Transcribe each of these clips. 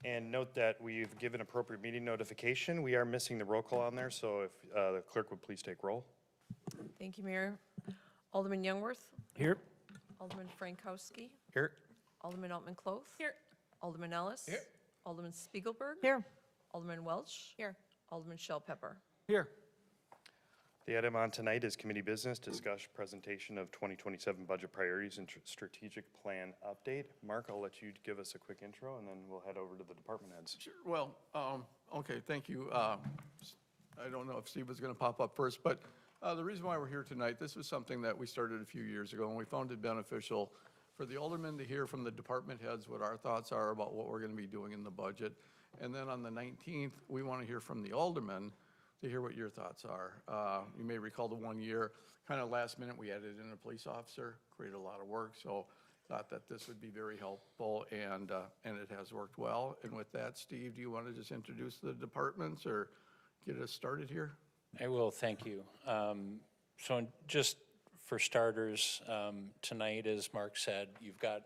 And note that we've given appropriate meeting notification. We are missing the roll call on there, so if the clerk would please take roll. Thank you, Mayor. Alderman Youngworth. Here. Alderman Frankowski. Here. Alderman Altman-Cloth. Here. Alderman Ellis. Here. Alderman Spiegelberg. Here. Alderman Welch. Here. Alderman Shell Pepper. Here. The item on tonight is committee business, discuss presentation of 2027 budget priorities and strategic plan update. Mark, I'll let you give us a quick intro, and then we'll head over to the department heads. Sure. Well, okay, thank you. I don't know if Steve was going to pop up first, but the reason why we're here tonight, this was something that we started a few years ago, and we found it beneficial for the aldermen to hear from the department heads what our thoughts are about what we're going to be doing in the budget. And then on the 19th, we want to hear from the aldermen to hear what your thoughts are. You may recall the 1 year, kind of last minute, we added in a police officer, created a lot of work, so thought that this would be very helpful, and it has worked well. And with that, Steve, do you want to just introduce the departments or get us started here? I will, thank you. So just for starters, tonight, as Mark said, you've got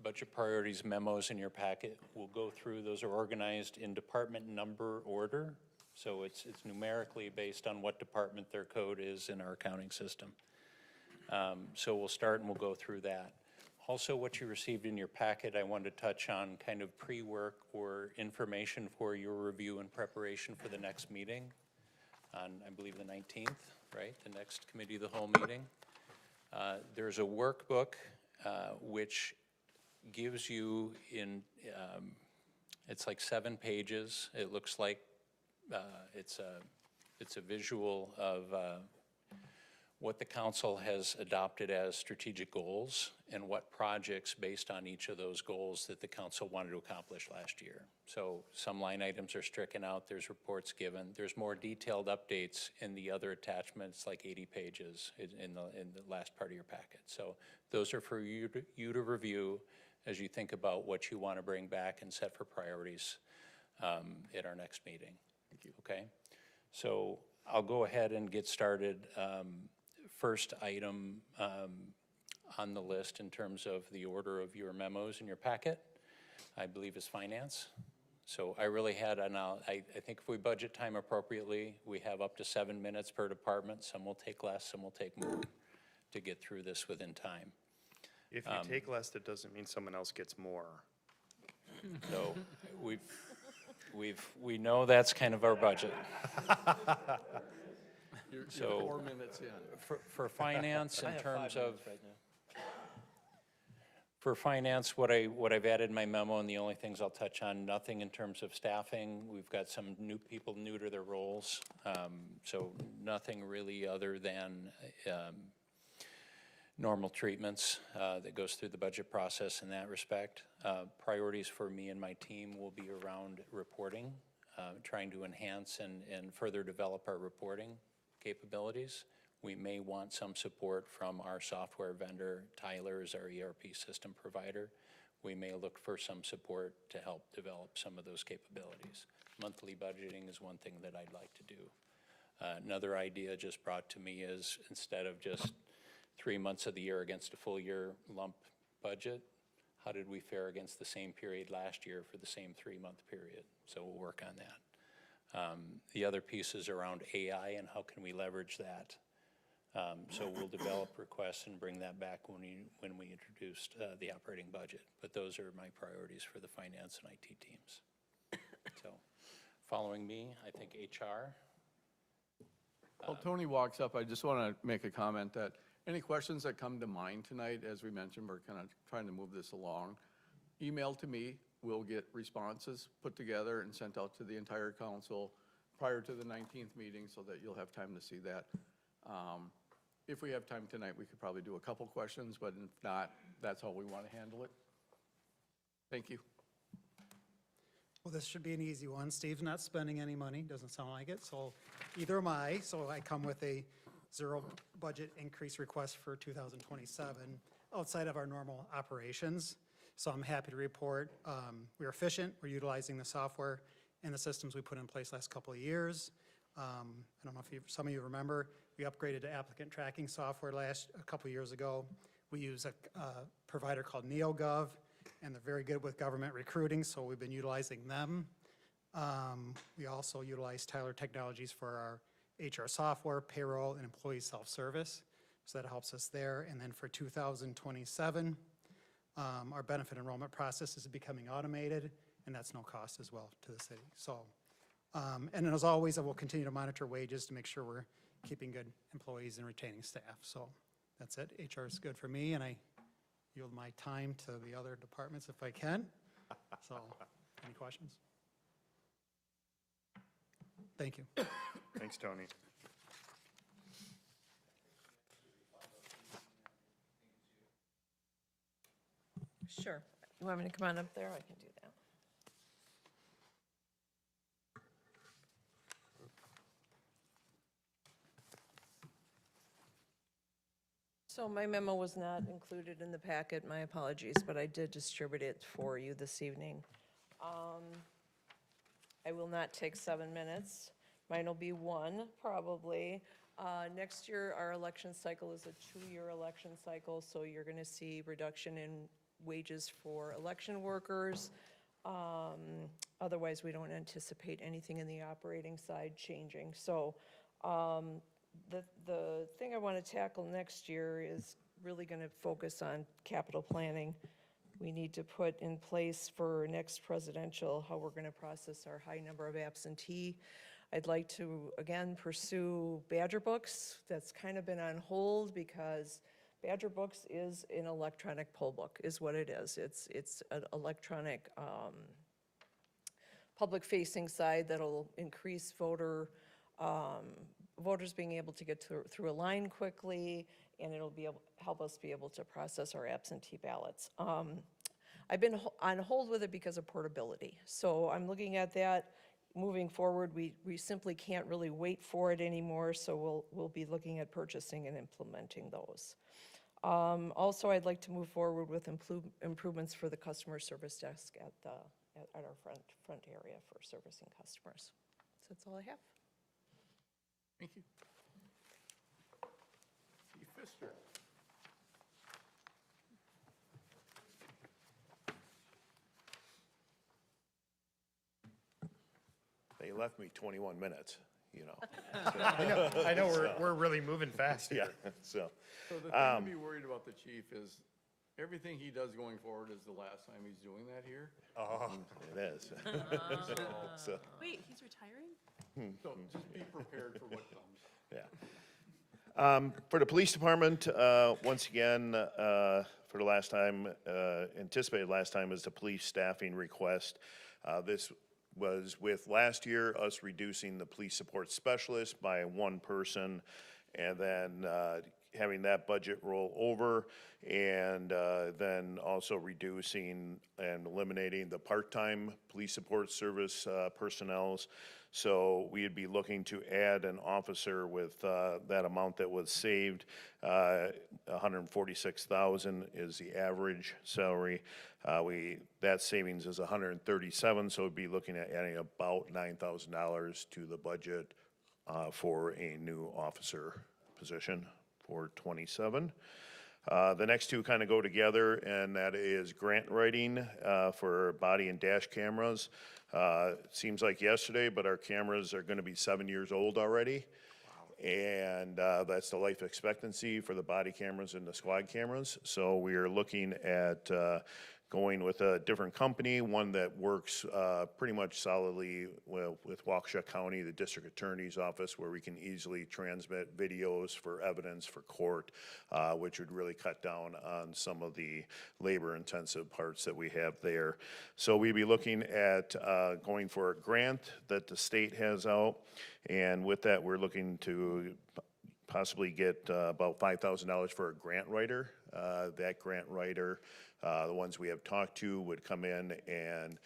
budget priorities memos in your packet. We'll go through, those are organized in department number order. So it's numerically based on what department their code is in our accounting system. So we'll start and we'll go through that. Also, what you received in your packet, I wanted to touch on kind of pre-work or information for your review and preparation for the next meeting on, I believe, the 19th, right? The next committee of the whole meeting. There's a workbook which gives you in, it's like 7 pages. It looks like it's a visual of what the council has adopted as strategic goals and what projects based on each of those goals that the council wanted to accomplish last year. So some line items are stricken out, there's reports given, there's more detailed updates in the other attachments, like 80 pages in the last part of your packet. So those are for you to review as you think about what you want to bring back and set for priorities at our next meeting. Thank you. Okay, so I'll go ahead and get started. First item on the list in terms of the order of your memos in your packet, I believe is finance. So I really had, I think if we budget time appropriately, we have up to 7 minutes per department. Some will take less, some will take more to get through this within time. If you take less, that doesn't mean someone else gets more. So we know that's kind of our budget. You're So- 4 minutes in. For finance, in terms of, for finance, what I've added in my memo, and the only things I'll touch on, nothing in terms of staffing. We've got some new people new to their roles, so nothing really other than normal treatments that goes through the budget process in that respect. Priorities for me and my team will be around reporting, trying to enhance and further develop our reporting capabilities. We may want some support from our software vendor. Tyler is our ERP system provider. We may look for some support to help develop some of those capabilities. Monthly budgeting is one thing that I'd like to do. Another idea just brought to me is, instead of just 3 months of the year against a full year lump budget, how did we fare against the same period last year for the same 3-month period? So we'll work on that. The other piece is around AI and how can we leverage that. So we'll develop requests and bring that back when we introduced the operating budget. But those are my priorities for the finance and IT teams. So following me, I think HR. While Tony walks up, I just want to make a comment that any questions that come to mind tonight, as we mentioned, we're kind of trying to move this along. Email to me, we'll get responses put together and sent out to the entire council prior to the 19th meeting so that you'll have time to see that. If we have time tonight, we could probably do a couple questions, but if not, that's how we want to handle it. Thank you. Well, this should be an easy one. Steve's not spending any money, doesn't sound like it, so either am I. So I come with a 0 budget increase request for 2027 outside of our normal operations. So I'm happy to report we're efficient, we're utilizing the software and the systems we put in place last couple of years. I don't know if some of you remember, we upgraded to applicant tracking software a couple of years ago. We use a provider called NeoGov, and they're very good with government recruiting, so we've been utilizing them. We also utilize Tyler Technologies for our HR software, payroll, and employee self-service, so that helps us there. And then for 2027, our benefit enrollment process is becoming automated, and that's no cost as well to the city. So, and as always, I will continue to monitor wages to make sure we're keeping good employees and retaining staff. So that's it. HR is good for me, and I yield my time to the other departments if I can. So, any questions? Thank you. Thanks, Tony. Sure. You want me to come on up there? I can do that. So my memo was not included in the packet, my apologies, but I did distribute it for you this evening. I will not take 7 minutes. Mine will be 1, probably. Next year, our election cycle is a 2-year election cycle, so you're going to see reduction in wages for election workers. Otherwise, we don't anticipate anything in the operating side changing. So the thing I want to tackle next year is really going to focus on capital planning. We need to put in place for next presidential how we're going to process our high number of absentee. I'd like to, again, pursue Badger Books. That's kind of been on hold because Badger Books is an electronic poll book, is what it is. It's an electronic public-facing side that'll increase voters being able to get through a line quickly, and it'll help us be able to process our absentee ballots. I've been on hold with it because of portability. So I'm looking at that. Moving forward, we simply can't really wait for it anymore, so we'll be looking at purchasing and implementing those. Also, I'd like to move forward with improvements for the customer service desk at our front area for servicing customers. So that's all I have. Thank you. Steve Pfister. They left me 21 minutes, you know. I know, we're really moving fast Yeah, here. so, So the thing to be worried about the chief is everything he does going forward is the last time he's doing that here. it is. So, Wait, he's retiring? So just be prepared for what comes. yeah. For the police department, once again, for the last time, anticipated last time is the police staffing request. This was with last year, us reducing the police support specialist by 1 person, and then having that budget roll over, and then also reducing and eliminating the part-time police support service personnels. So we'd be looking to add an officer with that amount that was saved. $146,000 is the average salary. That savings is $137,000, so we'd be looking at adding about $9,000 to the budget for a new officer position for 27. The next two kind of go together, and that is grant writing for body and dash cameras. It seems like yesterday, but our cameras are going to be 7 years old already. And that's the life expectancy for the body cameras and the squad cameras. So we are looking at going with a different company, one that works pretty much solidly with Waukesha County, the district attorney's office, where we can easily transmit videos for evidence for court, which would really cut down on some of the labor-intensive parts that we have there. So we'd be looking at going for a grant that the state has out, and with that, we're looking to possibly get about $5,000 for a grant writer. That grant writer, the ones we have talked to, would come in and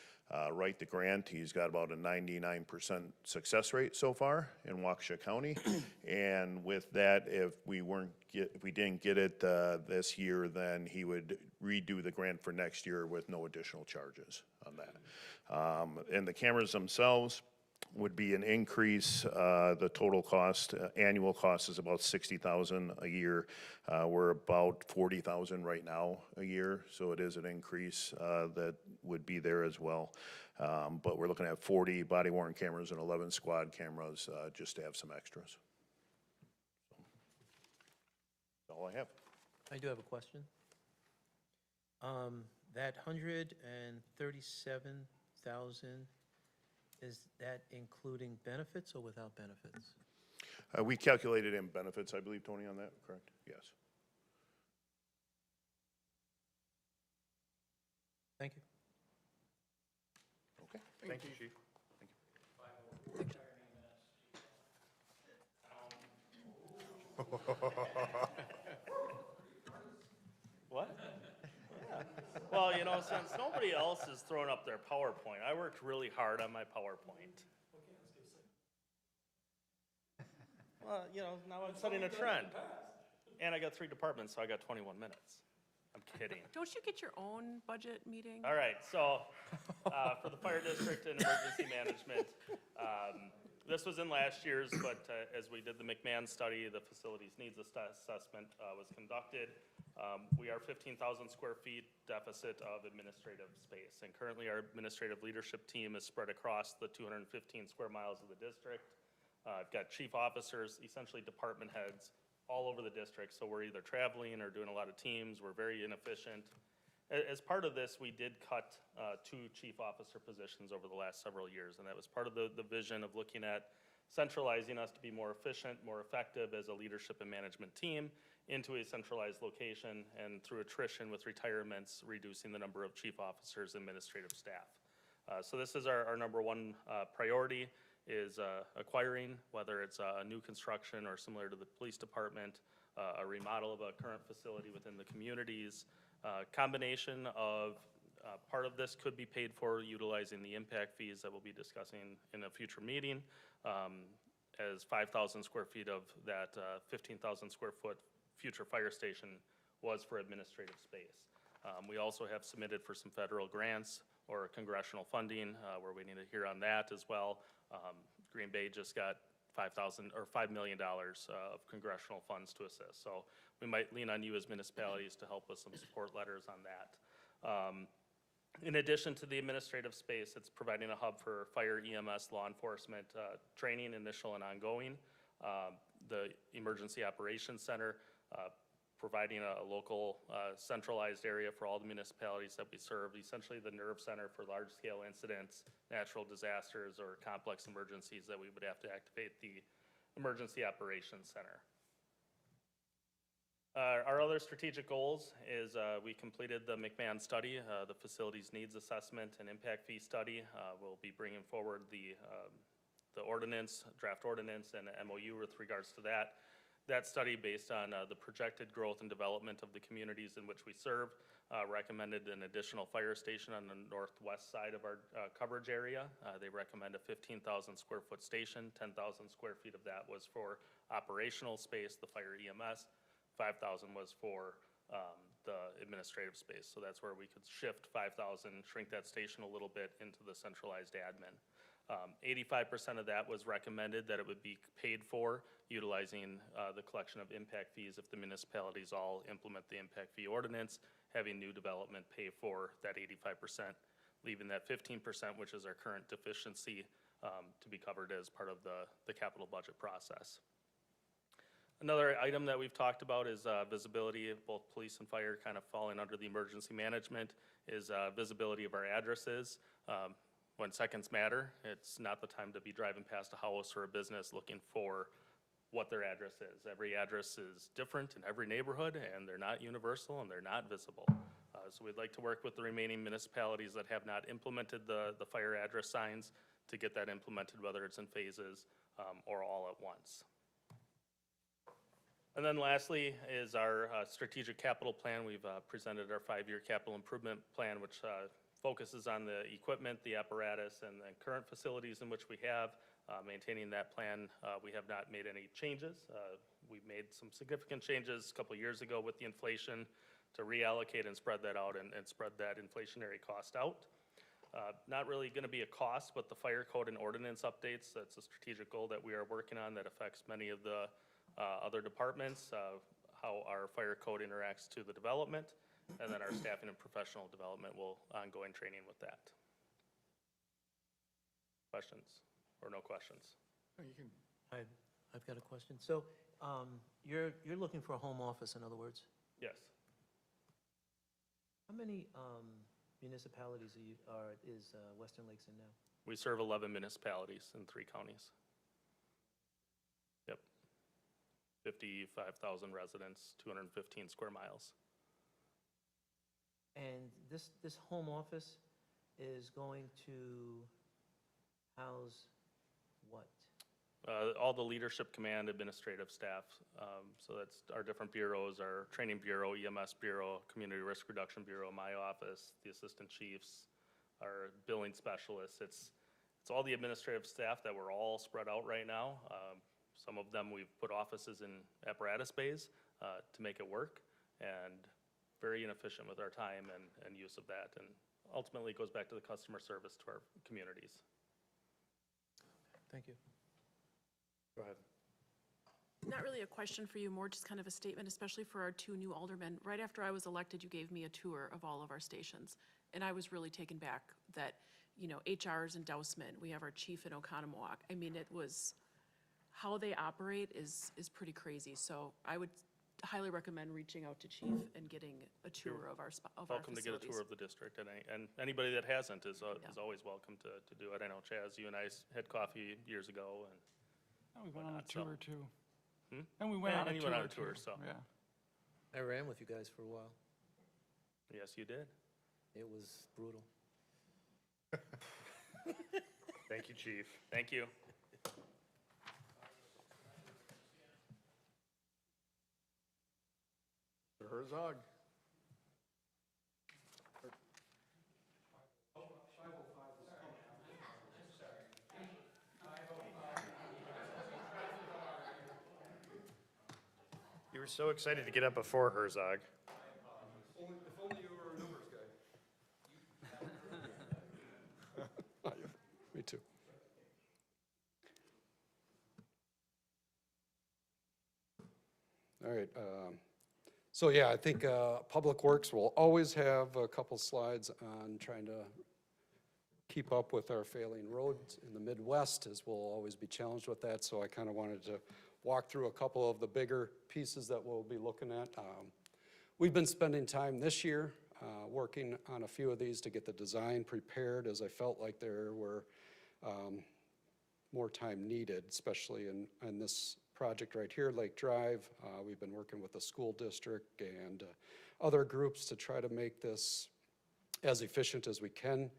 write the grant. He's got about a 99% success rate so far in Waukesha County. And with that, if we didn't get it this year, then he would redo the grant for next year with no additional charges on that. And the cameras themselves, would be an increase. The total cost, annual cost is about 60,000 a year. We're about 40,000 right now a year, so it is an increase that would be there as well. But we're looking at 40 body worn cameras and 11 squad cameras, just to have some extras. That's all I have. I do have a question. That 137,000, is that including benefits or without benefits? We calculated in benefits, I believe, Tony, on that, correct? Yes. Thank you. Okay. Thank you, Chief. What? Yeah. Well, you know, since nobody else is throwing up their PowerPoint, I worked really hard on my PowerPoint. Well, you know, now I'm setting a trend. And I got 3 departments, so I got 21 minutes. I'm kidding. Don't you get your own budget meeting? All right, so for the fire district and emergency management, this was in last year's, but as we did the McMahon study, the facilities needs assessment was conducted. We are 15,000 square feet deficit of administrative space, and currently our administrative leadership team is spread across the 215 square miles of the district. I've got chief officers, essentially department heads, all over the district, so we're either traveling or doing a lot of teams. We're very inefficient. As part of this, we did cut 2 chief officer positions over the last several years, and that was part of the vision of looking at centralizing us to be more efficient, more effective as a leadership and management team into a centralized location, and through attrition with retirements, reducing the number of chief officers, administrative staff. So this is our number 1 priority, is acquiring, whether it's a new construction or similar to the police department, a remodel of a current facility within the communities. Combination of part of this could be paid for utilizing the impact fees that we'll be discussing in a future meeting, as 5,000 square feet of that 15,000 square foot future fire station was for administrative space. We also have submitted for some federal grants or congressional funding. We're waiting to hear on that as well. Green Bay just got $5 million of congressional funds to assist. So we might lean on you as municipalities to help with some support letters on that. In addition to the administrative space, it's providing a hub for fire, EMS, law enforcement training, initial and ongoing. The Emergency Operations Center, providing a local centralized area for all the municipalities that we serve, essentially the nerve center for large-scale incidents, natural disasters, or complex emergencies that we would have to activate the Emergency Operations Center. Our other strategic goals is we completed the McMahon study, the facilities needs assessment and impact fee study. We'll be bringing forward the ordinance, draft ordinance, and MOU with regards to that. That study, based on the projected growth and development of the communities in which we serve, recommended an additional fire station on the northwest side of our coverage area. They recommend a 15,000 square foot station. 10,000 square feet of that was for operational space, the fire EMS. 5,000 was for the administrative space. So that's where we could shift 5,000, shrink that station a little bit into the centralized admin. 85% of that was recommended that it would be paid for utilizing the collection of impact fees if the municipalities all implement the impact fee ordinance, having new development pay for that 85%, leaving that 15%, which is our current deficiency, to be covered as part of the capital budget process. Another item that we've talked about is visibility of both police and fire, kind of falling under the emergency management, is visibility of our addresses. When seconds matter, it's not the time to be driving past a house or a business looking for what their address is. Every address is different in every neighborhood, and they're not universal and they're not visible. So we'd like to work with the remaining municipalities that have not implemented the fire address signs to get that implemented, whether it's in phases or all at once. And then lastly is our strategic capital plan. We've presented our 5-year capital improvement plan, which focuses on the equipment, the apparatus, and the current facilities in which we have. Maintaining that plan, we have not made any changes. We've made some significant changes a couple years ago with the inflation to reallocate and spread that out and spread that inflationary cost out. Not really going to be a cost, but the fire code and ordinance updates, that's a strategic goal that we are working on that affects many of the other departments, how our fire code interacts to the development, and then our staffing and professional development will ongoing training with that. Questions or no questions? You can, I've got a question. So you're looking for a home office, in other words? Yes. How many municipalities is Western Lakes in now? We serve 11 municipalities in 3 counties. Yep. 55,000 residents, 215 square miles. And this home office is going to house what? All the leadership, command, administrative staff. So that's our different bureaus, our training bureau, EMS bureau, community risk reduction bureau, my office, the assistant chiefs, our billing specialists. It's all the administrative staff that we're all spread out right now. Some of them we've put offices in apparatus bays to make it work, and very inefficient with our time and use of that. And ultimately, it goes back to the customer service to our communities. Thank you. Go ahead. Not really a question for you, more just kind of a statement, especially for our 2 new aldermen. Right after I was elected, you gave me a tour of all of our stations, and I was really taken back that, you know, HR's in Dousman, we have our chief in Oconomowoc. I mean, it was, how they operate is pretty crazy. So I would highly recommend reaching out to chief and getting a tour of our Welcome to get a tour of the district, and anybody that hasn't is always welcome to do it. I know, Chaz, you and I had coffee years ago, and We went on a Whatnot, so. tour too. Hmm? And we went Yeah, on a and you tour went on a too. tour, so. Yeah. I ran with you guys for a while. yes, you did. It was brutal. Thank you, Chief. Thank you. Mr. Herzog. You were so excited to get up before Herzog. If only you were a numbers guy. Me too. All right. So yeah, I think Public Works will always have a couple slides on trying to keep up with our failing roads in the Midwest, as we'll always be challenged with that. So I kind of wanted to walk through a couple of the bigger pieces that we'll be looking at. We've been spending time this year working on a few of these to get the design prepared, as I felt like there were more time needed, especially in this project right here, Lake Drive. We've been working with the school district and other groups to try to make this as efficient as we can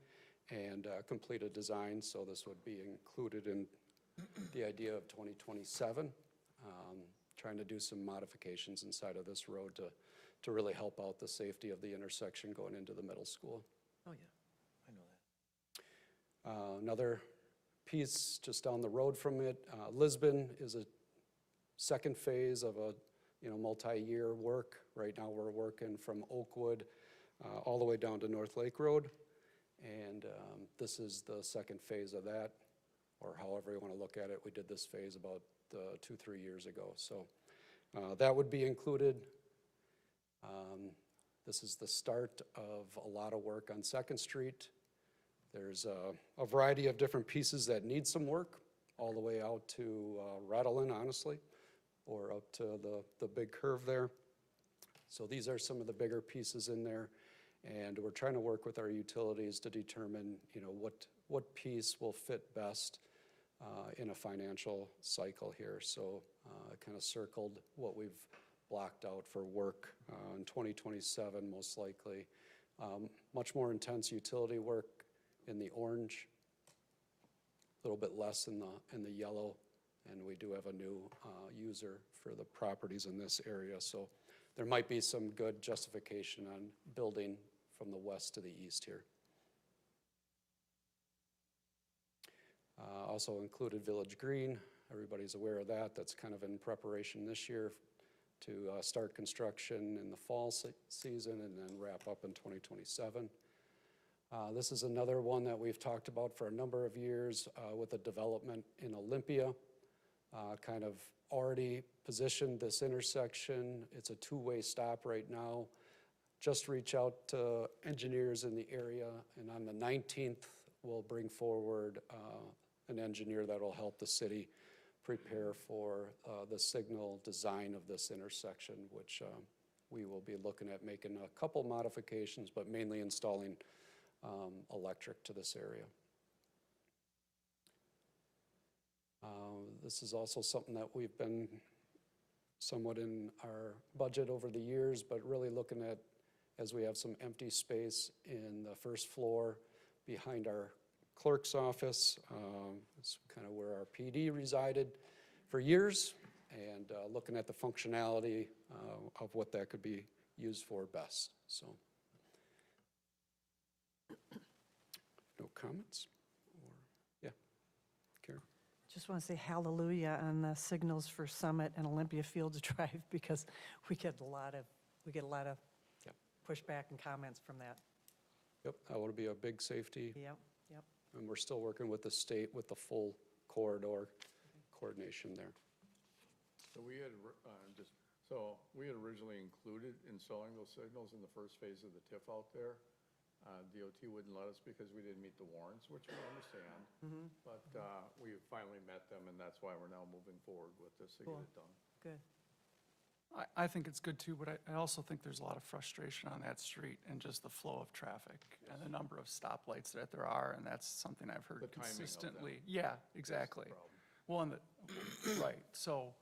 and complete a design. So this would be included in the idea of 2027, trying to do some modifications inside of this road to really help out the safety of the intersection going into the middle school. Oh, yeah, I know that. Another piece just down the road from it, Lisbon is a second phase of a multi-year work. Right now we're working from Oakwood all the way down to North Lake Road. And this is the second phase of that, or however you want to look at it. We did this phase about 2-3 years ago. So that would be included. This is the start of a lot of work on Second Street. There's a variety of different pieces that need some work, all the way out to Rattling, honestly, or up to the big curve there. So these are some of the bigger pieces in there. And we're trying to work with our utilities to determine, what piece will fit best in a financial cycle here. So I kind of circled what we've blocked out for work in 2027, most likely. Much more intense utility work in the orange, a little bit less in the yellow, and we do have a new user for the properties in this area. So there might be some good justification on building from the west to the east here. Also included Village Green. Everybody's aware of that. That's kind of in preparation this year to start construction in the fall season and then wrap up in 2027. This is another one that we've talked about for a number of years with a development in Olympia. Kind of already positioned this intersection. It's a two-way stop right now. Just reach out to engineers in the area, and on the 19th, we'll bring forward an engineer that will help the city prepare for the signal design of this intersection, which we will be looking at making a couple modifications, but mainly installing electric to this area. This is also something that we've been somewhat in our budget over the years, but really looking at as we have some empty space in the first floor behind our clerk's office. It's kind of where our PD resided for years, and looking at the functionality of what that could be used for best. So, no comments? Or, yeah, Karen? Just want to say hallelujah on the signals for Summit and Olympia Fields Drive, because we get a lot of Yep. pushback and comments from that. Yep, that would be a big safety. Yep, yep. And we're still working with the state with the full corridor coordination there. So we had, we had originally included installing those signals in the first phase of the TIF out there. DOT wouldn't let us because we didn't meet the warrants, which we understand. But we finally met them, and that's why we're now moving forward with this to get Cool. it done. Good. I think it's good too, but I also think there's a lot of frustration on that street and just the flow of traffic and the number of stoplights that there are, and that's something I've heard The timing of them. consistently. Yeah, exactly. problem. Well, right, so,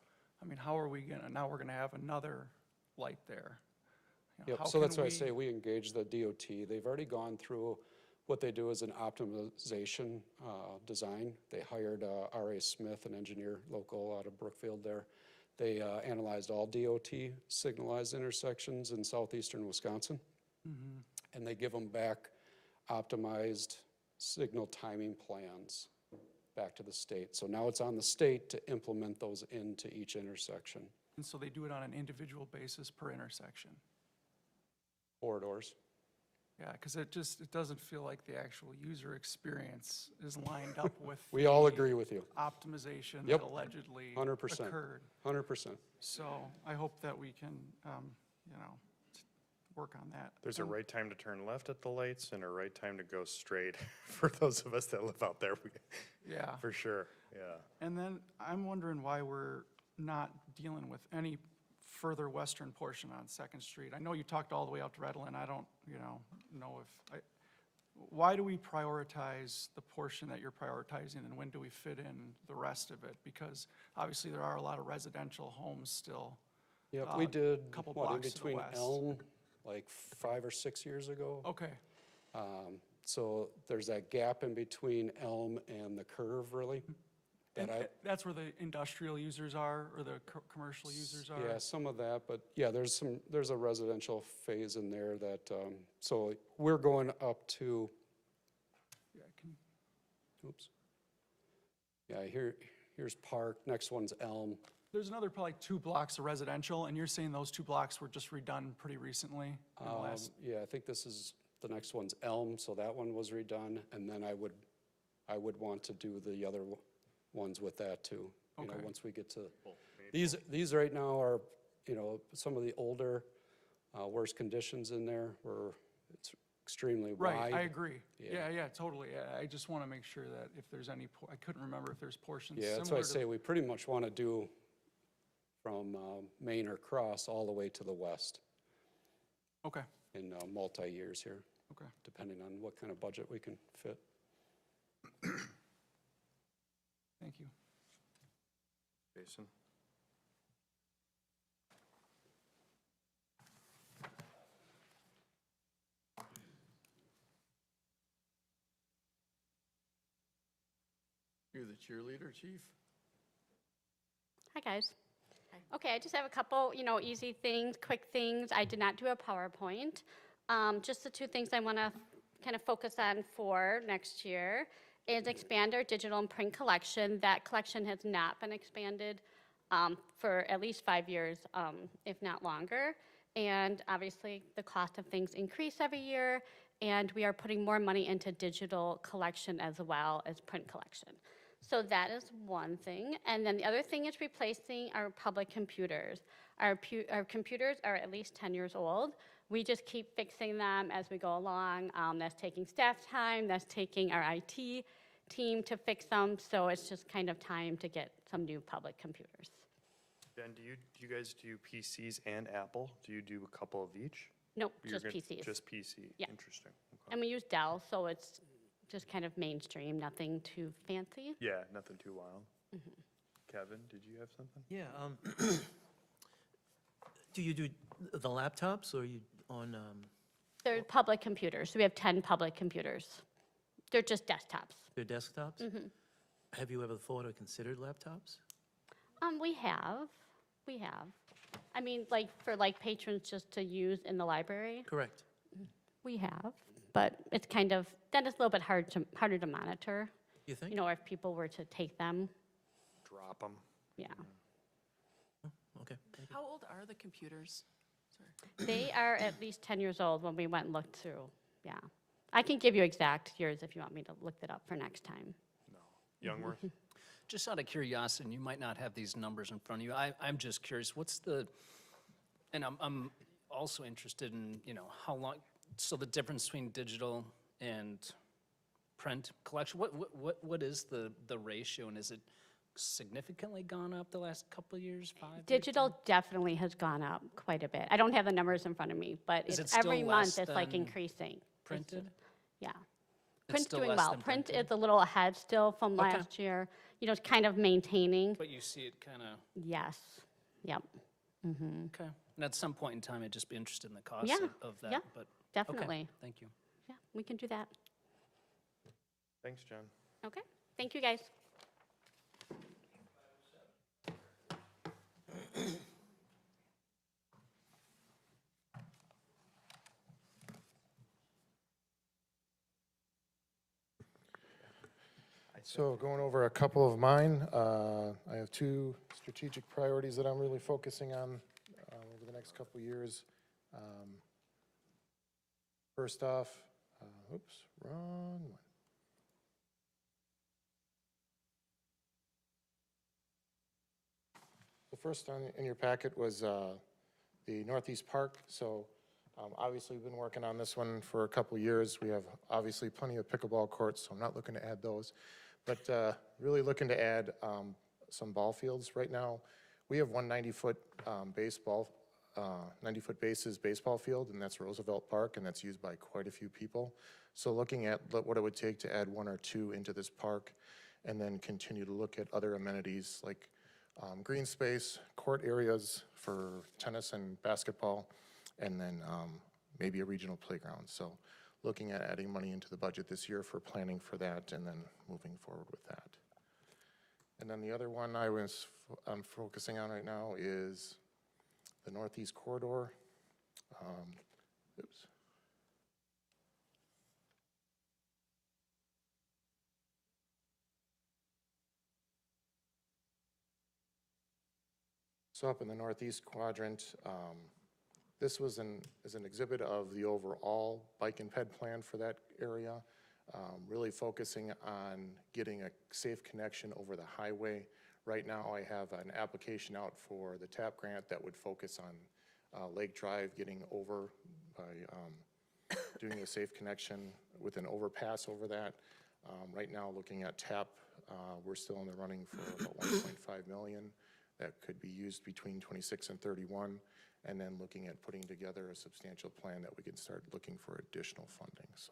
I mean, how are we gonna, now we're gonna have another light there. You know, Yep, how so that's can why I say we engage the DOT. They've already gone through, what they do is an optimization design. They hired R.A. Smith, an engineer local out of Brookfield there. They analyzed all DOT signalized intersections in southeastern Wisconsin. And they give them back optimized signal timing plans back to the state. So now it's on the state to implement those into each intersection. And so they do it on an individual basis per intersection. Corridors. Yeah, because it doesn't feel like the actual user experience is lined up with. We all the agree with you. Optimization Yep. that allegedly 100%. occurred. 100%. So I hope that we can, work on that. There's a right time to turn left at the lights and a right time to go straight for those of us that live out there, Yeah. for sure, yeah. And then I'm wondering why we're not dealing with any further western portion on Second Street. I know you talked all the way out to Redland. I don't, know if, why do we prioritize the portion that you're prioritizing, and when do we fit in the rest of it? Because obviously there are a lot of residential homes still. Yep, we did, couple what, in blocks to the between west. Elm, like 5 or 6 years ago. Okay, So there's that gap in between Elm and the curve, really. and That that's where the industrial users are, or the commercial users are? Yeah, some of that, but yeah, there's a residential phase in there that, so we're going up to, Yeah, can- oops. Yeah, here's Park, next one's Elm. There's another probably 2 blocks of residential, and you're saying those 2 blocks were just redone pretty recently? In the last, Yeah, I think the next one's Elm, so that one was redone, and then I would want to do the other ones with that too. You know, Okay. once we get to, these right now are, some of the older, worse conditions in there where it's extremely wide. right, I agree. Yeah. Yeah, totally. Yeah, I just want to make sure that if there's any, I couldn't remember if there's portions Yeah, that's why similar I to. say we pretty much want to do from Main or Cross all the way to the west Okay, in multi-years here, okay. depending on what kind of budget we can fit. Thank you. Jason? You're the cheerleader, chief? Hi, guys. Okay, I just have a couple, easy things, quick things. I did not do a PowerPoint. Just the 2 things I want to kind of focus on for next year is expand our digital and print collection. That collection has not been expanded for at least 5 years, if not longer. And obviously, the cost of things increase every year. and we are putting more money into digital collection as well as print collection. So that is one thing. And then the other thing is replacing our public computers. Our computers are at least 10 years old. We just keep fixing them as we go along. That's taking staff time, that's taking our IT team to fix them, so it's just kind of time to get some new public computers. Jen, do you guys do PCs and Apple? Do you do a couple of each? Nope, You're just gonna- PCs. Just PC? Yeah. Interesting. Okay. And we use Dell, so it's just kind of mainstream, nothing too fancy. Yeah, nothing too wild. Kevin, did you have something? Yeah, do you do the laptops or you on, They're public computers, so we have 10 public computers. They're just desktops. your desktops? Have you ever thought or considered laptops? We have. I mean, like, for like patrons just to use in the library, Correct. we have. But it's kind of, then it's a little bit harder to monitor, You think? you know, if people were to take them, Drop them. yeah. Okay, thank you. How old are the computers? Sorry. They are at least 10 years old when we went and looked through, yeah. I can give you exact years if you want me to look that up for next time. Youngworth? Just out of curiosity, and you might not have these numbers in front of you, I'm just curious, what's the, and I'm also interested in, you know, how long, so the difference between digital and print collection, what is the ratio, and is it significantly gone up the last couple of years, 5 years? Digital definitely has gone up quite a bit. I don't have the numbers in front of me, but Is it it's still every less month it's like than increasing. It's Printed? just- Yeah. It's Print's still doing less well. than Print printed? is a little ahead still from Okay. last year. You know, it's kind of maintaining. But you see it kind of, Yes, yep, okay. And at some point in time, I'd just be interested in the cost Yeah, of that, yeah, but, okay, definitely. thank you. Yeah, we can do that. Thanks, Jen. Okay, thank you, guys. So going over a couple of mine, I have two strategic priorities that I'm really focusing on over the next couple of years. First off, oops, wrong one. The first on in your packet was the Northeast Park. So obviously, we've been working on this one for a couple of years. We have obviously plenty of pickleball courts, so I'm not looking to add those. But really looking to add some ball fields right now. We have one 90-foot baseball, 90-foot bases baseball field, and that's Roosevelt Park, and that's used by quite a few people. So looking at what it would take to add one or two into this park, and then continue to look at other amenities like green space, court areas for tennis and basketball, and then maybe a regional playground. So looking at adding money into the budget this year for planning for that and then moving forward with that. And then the other one I'm focusing on right now is the Northeast Corridor. Oops. So up in the Northeast quadrant, this is an exhibit of the overall bike and ped plan for that area, really focusing on getting a safe connection over the highway. Right now, I have an application out for the TAP grant that would focus on Lake Drive getting over by doing a safe connection with an overpass over that. Right now, looking at TAP, we're still in the running for about 1.5 million. That could be used between 26 and 31, and then looking at putting together a substantial plan that we can start looking for additional funding. So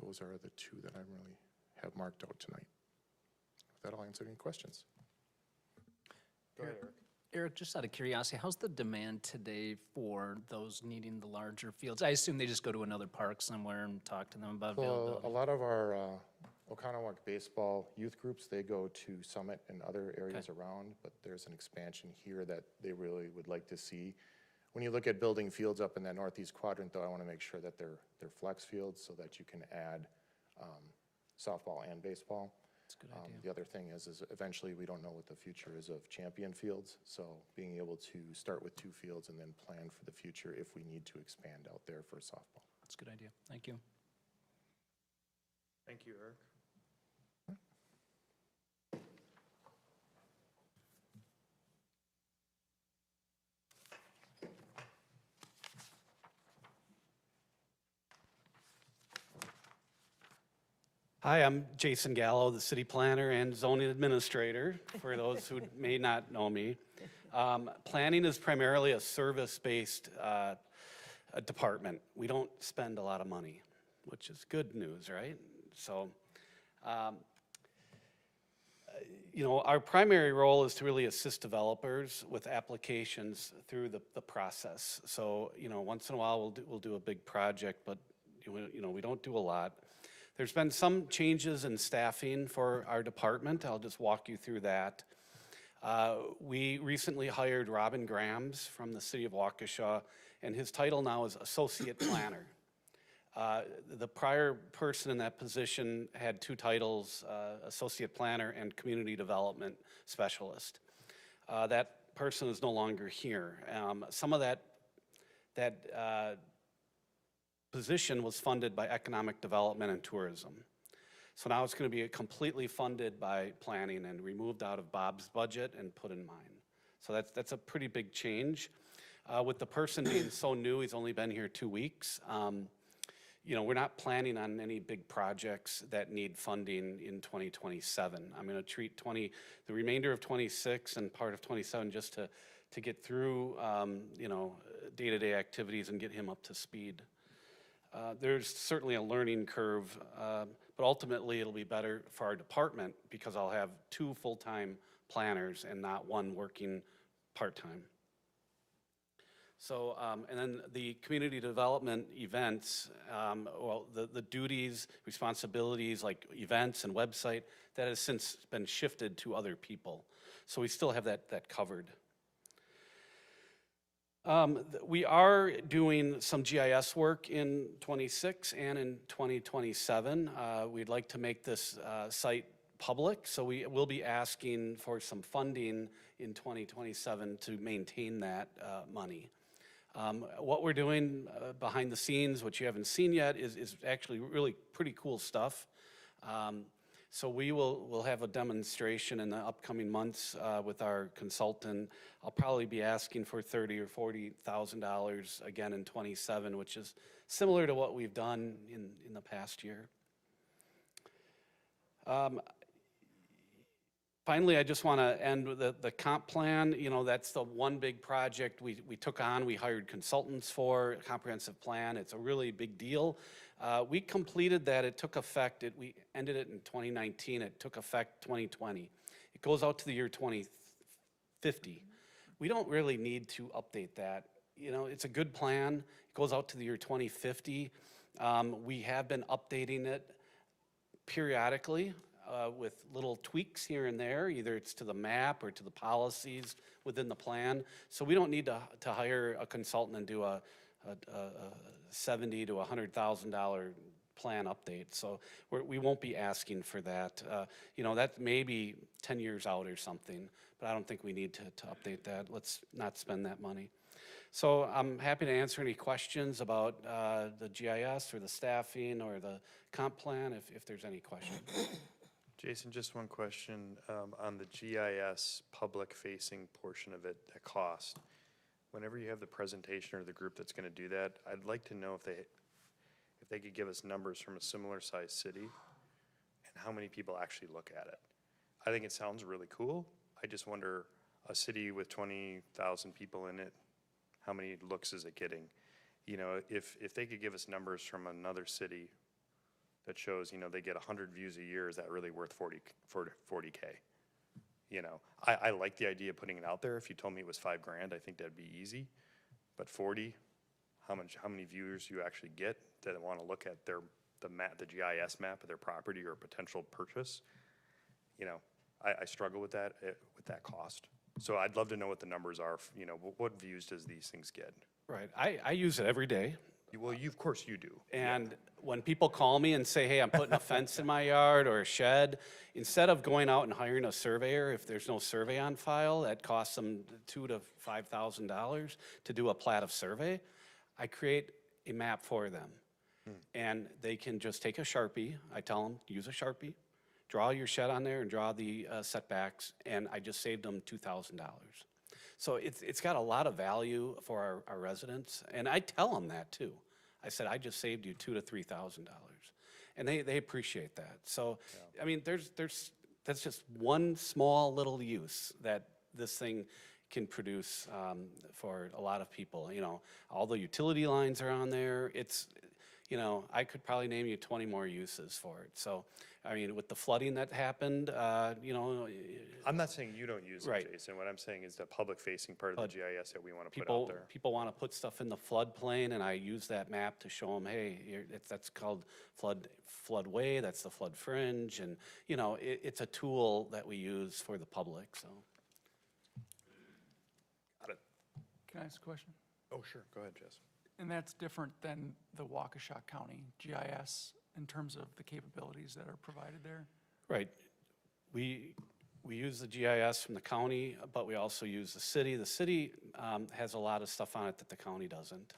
those are the two that I really have marked out tonight. With that, I'll answer any questions. Go ahead, Eric. Eric, just out of curiosity, how's the demand today for those needing the larger fields? I assume they just go to another park somewhere and talk to them about So availability. a lot of our Oconomowoc baseball youth groups, they go to Summit and other areas around, but there's an expansion here that they really would like to see. When you look at building fields up in that northeast quadrant, though, I want to make sure that they're flex fields so that you can add softball and baseball. That's a good idea. The other thing is eventually we don't know what the future is of champion fields, so being able to start with 2 fields and then plan for the future if we need to expand out there for softball. That's a good idea. Thank you. Thank you, Eric. Hi, I'm Jason Gallo, the city planner and zoning administrator, for those who may not know me. Planning is primarily a service-based department. We don't spend a lot of money, which is good news, right? So, our primary role is to really assist developers with applications through the process. So, once in a while we'll do a big project, but we don't do a lot. There's been some changes in staffing for our department. I'll just walk you through that. We recently hired Robin Grams from the city of Waukesha, and his title now is Associate Planner. The prior person in that position had two titles, Associate Planner and Community Development Specialist. That person is no longer here. Some of that position was funded by economic development and tourism. So now it's going to be completely funded by planning and removed out of Bob's budget and put in mine. So that's a pretty big change. With the person being so new, he's only been here 2 weeks. We're not planning on any big projects that need funding in 2027. I'm going to treat the remainder of 26 and part of 27 just to get through, day-to-day activities and get him up to speed. There's certainly a learning curve, but ultimately it'll be better for our department because I'll have 2 full-time planners and not one working part-time. So, and then the community development events, the duties, responsibilities like events and website, that has since been shifted to other people. So we still have that covered. We are doing some GIS work in 26 and in 2027. We'd like to make this site public, so we will be asking for some funding in 2027 to maintain that money. What we're doing behind the scenes, which you haven't seen yet, is actually really pretty cool stuff. So we'll have a demonstration in the upcoming months with our consultant. I'll probably be asking for $30,000 or $40,000 again in 27, which is similar to what we've done in the past year. Finally, I just want to end with the comp plan. That's the one big project we took on. We hired consultants for a comprehensive plan. It's a really big deal. We completed that. It took effect. We ended it in 2019. It took effect 2020. It goes out to the year 2050. We don't really need to update that. It's a good plan. It goes out to the year 2050. We have been updating it periodically with little tweaks here and there. Either it's to the map or to the policies within the plan. So we don't need to hire a consultant and do a $70,000 to $100,000 plan update. So we won't be asking for that. That may be 10 years out or something, but I don't think we need to update that. Let's not spend that money. So I'm happy to answer any questions about the GIS or the staffing or the comp plan if there's any questions. Jason, just one question on the GIS public-facing portion of it, the cost. Whenever you have the presentation or the group that's going to do that, I'd like to know if they could give us numbers from a similar sized city and how many people actually look at it. I think it sounds really cool. I just wonder, a city with 20,000 people in it, how many looks is it getting? If they could give us numbers from another city that shows, they get 100 views a year, is that really worth 40K? I like the idea of putting it out there. If you told me it was $5,000, I think that'd be easy. But 40, how many viewers you actually get that want to look at the GIS map of their property or potential purchase? I struggle with that cost. So I'd love to know what the numbers are. What views does these things get? Right. I use it every day. Well, of course you do. And when people call me and say, hey, I'm putting a fence in my yard or a shed, instead of going out and hiring a surveyor, if there's no survey on file, that costs them $2,000 to $5,000 to do a plat of survey, I create a map for them. And they can just take a Sharpie, I tell them, use a Sharpie, draw your shed on there and draw the setbacks, and I just saved them $2,000. So it's got a lot of value for our residents, and I tell them that too. I said, I just saved you $2,000 to $3,000, and they appreciate that. So, I mean, that's just one small little use that this thing can produce for a lot of people. You know, all the utility lines are on there. It's, you know, I could probably name you 20 more uses for it. So, I mean, with the flooding that happened, you know. I'm not saying you don't use Right. it, Jason. What I'm saying is the public-facing part of the GIS that we want to put out there. People want to put stuff in the floodplain, and I use that map to show them, hey, that's called floodway, that's the flood fringe, and, you know, it's a tool that we use for the public, so. Got it. Can I ask a question? Oh, sure. Go ahead, Jess. And that's different than the Waukesha County GIS in terms of the capabilities that are provided there? Right. We use the GIS from the county, but we also use the city. The city has a lot of stuff on it that the county doesn't.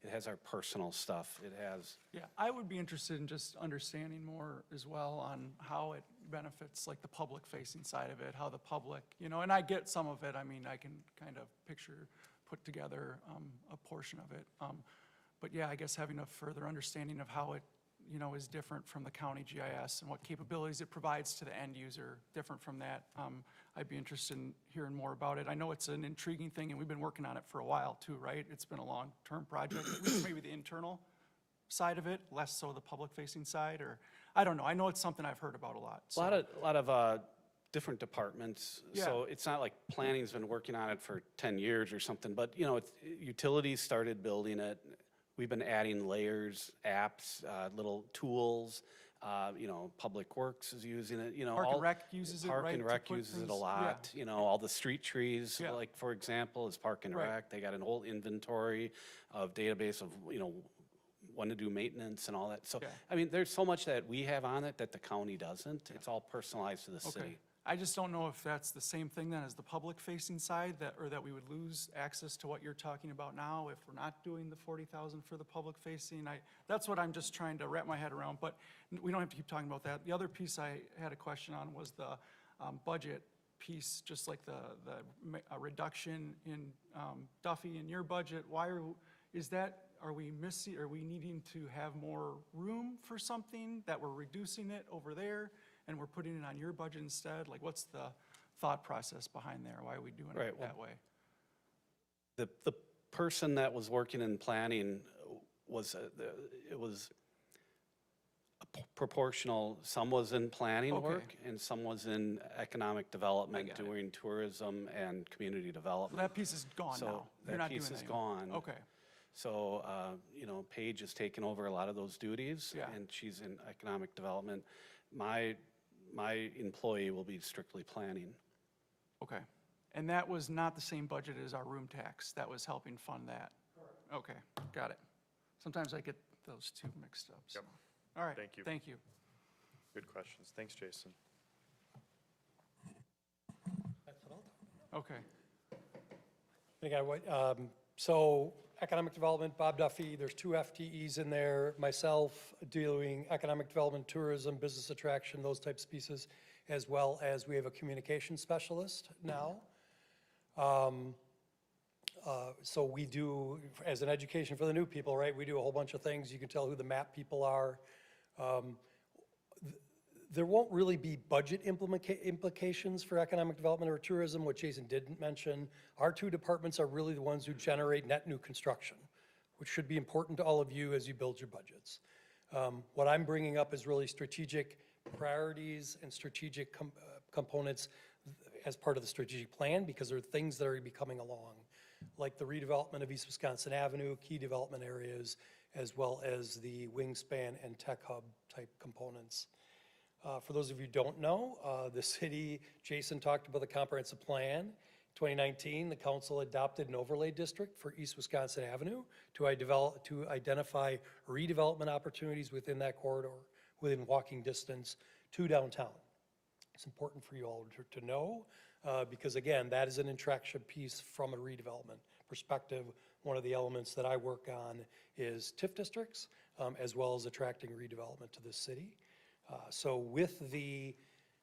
It has our personal stuff. It has, Yeah, I would be interested in just understanding more as well on how it benefits, like the public-facing side of it, how the public, you know, and I get some of it. I mean, I can kind of put together a portion of it. But yeah, I guess having a further understanding of how it, you know, is different from the county GIS and what capabilities it provides to the end user, different from that. I'd be interested in hearing more about it. I know it's an intriguing thing, and we've been working on it for a while too, right? It's been a long-term project, at least maybe the internal side of it, less so the public-facing side, or, I don't know. I know it's something I've heard about a lot. a lot of different departments. Yeah. So it's not like planning's been working on it for 10 years or something, but, you know, utilities started building it. We've been adding layers, apps, little tools, you know, Public Works is using it, you know. Park and Rec uses it, right? Park and to Rec put uses it a things- lot, you know, all the street trees, Yeah. like, for example, is Park and Right. Rec. They got an whole inventory of database of, you know, when to do maintenance and all that. So, Okay. I mean, there's so much that we have on it that the county doesn't. It's all personalized to the Okay. city. I just don't know if that's the same thing then as the public-facing side, or that we would lose access to what you're talking about now if we're not doing the 40,000 for the public-facing. That's what I'm just trying to wrap my head around, but we don't have to keep talking about that. The other piece I had a question on was the budget piece, just like the reduction in Duffy in your budget. Are we needing to have more room for something that we're reducing it over there and we're putting it on your budget instead? Like, what's the thought process behind there? Why are we doing Right, it well- that way? The person that was working in planning was, it was proportional. Some was in planning Okay. work and some was in economic development, got it. doing tourism and community So development. that piece is gone So now. You're that not doing piece that is anymore. gone. Okay, So, you know, Paige has taken over a lot of those duties, Yeah. and she's in economic development. My employee will be strictly planning. okay. And that was not the same budget as our room tax. That was helping fund that? Okay, got it. Sometimes I get those two mixed up, so. Yep. All right. Thank you. Thank you. Good questions. Thanks, Jason. Okay. I got what, so economic development, Bob Duffy, there's 2 FTEs in there, myself doing economic development, tourism, business attraction, those types of pieces, as well as we have a communication specialist now. So we do, as an education for the new people, right, we do a whole bunch of things. You can tell who the map people are. There won't really be budget implications for economic development or tourism, what Jason didn't mention. Our 2 departments are really the ones who generate net new construction, which should be important to all of you as you build your budgets. What I'm bringing up is really strategic priorities and strategic components as part of the strategic plan, because there are things that are coming along, like the redevelopment of East Wisconsin Avenue, key development areas, as well as the wingspan and tech hub type components. For those of you who don't know, the city, Jason talked about the comprehensive plan. 2019, the council adopted an overlay district for East Wisconsin Avenue to identify redevelopment opportunities within that corridor, within walking distance to downtown. It's important for you all to know, because again, that is an attraction piece from a redevelopment perspective. One of the elements that I work on is TIF districts. as well as attracting redevelopment to this city. So with the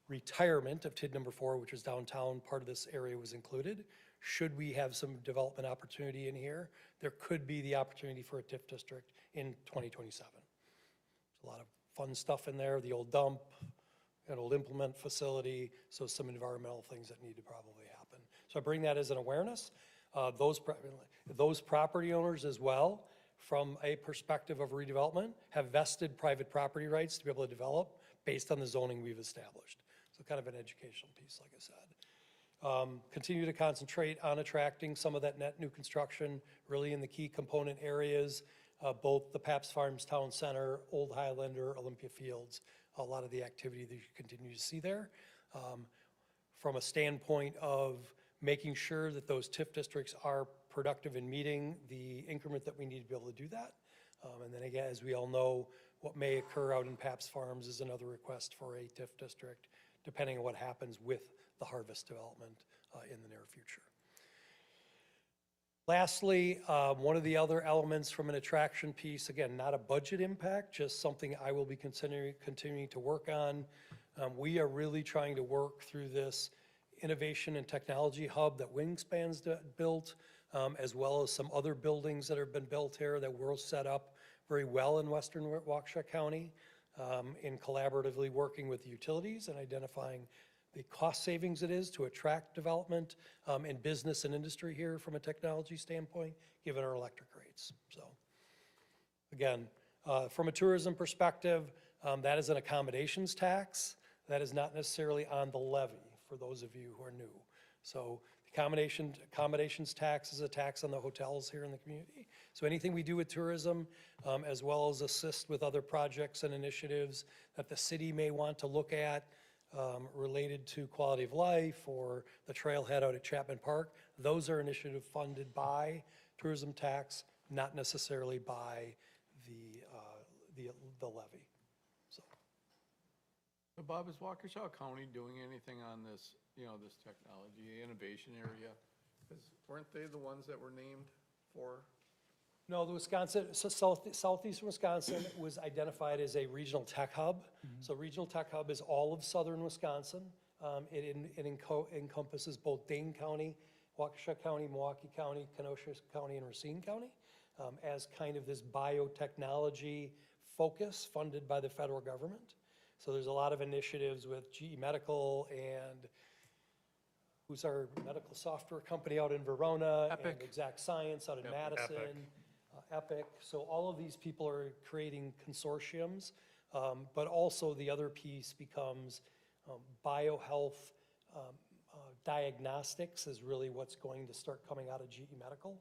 retirement of TID number 4, which was downtown, part of this area was included. Should we have some development opportunity in here, there could be the opportunity for a TIF district in 2027. There's a lot of fun stuff in there, the old dump, an old implement facility, so some environmental things that need to probably happen. So I bring that as an awareness. Those property owners as well, from a perspective of redevelopment, have vested private property rights to be able to develop based on the zoning we've established. So kind of an educational piece, like I said. Continue to concentrate on attracting some of that net new construction, really in the key component areas, both the Paps Farms Town Center, Old Highlander, Olympia Fields, a lot of the activity that you continue to see there. From a standpoint of making sure that those TIF districts are productive in meeting the increment that we need to be able to do that. And then again, as we all know, what may occur out in Paps Farms is another request for a TIF district, depending on what happens with the harvest development in the near future. Lastly, one of the other elements from an attraction piece, again, not a budget impact, just something I will be continuing to work on. We are really trying to work through this innovation and technology hub that Wingspan's built, as well as some other buildings that have been built here that were set up very well in western Waukesha County, in collaboratively working with the utilities and identifying the cost savings it is to attract development in business and industry here from a technology standpoint, given our electric rates. So again, from a tourism perspective, that is an accommodations tax. That is not necessarily on the levy, for those of you who are new. So the accommodations tax is a tax on the hotels here in the community. So anything we do with tourism, as well as assist with other projects and initiatives that the city may want to look at, related to quality of life or the trailhead out at Chapman Park, those are initiatives funded by tourism tax, not necessarily by the levy. So Bob, is Waukesha County doing anything on this, this technology innovation area? Because weren't they the ones that were named for? No, the Wisconsin, so southeastern Wisconsin was identified as a regional tech hub. So regional tech hub is all of southern Wisconsin. It encompasses both Dane County, Waukesha County, Milwaukee County, Kenosha County, and Racine County, as kind of this biotechnology focus funded by the federal government. So there's a lot of initiatives with GE Medical and who's our medical software company out in Verona? Epic. And Exact Science out in Madison. Epic. So all of these people are creating consortiums, but also the other piece becomes biohealth diagnostics is really what's going to start coming out of GE Medical.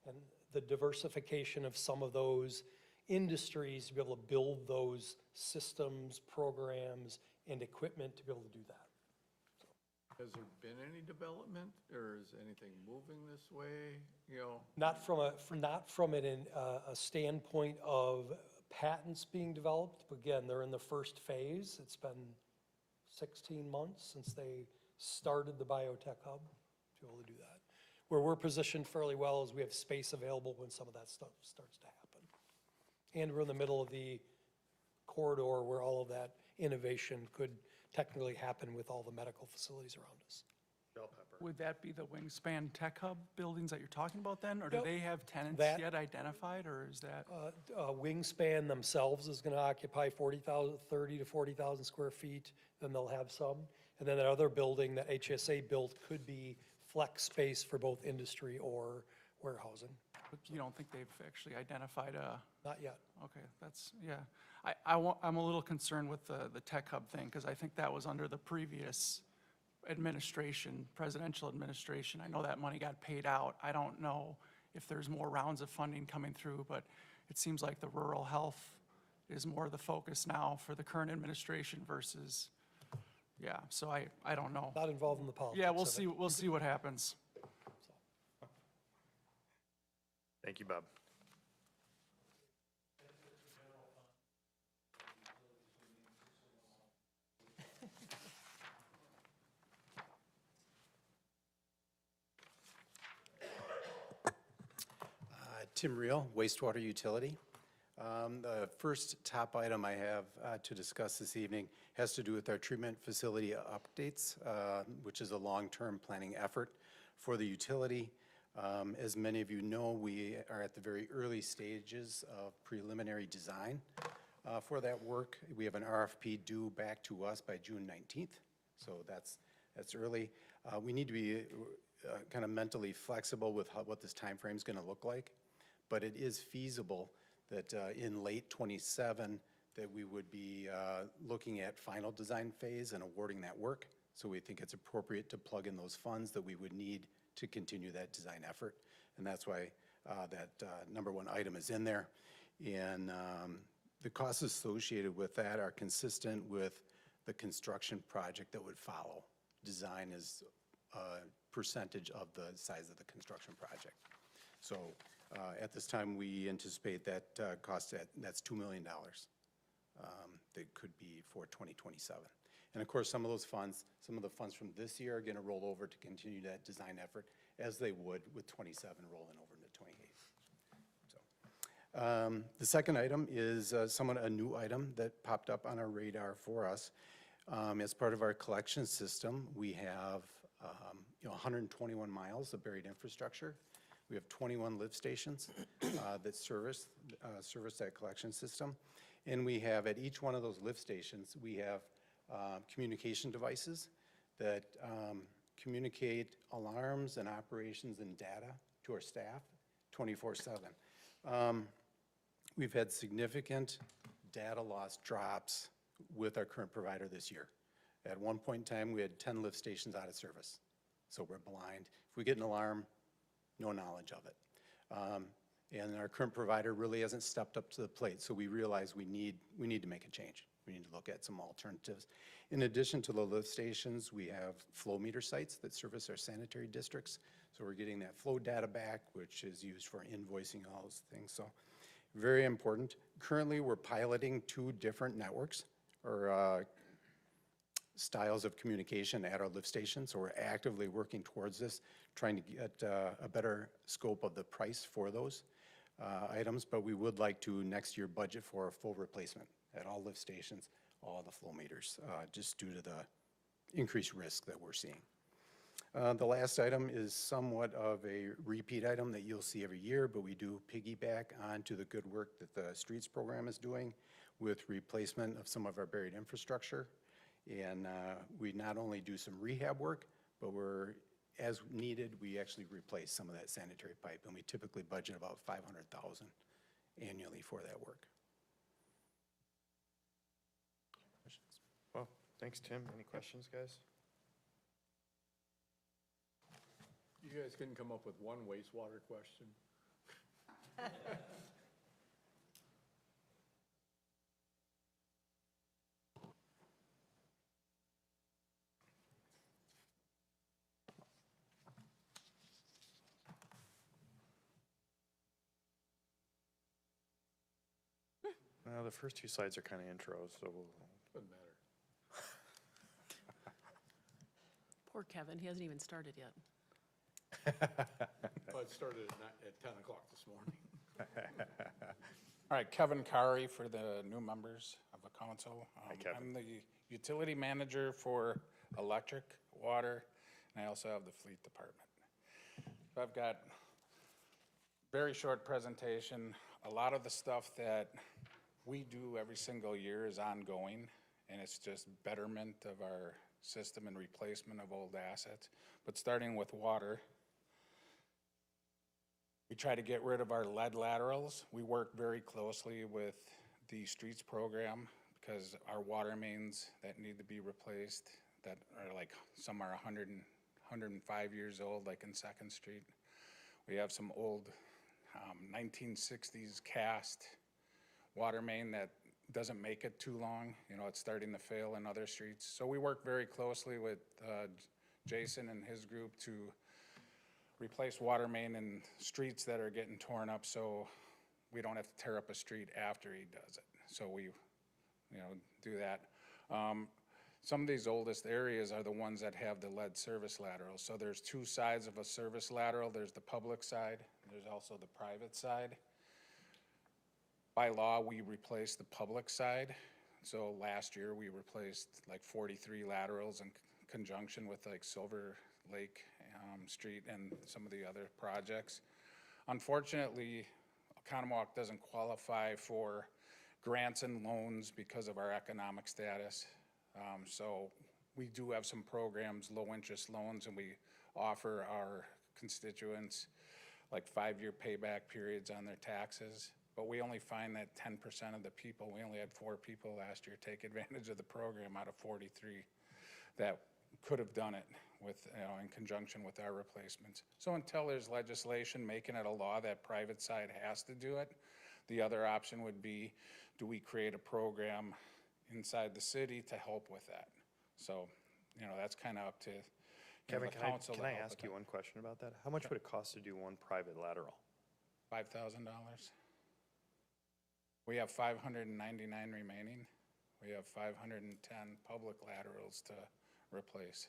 And the diversification of some of those industries to be able to build those systems, programs, and equipment to be able to do that. Has there been any development, or is anything moving this way, Not from a standpoint of patents being developed, but again, they're in the first phase. It's been 16 months since they started the biotech hub to be able to do that. Where we're positioned fairly well is we have space available when some of that stuff starts to happen. And we're in the middle of the corridor where all of that innovation could technically happen with all the medical facilities around us. Would that be the Wingspan Tech Hub buildings that you're talking about then? Or do Yep. they have tenants That- yet identified, or is that? Wingspan themselves is going to occupy 30 to 40,000 square feet, then they'll have some. And then that other building that HSA built could be flex space for both industry or warehousing. But you don't think they've actually identified a? Not yet. Okay, that's, yeah. I'm a little concerned with the tech hub thing, because I think that was under the previous administration, presidential administration. I know that money got paid out. I don't know if there's more rounds of funding coming through, but it seems like the rural health is more the focus now for the current administration versus, yeah, so I don't know. Not involved in the politics. Yeah, of it. we'll see what happens. Thank you, Bob. Tim Reel, wastewater utility. The first top item I have to discuss this evening has to do with our treatment facility updates, which is a long-term planning effort for the utility. As many of you know, we are at the very early stages of preliminary design for that work. We have an RFP due back to us by June 19th, so that's early. We need to be kind of mentally flexible with what this timeframe is going to look like, but it is feasible that in late '27 that we would be looking at final design phase and awarding that work. So we think it's appropriate to plug in those funds that we would need to continue that design effort. And that's why that number one item is in there. And the costs associated with that are consistent with the construction project that would follow. Design is a percentage of the size of the construction project. So at this time, we anticipate that that's $2 million that could be for 2027. And of course, some of those funds, some of the funds from this year are going to roll over to continue that design effort as they would with 27 rolling over into 28. So, the second item is somewhat a new item that popped up on our radar for us. As part of our collection system, we have 121 miles of buried infrastructure. We have 21 lift stations that service that collection system. And we have, at each one of those lift stations, we have communication devices that communicate alarms and operations and data to our staff 24/7. We've had significant data loss drops with our current provider this year. At one point in time, we had 10 lift stations out of service. So we're blind. If we get an alarm, no knowledge of it. And our current provider really hasn't stepped up to the plate, so we realize we need to make a change. We need to look at some alternatives. In addition to the lift stations, we have flow meter sites that service our sanitary districts. So we're getting that flow data back, which is used for invoicing, all those things. So very important. Currently, we're piloting 2 different networks or styles of communication at our lift station. So we're actively working towards this, trying to get a better scope of the price for those items. But we would like to next year budget for a full replacement at all lift stations, all the flow meters, just due to the increased risk that we're seeing. The last item is somewhat of a repeat item that you'll see every year, but we do piggyback onto the good work that the streets program is doing with replacement of some of our buried infrastructure. And we not only do some rehab work, but as needed, we actually replace some of that sanitary pipe, and we typically budget about $500,000 annually for that work. Well, thanks, Tim. Any questions, guys? You guys couldn't come up with one wastewater question? The first 2 slides are kind of intros, so we'll. Doesn't matter. Poor Kevin, he hasn't even started yet. Well, it started at 10 o'clock this morning. All right, Kevin Kari for the new members of the council. Hi, Kevin. I'm the utility manager for electric, water, and I also have the fleet department. So I've got very short presentation. A lot of the stuff that we do every single year is ongoing, and it's just betterment of our system and replacement of old assets. But starting with water, we try to get rid of our lead laterals. We work very closely with the streets program because our water mains that need to be replaced, that are like, some are 105 years old, like in 2nd Street. We have some old 1960s cast water main that doesn't make it too long. You know, it's starting to fail in other streets. So we work very closely with Jason and his group to replace water main in streets that are getting torn up so we don't have to tear up a street after he does it. So we, do that. Some of these oldest areas are the ones that have the lead service laterals. So there's 2 sides of a service lateral. There's the public side, and there's also the private side. By law, we replaced the public side. So last year, we replaced like 43 laterals in conjunction with like Silver Lake Street and some of the other projects. Unfortunately, Oconomowoc doesn't qualify for grants and loans because of our economic status. So we do have some programs, low-interest loans, and we offer our constituents like 5-year payback periods on their taxes. But we only find that 10% of the people, we only had 4 people last year take advantage of the program out of 43 that could have done it with, in conjunction with our replacements. So until there's legislation making it a law that private side has to do it, the other option would be, do we create a program inside the city to help with that? So, that's kind of up to Kevin, the council to can I help ask with you that. one question about that? How much would it cost to do one private lateral? $5,000. We have 599 remaining. We have 510 public laterals to replace.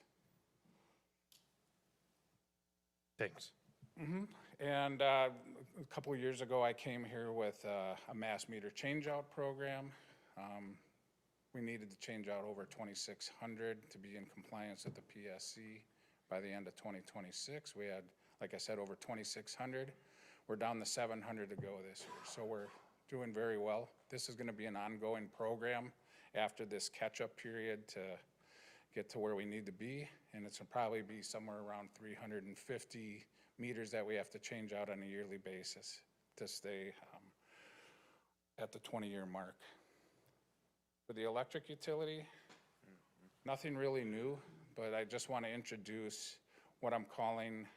Thanks. And a couple of years ago, I came here with a mass meter changeout program. We needed to change out over 2,600 to be in compliance with the PSC by the end of 2026. We had, like I said, over 2,600. We're down to 700 to go this year, so we're doing very well. This is going to be an ongoing program after this catch-up period to get to where we need to be, and it's going to probably be somewhere around 350 meters that we have to change out on a yearly basis to stay at the 20-year mark. For the electric utility, nothing really new, but I just want to introduce what I'm calling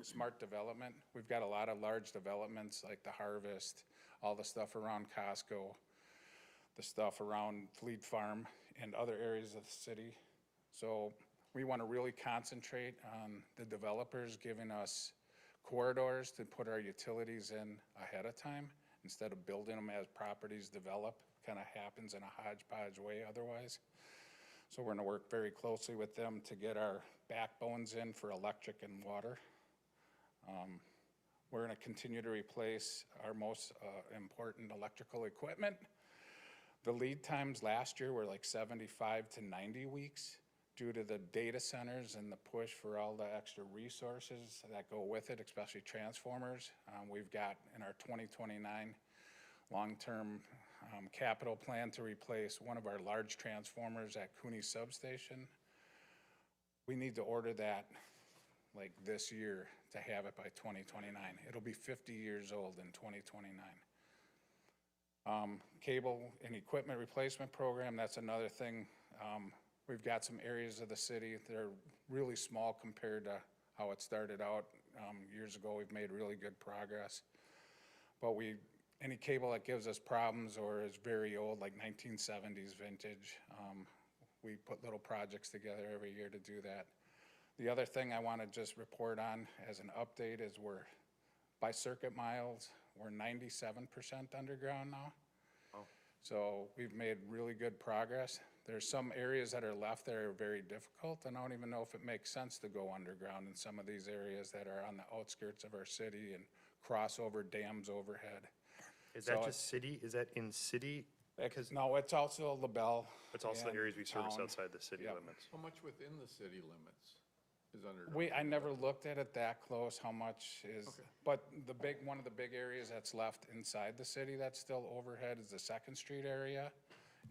smart development. We've got a lot of large developments like the Harvest, all the stuff around Costco, the stuff around Fleet Farm and other areas of the city. So we want to really concentrate on the developers giving us corridors to put our utilities in ahead of time instead of building them as properties develop. Kind of happens in a hodgepodge way otherwise. So we're going to work very closely with them to get our backbones in for electric and water. We're going to continue to replace our most important electrical equipment. The lead times last year were like 75 to 90 weeks due to the data centers and the push for all the extra resources that go with it, especially transformers. We've got in our 2029 long-term capital plan to replace one of our large transformers at Cooney Substation. We need to order that like this year to have it by 2029. It'll be 50 years old in 2029. Cable and equipment replacement program, that's another thing. We've got some areas of the city that are really small compared to how it started out years ago. We've made really good progress. But any cable that gives us problems or is very old, like 1970s vintage, we put little projects together every year to do that. The other thing I want to just report on as an update is by circuit miles, we're 97% underground now. So we've made really good progress. There's some areas that are left that are very difficult, and I don't even know if it makes sense to go underground in some of these areas that are on the outskirts of our city and crossover dams overhead. Is that just city? Is that in city? No, it's also LaBelle. It's also the and areas we service town. outside the city Yep. limits. How much within the city limits is underground? I never looked at it that close, how much is, Okay. but one of the big areas that's left inside the city that's still overhead is the Second Street area.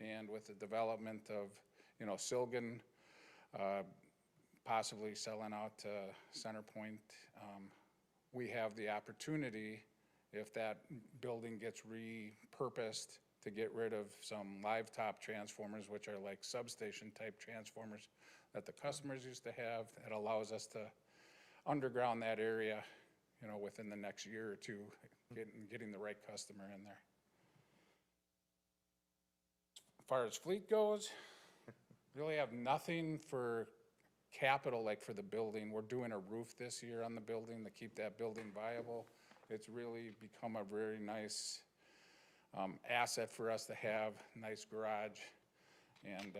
And with the development of, Silgan, possibly selling out to Center Point, we have the opportunity, if that building gets repurposed, to get rid of some live top transformers, which are like substation type transformers that the customers used to have. It allows us to underground that area, within the next year or two, getting the right customer in there. As far as fleet goes, really have nothing for capital like for the building. We're doing a roof this year on the building to keep that building viable. It's really become a very nice asset for us to have, nice garage. And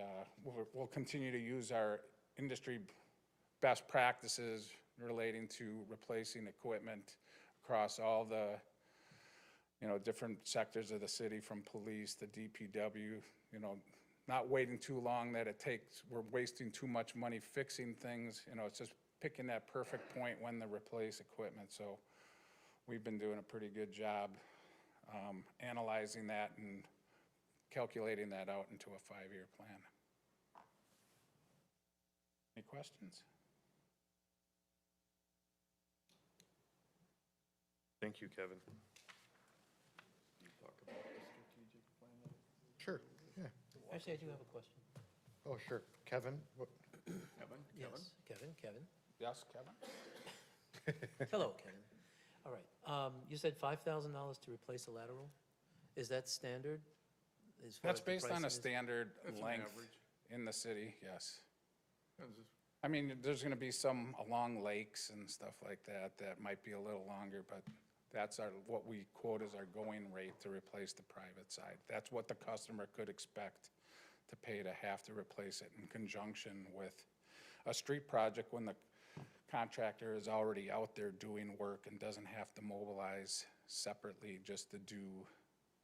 we'll continue to use our industry best practices relating to replacing equipment across all the, different sectors of the city, from police to DPW, not waiting too long that it takes, we're wasting too much money fixing things, it's just picking that perfect point when to replace equipment. So we've been doing a pretty good job analyzing that and calculating that out into a 5-year plan. Any questions? Thank you, Kevin. Sure, yeah. Actually, I do have a question. Oh, sure. Kevin, Yes, Kevin. Yes, Kevin? Hello, Kevin. All right, you said $5,000 to replace a lateral? Is that standard? as far That's as the based on pricing a is? standard That's an length average. in the city, yes. Is this- I mean, there's gonna be some along lakes and stuff like that, that might be a little longer, but that's what we quote as our going rate to replace the private side. That's what the customer could expect to pay to have to replace it in conjunction with a street project when the contractor is already out there doing work and doesn't have to mobilize separately just to do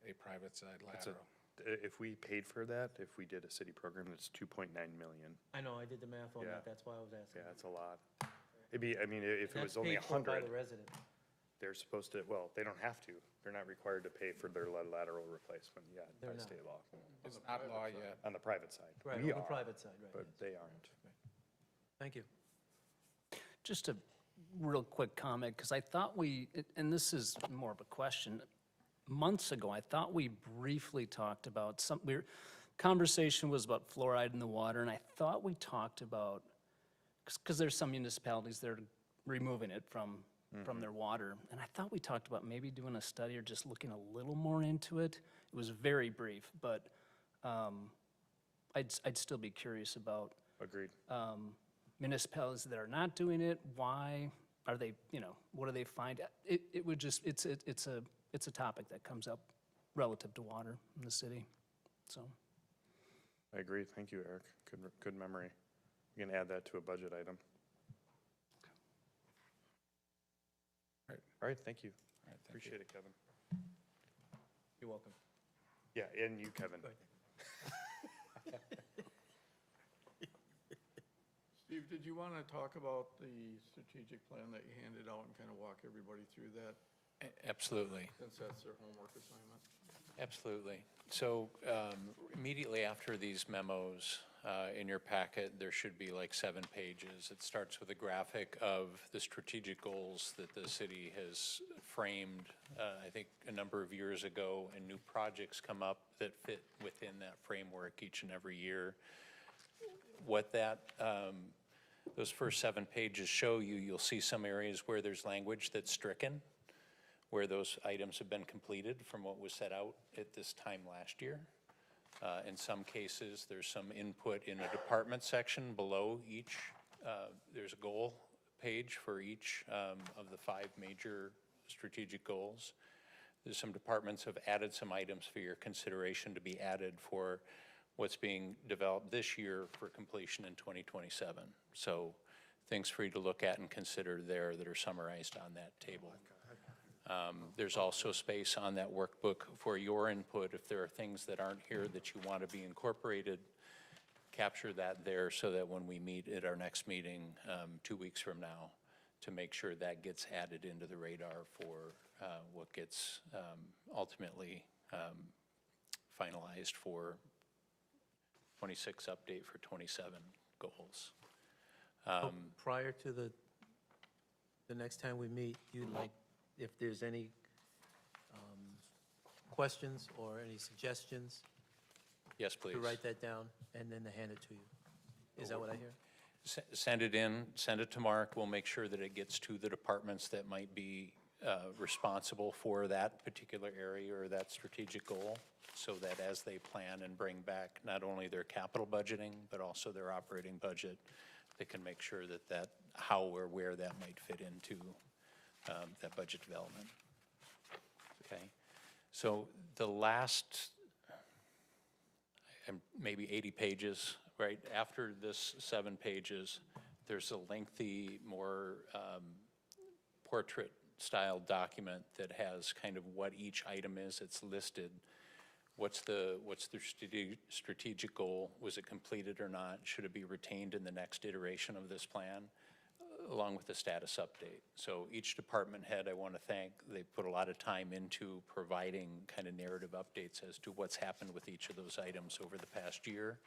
a private side lateral. If we paid for that, if we did a city program, it's 2.9 million. I know, I did the math on Yeah. that, that's why I was asking. Yeah, that's a lot. It'd be, I mean, if it And was that's only paid for by 100, the resident. they're supposed to, well, they don't have to. They're not required to pay for their lateral replacement yet They're by not. state law. It's not law yet. On the private side. Right, We on the are, private side, right, but yes. they aren't. Thank you. Just a real quick comment, because I thought and this is more of a question, months ago, I thought we briefly talked about conversation was about fluoride in the water, and I thought we talked about, because there's some municipalities that are removing it from their water, and I thought we talked about maybe doing a study or just looking a little more into it. It was very brief, but I'd still be curious about Agreed. municipalities that are not doing it. Why are they, what do they find? It would just, it's a topic that comes up relative to water in the city, so. I agree. Thank you, Eric. Good memory. We can add that to a budget item. All right, thank you. Appreciate it, Kevin. You're welcome. Yeah, and you, Kevin. Steve, did you want to talk about the strategic plan that you handed out and kind of walk everybody through that, Absolutely. since that's their homework assignment? Absolutely. So immediately after these memos in your packet, there should be like 7 pages. It starts with a graphic of the strategic goals that the city has framed, I think, a number of years ago, and new projects come up that fit within that framework each and every year. What those first 7 pages show you, you'll see some areas where there's language that's stricken, where those items have been completed from what was set out at this time last year. In some cases, there's some input in a department section below each. There's a goal page for each of the 5 major strategic goals. There's some departments have added some items for your consideration to be added for what's being developed this year for completion in 2027. So things for you to look at and consider there that are summarized on that table. There's also space on that workbook for your input. If there are things that aren't here that you want to be incorporated, capture that there so that when we meet at our next meeting 2 weeks from now, to make sure that gets added into the radar for what gets ultimately finalized for 26 update for 27 goals. Prior to the next time we meet, you'd like, if there's any questions or any suggestions, Yes, please. to write that down and then to hand it to you. Is that what I hear? Send it in, send it to Mark. We'll make sure that it gets to the departments that might be responsible for that particular area or that strategic goal, so that as they plan and bring back not only their capital budgeting, but also their operating budget, they can make sure that how or where that might fit into that budget development. Okay, so the last maybe 80 pages, right after this 7 pages, there's a lengthy, more portrait style document that has kind of what each item is, it's listed. What's the strategic goal? Was it completed or not? Should it be retained in the next iteration of this plan? Along with the status update. So each department head, I want to thank, they put a lot of time into providing kind of narrative updates as to what's happened with each of those items over the past year.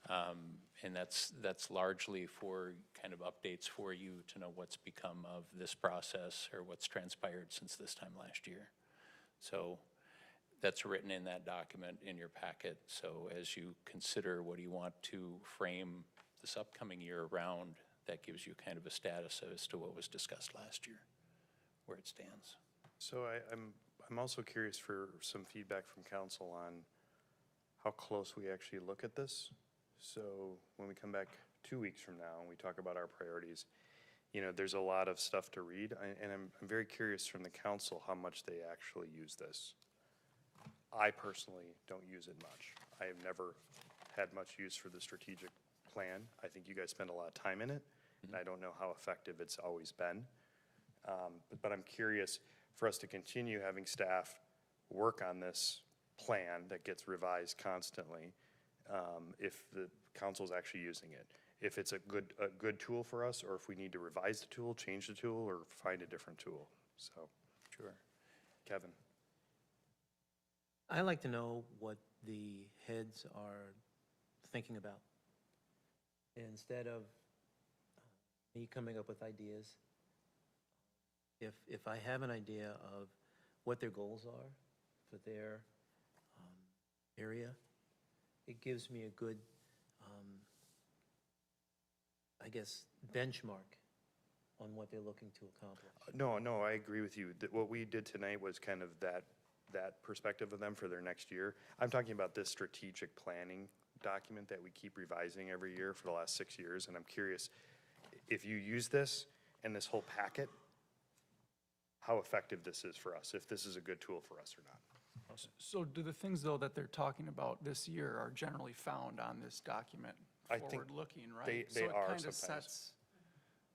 And that's largely for kind of updates for you to know what's become of this process or what's transpired since this time last year. So that's written in that document in your packet. So as you consider what do you want to frame this upcoming year around, that gives you kind of a status as to what was discussed last year, where it stands. So I'm also curious for some feedback from council on how close we actually look at this. So when we come back 2 weeks from now and we talk about our priorities, you know, there's a lot of stuff to read, and I'm very curious from the council how much they actually use this. I personally don't use it much. I have never had much use for the strategic plan. I think you guys spend a lot of time in it, and I don't know how effective it's always been. But I'm curious for us to continue having staff work on this plan that gets revised constantly, if the council's actually using it. If it's a good tool for us, or if we need to revise the tool, change the tool, or find a different tool. So, Sure. Kevin. I like to know what the heads are thinking about. Instead of me coming up with ideas, if I have an idea of what their goals are for their area, it gives me a good, I guess, benchmark on what they're looking to accomplish. No, I agree with you. What we did tonight was kind of that perspective of them for their next year. I'm talking about this strategic planning document that we keep revising every year for the last 6 years, and I'm curious if you use this and this whole packet, how effective this is for us, if this is a good tool for us or not. So do the things, though, that they're talking about this year are generally found on this document? I think Forward-looking, right? they So it are kind of sometimes. sets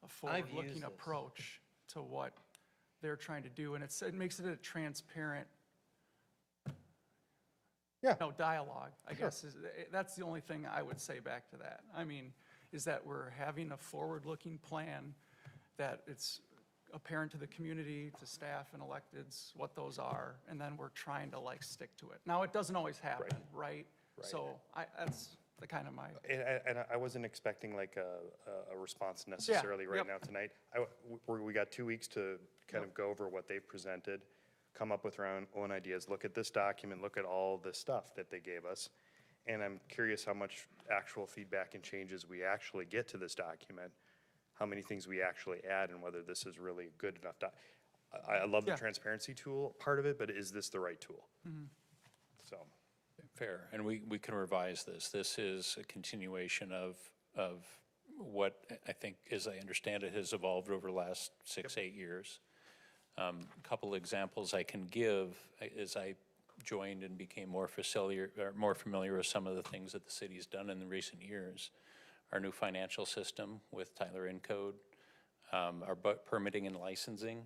a I've used forward-looking this. approach to what they're trying to do, and it makes it a transparent, dialogue, I guess. That's the only thing I would say back to that. I mean, is that we're having a forward-looking plan, that it's apparent to the community, to staff and electeds, what those are, and then we're trying to stick to it. Now, it doesn't always happen, right? So that's the kind of my. And I wasn't expecting like a response necessarily right now tonight. We got 2 weeks to kind of go over what they've presented, come up with our own ideas, look at this document, look at all the stuff that they gave us. And I'm curious how much actual feedback and changes we actually get to this document, how many things we actually add, and whether this is really good enough. I love the transparency tool part of it, but is this the right tool? So. Fair, and we can revise this. This is a continuation of what I think, as I understand it, has evolved over the last 6-8 years. A couple examples I can give as I joined and became more familiar with some of the things that the city's done in the recent years. Our new financial system with Tyler Encode, our permitting and licensing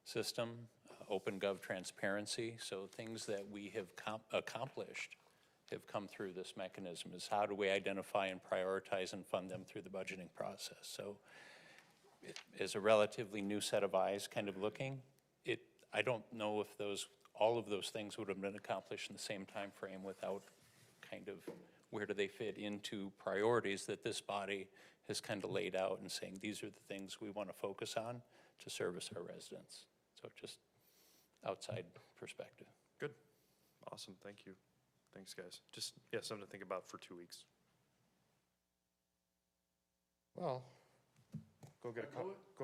system, OpenGov transparency. So things that we have accomplished have come through this mechanism is how do we identify and prioritize and fund them through the budgeting process. So as a relatively new set of eyes kind of looking, I don't know if all of those things would have been accomplished in the same time frame without kind of where do they fit into priorities that this body has kind of laid out and saying these are the things we want to focus on to service our residents. So just outside perspective. Good. Awesome. Thank you. Thanks, guys. Just, something to think about for 2 weeks. Well, Go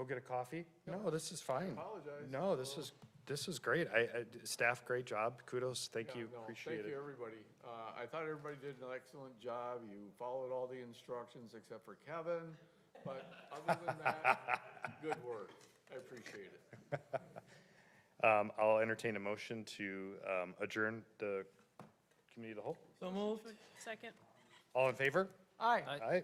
get a coffee? No, this is fine. Apologize. No, this is great. Staff, great job. Kudos. Thank you. Appreciate Thank it. you, everybody. I thought everybody did an excellent job. You followed all the instructions except for Kevin, but other than that, good work. I appreciate it. I'll entertain a motion to adjourn the committee of the whole. So moved. Second. All in favor? Aye. Aye.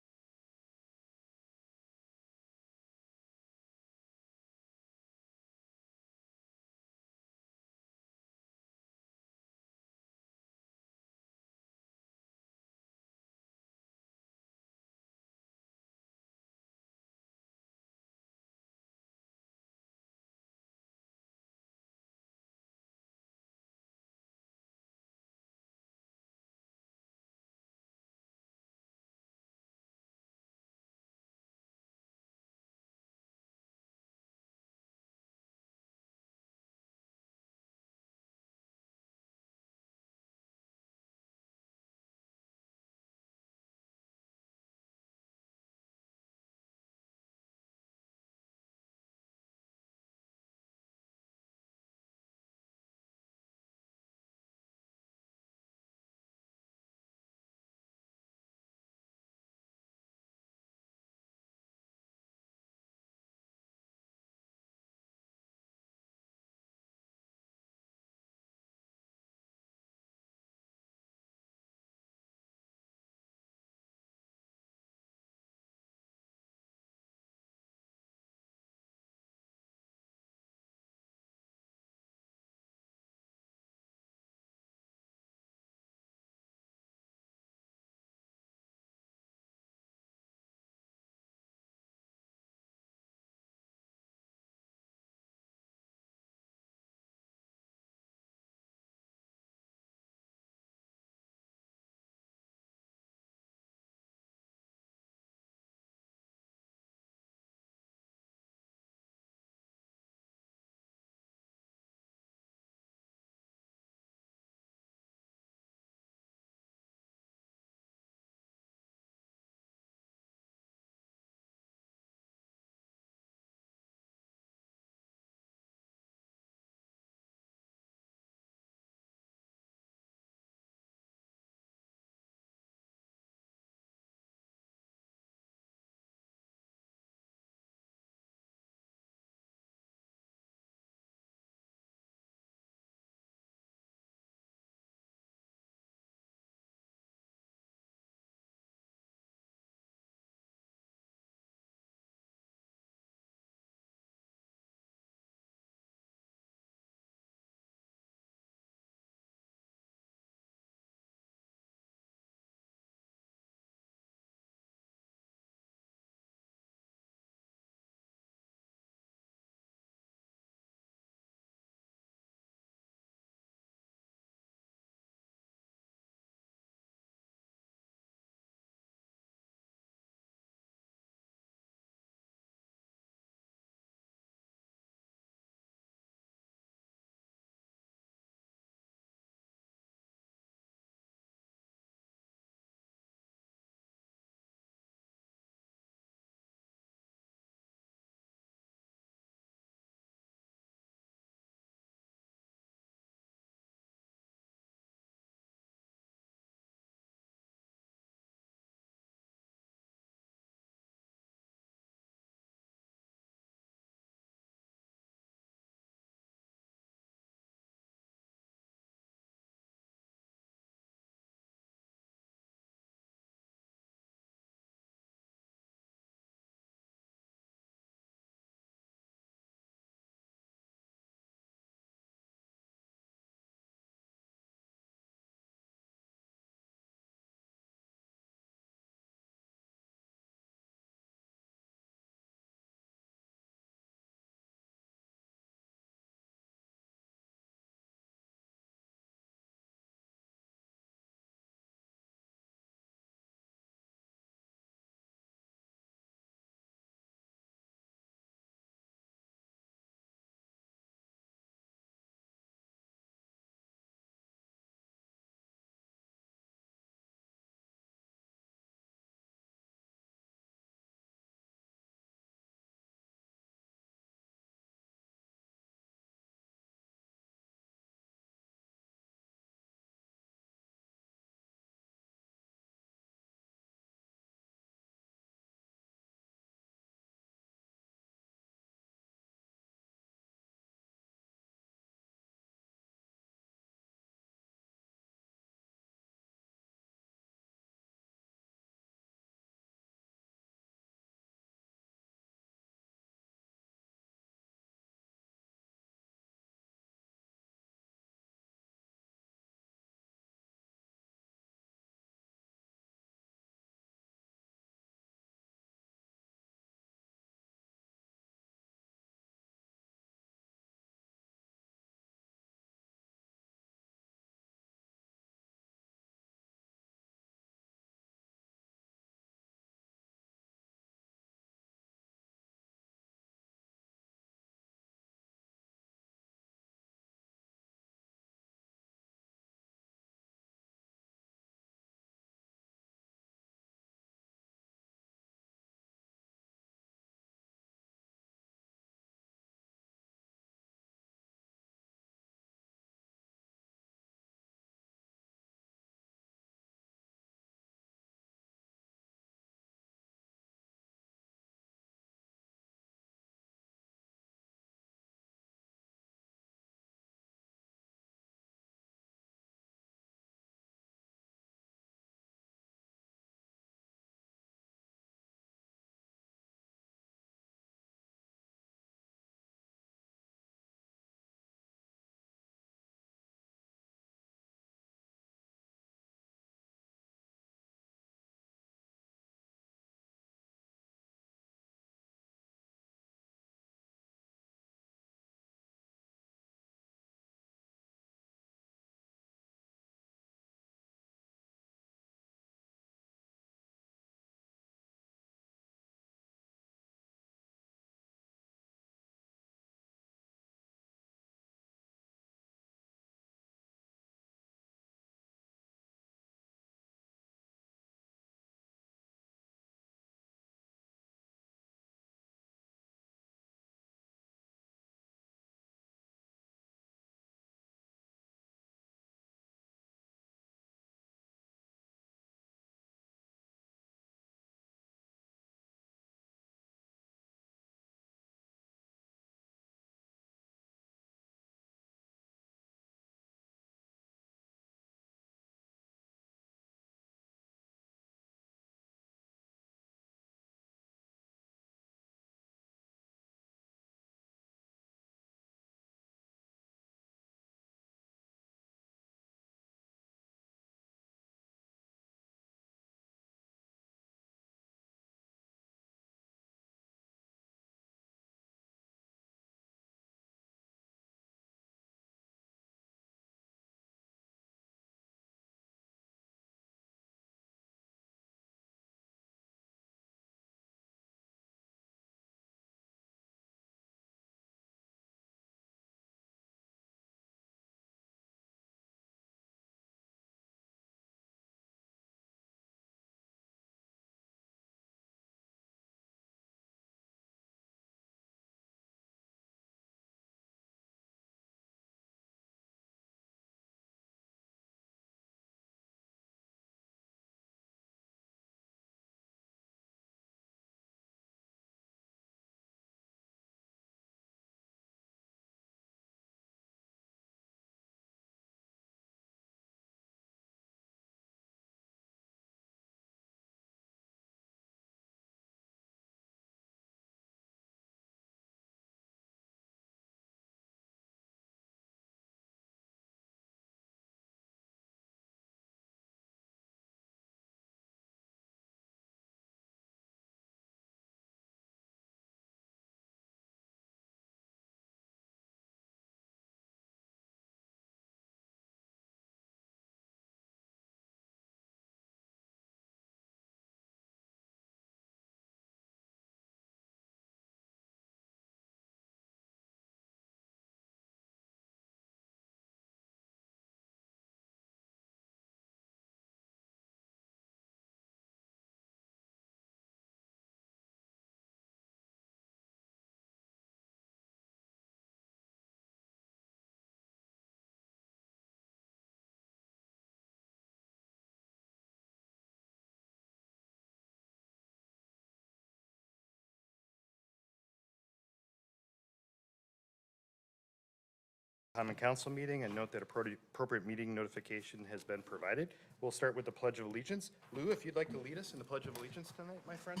Common Council meeting, and note that appropriate meeting notification has been provided. We'll start with the Pledge of Allegiance. Lou, if you'd like to lead us in the Pledge of Allegiance tonight, my friend.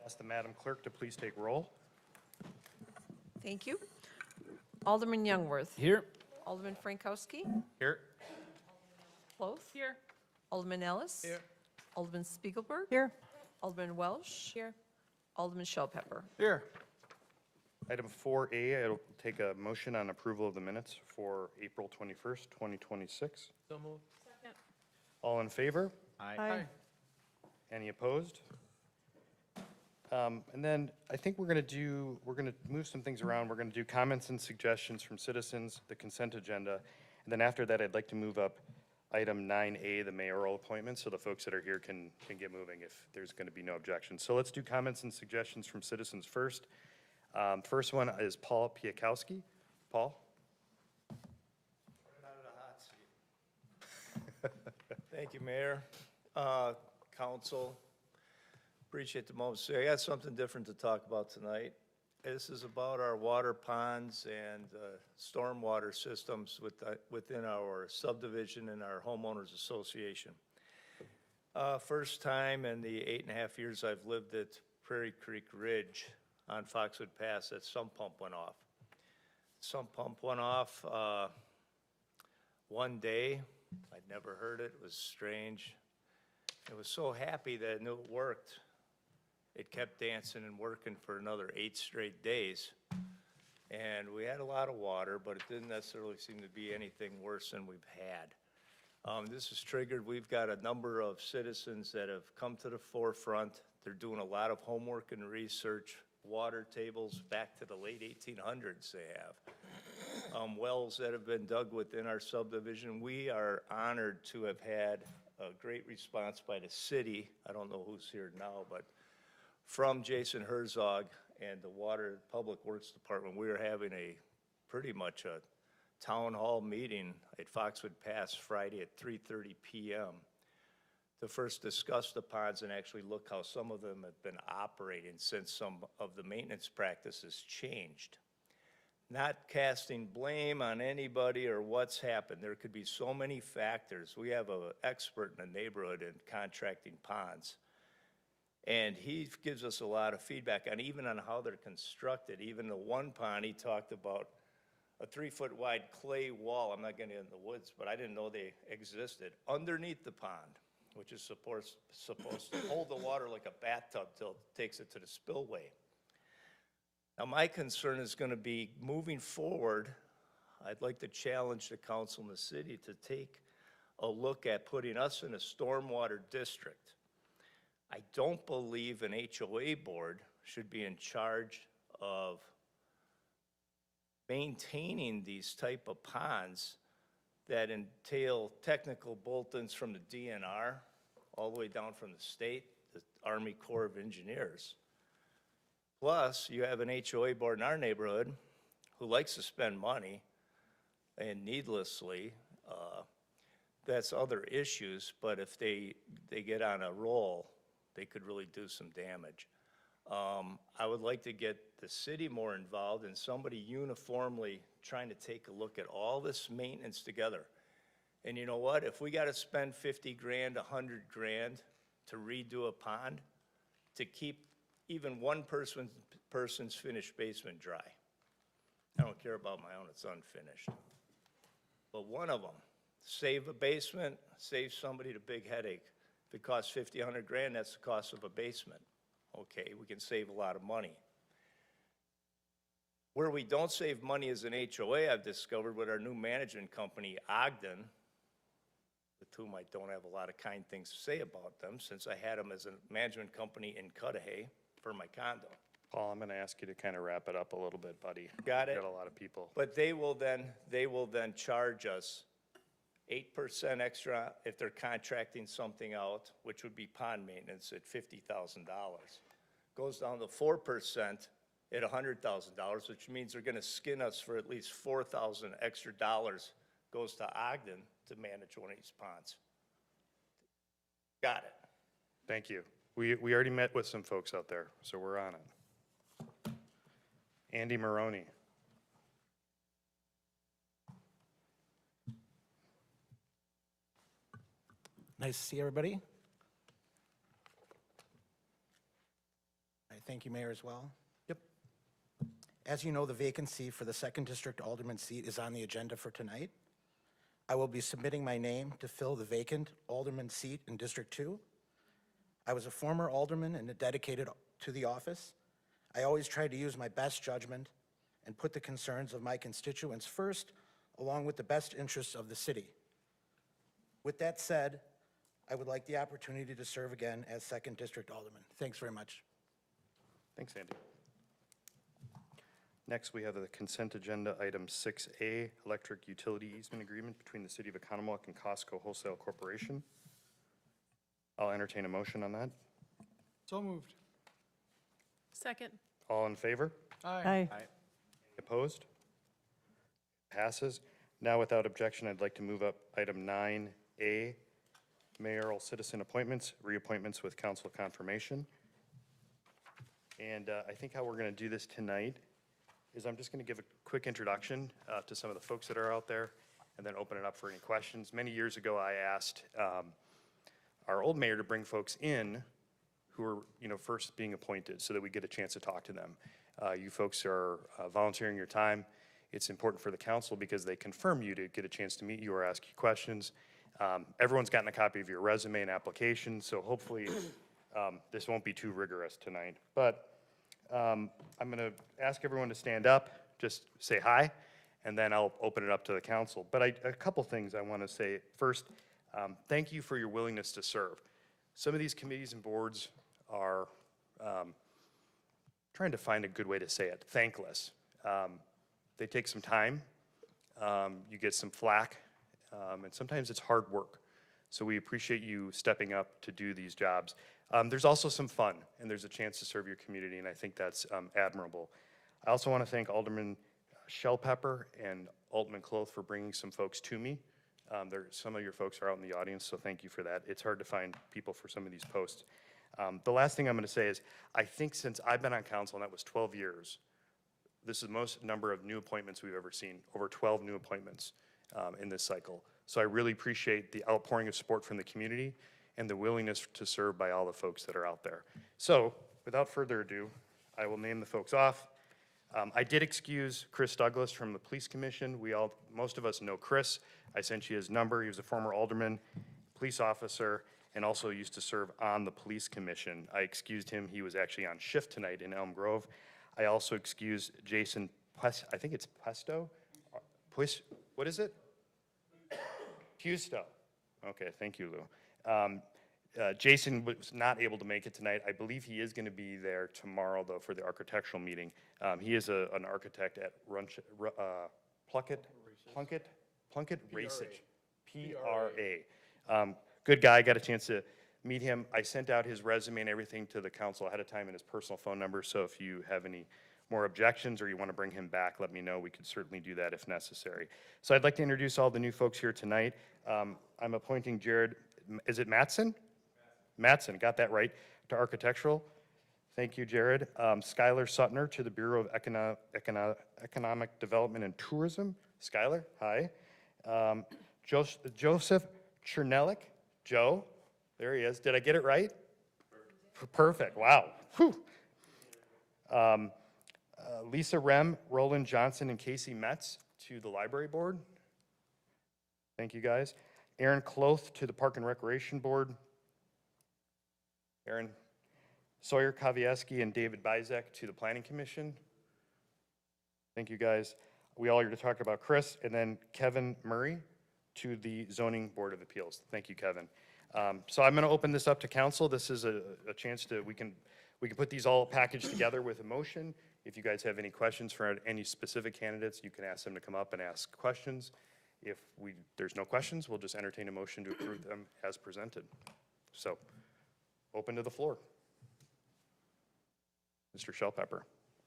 Ask the Madam Clerk to please take roll. Thank you. Alderman Youngworth. Here. Alderman Frankowski. Here. Cloth. Here. Alderman Ellis. Here. Alderman Spiegelberg. Here. Alderman Welsh. Here. Alderman Shellpepper. Here. Item 4A, I'll take a motion on approval of the minutes for April 21st, 2026. So moved. Second. All in favor? Aye. Any opposed? And then I think we're going to move some things around. We're going to do comments and suggestions from citizens, the consent agenda. And then after that, I'd like to move up item 9A, the mayoral appointment, so the folks that are here can get moving if there's going to be no objection. So let's do comments and suggestions from citizens first. First one is Paul Piakowski. Paul? Thank you, Mayor, Council. Appreciate the moment. So I got something different to talk about tonight. This is about our water ponds and stormwater systems within our subdivision and our homeowners association. First time in the 8.5 years I've lived at Prairie Creek Ridge on Foxwood Pass that sump pump went off. Sump pump went off one day. I'd never heard it. It was strange. I was so happy that I knew it worked. It kept dancing and working for another 8 straight days. And we had a lot of water, but it didn't necessarily seem to be anything worse than we've had. This is triggered. We've got a number of citizens that have come to the forefront. They're doing a lot of homework and research, water tables back to the late 1800s they have. Wells that have been dug within our subdivision. We are honored to have had a great response by the city. I don't know who's here now, but from Jason Herzog and the Water Public Works Department, we are having pretty much a town hall meeting at Foxwood Pass Friday at 3:30 p.m. to first discuss the ponds and actually look how some of them have been operating since some of the maintenance practices changed. Not casting blame on anybody or what's happened. There could be so many factors. We have an expert in the neighborhood in contracting ponds. And he gives us a lot of feedback on even on how they're constructed. Even the one pond, he talked about a 3-foot wide clay wall. I'm not getting in the woods, but I didn't know they existed underneath the pond, which is supposed to hold the water like a bathtub till it takes it to the spillway. Now, my concern is going to be moving forward. I'd like to challenge the council and the city to take a look at putting us in a stormwater district. I don't believe an HOA board should be in charge of maintaining these type of ponds that entail technical bulletins from the DNR all the way down from the state, the Army Corps of Engineers. Plus, you have an HOA board in our neighborhood who likes to spend money and needlessly, that's other issues, but if they get on a roll, they could really do some damage. I would like to get the city more involved and somebody uniformly trying to take a look at all this maintenance together. And you know what? If we got to spend 50 grand, 100 grand to redo a pond, to keep even one person's finished basement dry. I don't care about my own, it's unfinished. But one of them, save a basement, save somebody the big headache. If it costs 50, 100 grand, that's the cost of a basement. Okay, we can save a lot of money. Where we don't save money as an HOA, I've discovered with our new management company, Ogden, with whom I don't have a lot of kind things to say about them, since I had them as a management company in Cudahy for my condo. Paul, I'm going to ask you to kind of wrap it up a little bit, buddy. Got it? Got a lot of people. But they will then charge us 8% extra if they're contracting something out, which would be pond maintenance at $50,000. Goes down to 4% at $100,000, which means they're gonna skin us for at least $4,000 extra dollars goes to Ogden to manage one of these ponds. Got it. Thank you. We already met with some folks out there, so we're on it. Andy Maroney. Nice to see everybody. I thank you, Mayor, as well. Yep. As you know, the vacancy for the 2nd District Alderman seat is on the agenda for tonight. I will be submitting my name to fill the vacant Alderman seat in District 2. I was a former Alderman and dedicated to the office. I always tried to use my best judgment and put the concerns of my constituents first, along with the best interests of the city. With that said, I would like the opportunity to serve again as 2nd District Alderman. Thanks very much. Thanks, Andy. Next, we have the consent agenda, item 6A, electric utility easement agreement between the City of Economowoc and Costco Wholesale Corporation. I'll entertain a motion on that. So moved. Second. All in favor? Aye. Aye. Opposed? Passes. Now, without objection, I'd like to move up item 9A, mayoral citizen appointments, reappointments with council confirmation. And I think how we're going to do this tonight is I'm just going to give a quick introduction to some of the folks that are out there and then open it up for any questions. Many years ago, I asked our old mayor to bring folks in who are, first being appointed so that we get a chance to talk to them. You folks are volunteering your time. It's important for the council because they confirm you to get a chance to meet you or ask you questions. Everyone's gotten a copy of your resume and application, so hopefully this won't be too rigorous tonight. But I'm going to ask everyone to stand up, just say hi, and then I'll open it up to the council. But a couple things I want to say. First, thank you for your willingness to serve. Some of these committees and boards are trying to find a good way to say it, thankless. They take some time, you get some flack, and sometimes it's hard work. So we appreciate you stepping up to do these jobs. There's also some fun, and there's a chance to serve your community, and I think that's admirable. I also want to thank Alderman Shellpepper and Alderman Cloth for bringing some folks to me. Some of your folks are out in the audience, so thank you for that. It's hard to find people for some of these posts. The last thing I'm going to say is, I think since I've been on council, and that was 12 years, this is the most number of new appointments we've ever seen, over 12 new appointments in this cycle. So I really appreciate the outpouring of support from the community and the willingness to serve by all the folks that are out there. So without further ado, I will name the folks off. I did excuse Chris Douglas from the Police Commission. Most of us know Chris. I sent you his number. He was a former alderman, police officer, and also used to serve on the Police Commission. I excused him. He was actually on shift tonight in Elm Grove. I also excused Jason, I think it's Pusto? What is it? Pusto. Okay, thank you, Lou. Jason was not able to make it tonight. I believe he is going to be there tomorrow, though, for the architectural meeting. He is an architect at Plunkett Racich, PRA. Good guy, got a chance to meet him. I sent out his resume and everything to the council ahead of time and his personal phone number, so if you have any more objections or you want to bring him back, let me know. We could certainly do that if necessary. So I'd like to introduce all the new folks here tonight. I'm appointing Jared, is it Mattson? Mattson, got that right, to architectural. Thank you, Jared. Skylar Sutner to the Bureau of Economic Development and Tourism. Skylar, hi. Joseph Chernelik, Joe, there he is. Did I get it right? Perfect, wow. Whew. Lisa Rem, Roland Johnson, and Casey Metz to the Library Board. Thank you, guys. Aaron Cloth to the Park and Recreation Board. Aaron. Sawyer Kavieski and David Bizek to the Planning Commission. Thank you, guys. We all are here to talk about Chris, and then Kevin Murray to the Zoning Board of Appeals. Thank you, Kevin. So I'm going to open this up to council. This is a chance to, we can put these all packaged together with a motion. If you guys have any questions for any specific candidates, you can ask them to come up and ask questions. If there's no questions, we'll just entertain a motion to approve them as presented. So, open to the floor. Mr. Shellpepper.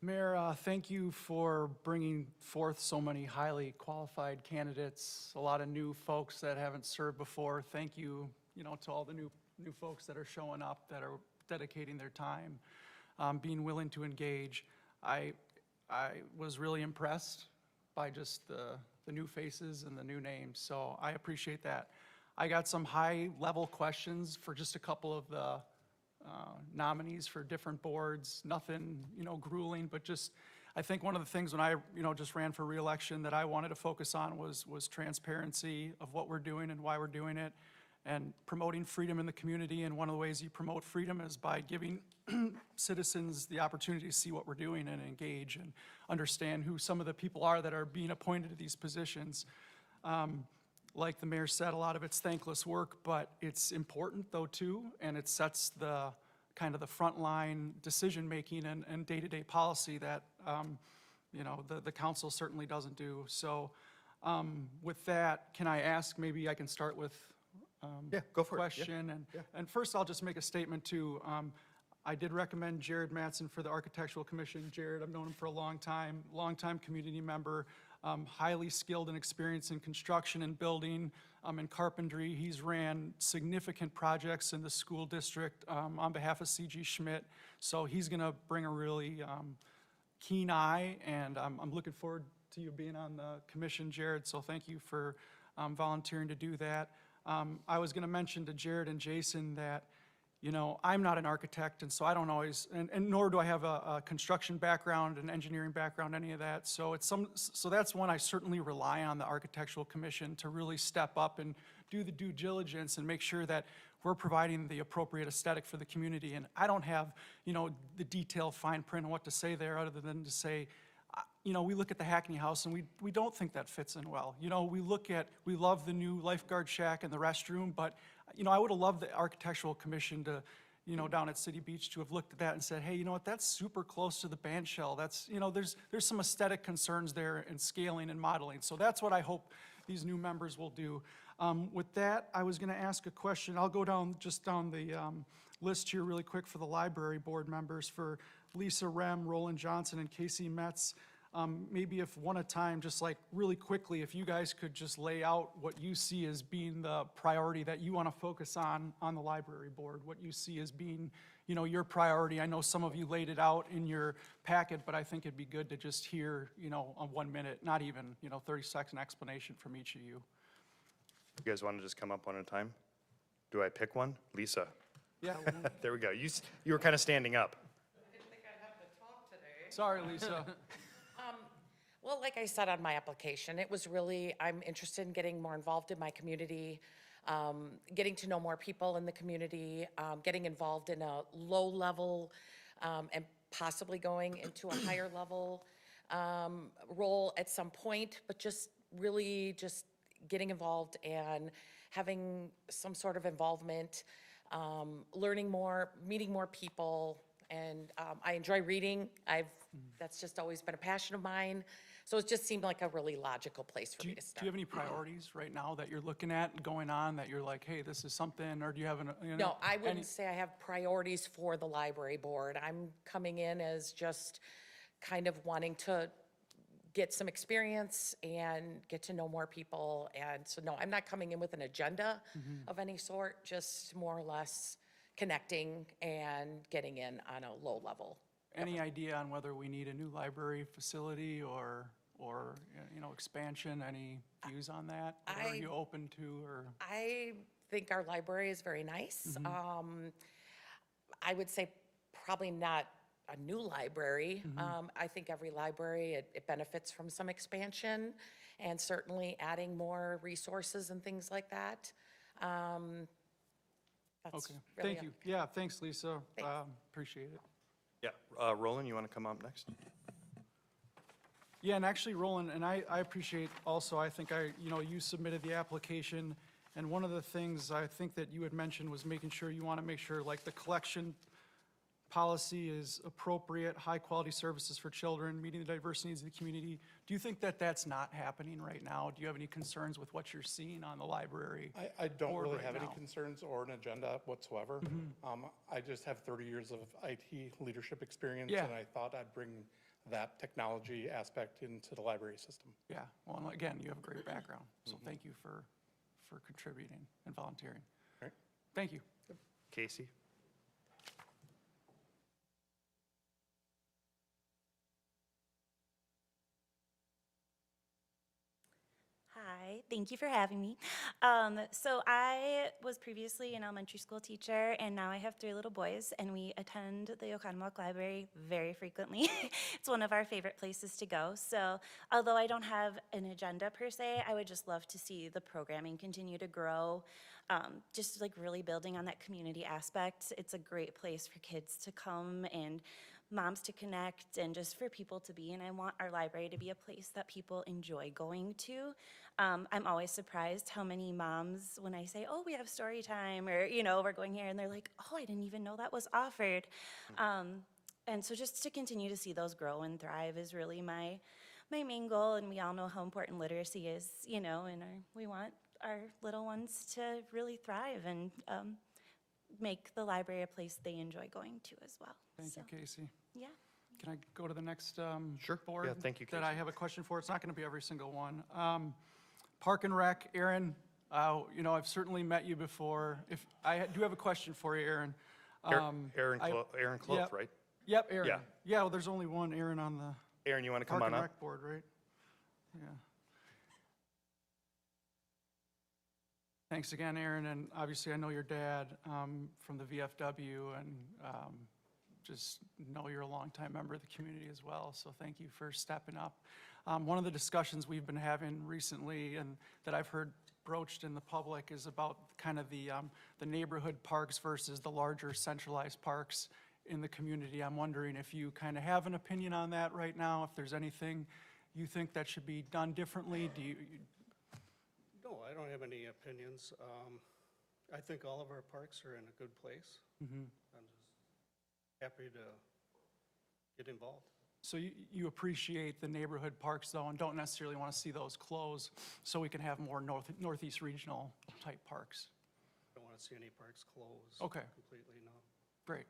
Mayor, thank you for bringing forth so many highly qualified candidates, a lot of new folks that haven't served before. Thank you, to all the new folks that are showing up, that are dedicating their time, being willing to engage. I was really impressed by just the new faces and the new names, so I appreciate that. I got some high-level questions for just a couple of the nominees for different boards, nothing, grueling, but just, I think one of the things when I, just ran for reelection that I wanted to focus on was transparency of what we're doing and why we're doing it, and promoting freedom in the community. And one of the ways you promote freedom is by giving citizens the opportunity to see what we're doing and engage and understand who some of the people are that are being appointed to these positions. Like the mayor said, a lot of it's thankless work, but it's important though too, and it sets the kind of the frontline decision-making and day-to-day policy that, the council certainly doesn't do. So with that, can I ask, maybe I can start with Yeah, go for it. Yeah. question. And first, I'll just make a statement too. I did recommend Jared Mattson for the Architectural Commission. Jared, I've known him for a long time community member, highly skilled and experienced in construction and building, and carpentry. He's ran significant projects in the school district on behalf of C.G. Schmidt. So he's gonna bring a really keen eye, and I'm looking forward to you being on the commission, Jared. So thank you for volunteering to do that. I was gonna mention to Jared and Jason that, I'm not an architect, and so I don't always, and nor do I have a construction background, an engineering background, any of that. So so that's one I certainly rely on the Architectural Commission to really step up and do the due diligence and make sure that we're providing the appropriate aesthetic for the community. And I don't have, the detailed fine print on what to say there, other than to say, we look at the Hackney House and we don't think that fits in well. We love the new lifeguard shack and the restroom, but, I would have loved the Architectural Commission to, down at City Beach to have looked at that and said, hey, you know what, that's super close to the band shell. That's, there's some aesthetic concerns there in scaling and modeling. So that's what I hope these new members will do. With that, I was gonna ask a question. I'll go down the list here really quick for the library board members, for Lisa Rem, Roland Johnson, and Casey Metz. Maybe if one at a time, just like really quickly, if you guys could just lay out what you see as being the priority that you want to focus on the library board, what you see as being, your priority. I know some of you laid it out in your packet, but I think it'd be good to just hear, a 1 minute, not even, 30-second explanation from each of you. You guys want to just come up one at a time? Do I pick one? Lisa? Yeah. There we go. You were kind of standing up. Sorry, Lisa. Well, like I said on my application, it was really, I'm interested in getting more involved in my community, getting to know more people in the community, getting involved in a low level, and possibly going into a higher level role at some point, but just really just getting involved and having some sort of involvement, learning more, meeting more people. And I enjoy reading. That's just always been a passion of mine. So it just seemed like a really logical place for me to start. Do you have any priorities right now that you're looking at going on that you're like, hey, this is something, or do you have No, I wouldn't say I have priorities for the library board. I'm coming in as just kind of wanting to get some experience and get to know more people. And so, no, I'm not coming in with an agenda of any sort, just more or less connecting and getting in on a low level. Any idea on whether we need a new library facility or expansion? Any views on that? What are you open to, or? I think our library is very nice. I would say probably not a new library. I think every library, it benefits from some expansion and certainly adding more resources and things like that. That's Okay, really thank you. Yeah, thanks, Lisa. Appreciate it. Yeah, Roland, you want to come up next? Yeah, and actually, Roland, and I appreciate also, I think you submitted the application, and one of the things I think that you had mentioned was making sure, you want to make sure, like, the collection policy is appropriate, high-quality services for children, meeting the diverse needs of the community. Do you think that that's not happening right now? Do you have any concerns with what you're seeing on the library? I don't board really right have any now? concerns or an agenda whatsoever. I just have 30 years of IT leadership experience, Yeah. and I thought I'd bring that technology aspect into the library system. Yeah, well, and again, you have a great background, so thank you for contributing and volunteering. All right. Thank you. Casey? Hi, thank you for having me. So I was previously an elementary school teacher, and now I have 3 little boys, and we attend the Oconomowoc Library very frequently. It's one of our favorite places to go. So although I don't have an agenda per se, I would just love to see the programming continue to grow, just like really building on that community aspect. It's a great place for kids to come and moms to connect and just for people to be. And I want our library to be a place that people enjoy going to. I'm always surprised how many moms, when I say, oh, we have story time, or, you know, we're going here, and they're like, oh, I didn't even know that was offered. And so just to continue to see those grow and thrive is really my main goal. And we all know how important literacy is, you know, and we want our little ones to really thrive and make the library a place they enjoy going to as well. Thank you, Casey. Yeah. Can I go to the next Sure. board? Yeah, thank you, That I have a question for. It's not going to be every single one. Park and Rec, Aaron, you know, I've certainly met you before. If I do have a question for you, Aaron. Aaron Cloth, yep. right? Yep, Aaron. Yeah. Yeah, well, there's only one Aaron on the Aaron, you want to come Park on and up? Rec board, right? Yeah. Thanks again, Aaron, and obviously I know your dad from the VFW, and just know you're a longtime member of the community as well, so thank you for stepping up. One of the discussions we've been having recently and that I've heard broached in the public is about kind of the neighborhood parks versus the larger centralized parks in the community. I'm wondering if you kind of have an opinion on that right now, if there's anything you think that should be done differently. Do you? No, I don't have any opinions. I think all of our parks are in a good place. Mhm. I'm just happy to get involved. So you appreciate the neighborhood parks though, and don't necessarily want to see those close so we can have more northeast regional type parks? Don't want to see any parks closed. Okay. Completely, no. Great.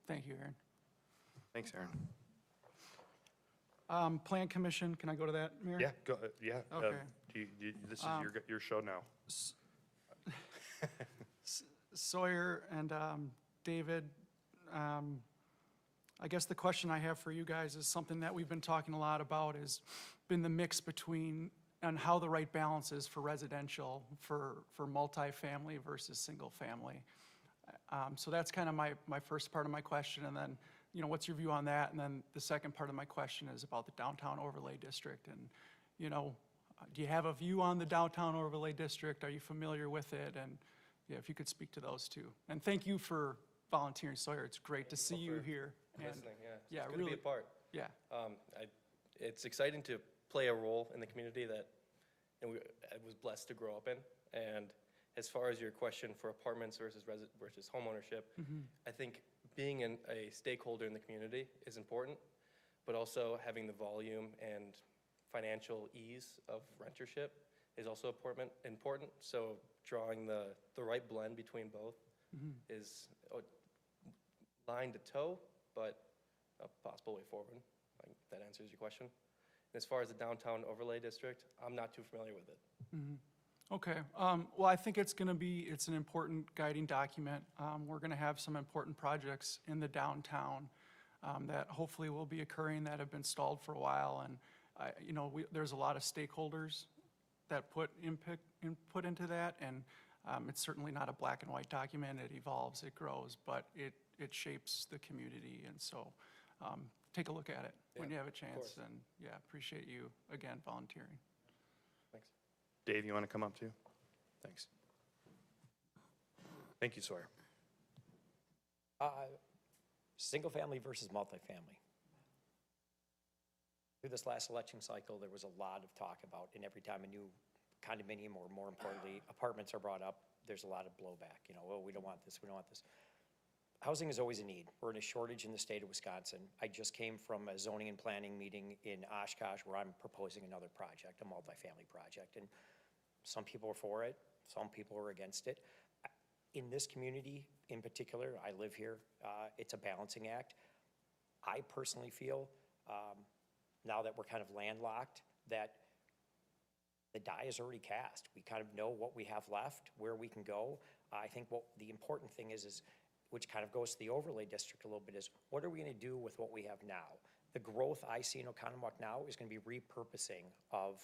Thank you, Aaron. Thanks, Aaron. Plan Commission, can I go to that, Mayor? Yeah, go, yeah. Okay. This is your show now. Sawyer and David, I guess the question I have for you guys is something that we've been talking a lot about, has been the mix between, and how the right balance is for residential, for multifamily versus single family. So that's kind of my first part of my question, and then, you know, what's your view on that? And then the second part of my question is about the downtown overlay district, and, you know, do you have a view on the downtown overlay district? Are you familiar with it? And yeah, if you could speak to those two. And thank you for volunteering, Sawyer. It's great to see you here. And Listening, yeah. yeah, It's good to be really- a part. Yeah. It's exciting to play a role in the community that, I was blessed to grow up in. And as far as your question for apartments versus homeownership, I think being a stakeholder in the community is important, but also having the volume and financial ease of rentership is also important. So drawing the right blend between both is line to toe, but a possible way forward. Like, that answers your question. And as far as the downtown overlay district, I'm not too familiar with it. Okay, well, I think it's an important guiding document. We're gonna have some important projects in the downtown that hopefully will be occurring that have been stalled for a while. And, you know, there's a lot of stakeholders that put input into that, and it's certainly not a black and white document. It evolves, it grows, but it shapes the community. And so take a look at it when you have a chance. And yeah, appreciate you, again, volunteering. Thanks. Dave, you want to come up too? Thanks. Thank you, Sawyer. Single family versus multifamily. Through this last election cycle, there was a lot of talk about, and every time a new condominium, or more importantly, apartments are brought up, there's a lot of blowback. You know, oh, we don't want this, we don't want this. Housing is always a need. We're in a shortage in the state of Wisconsin. I just came from a zoning and planning meeting in Oshkosh where I'm proposing another project, a multifamily project. And some people are for it, some people are against it. In this community in particular, I live here, it's a balancing act. I personally feel now that we're kind of landlocked, that the die is already cast. We kind of know what we have left, where we can go. I think what the important thing is, which kind of goes to the overlay district a little bit, is what are we gonna do with what we have now? The growth I see in Oconomowoc now is gonna be repurposing of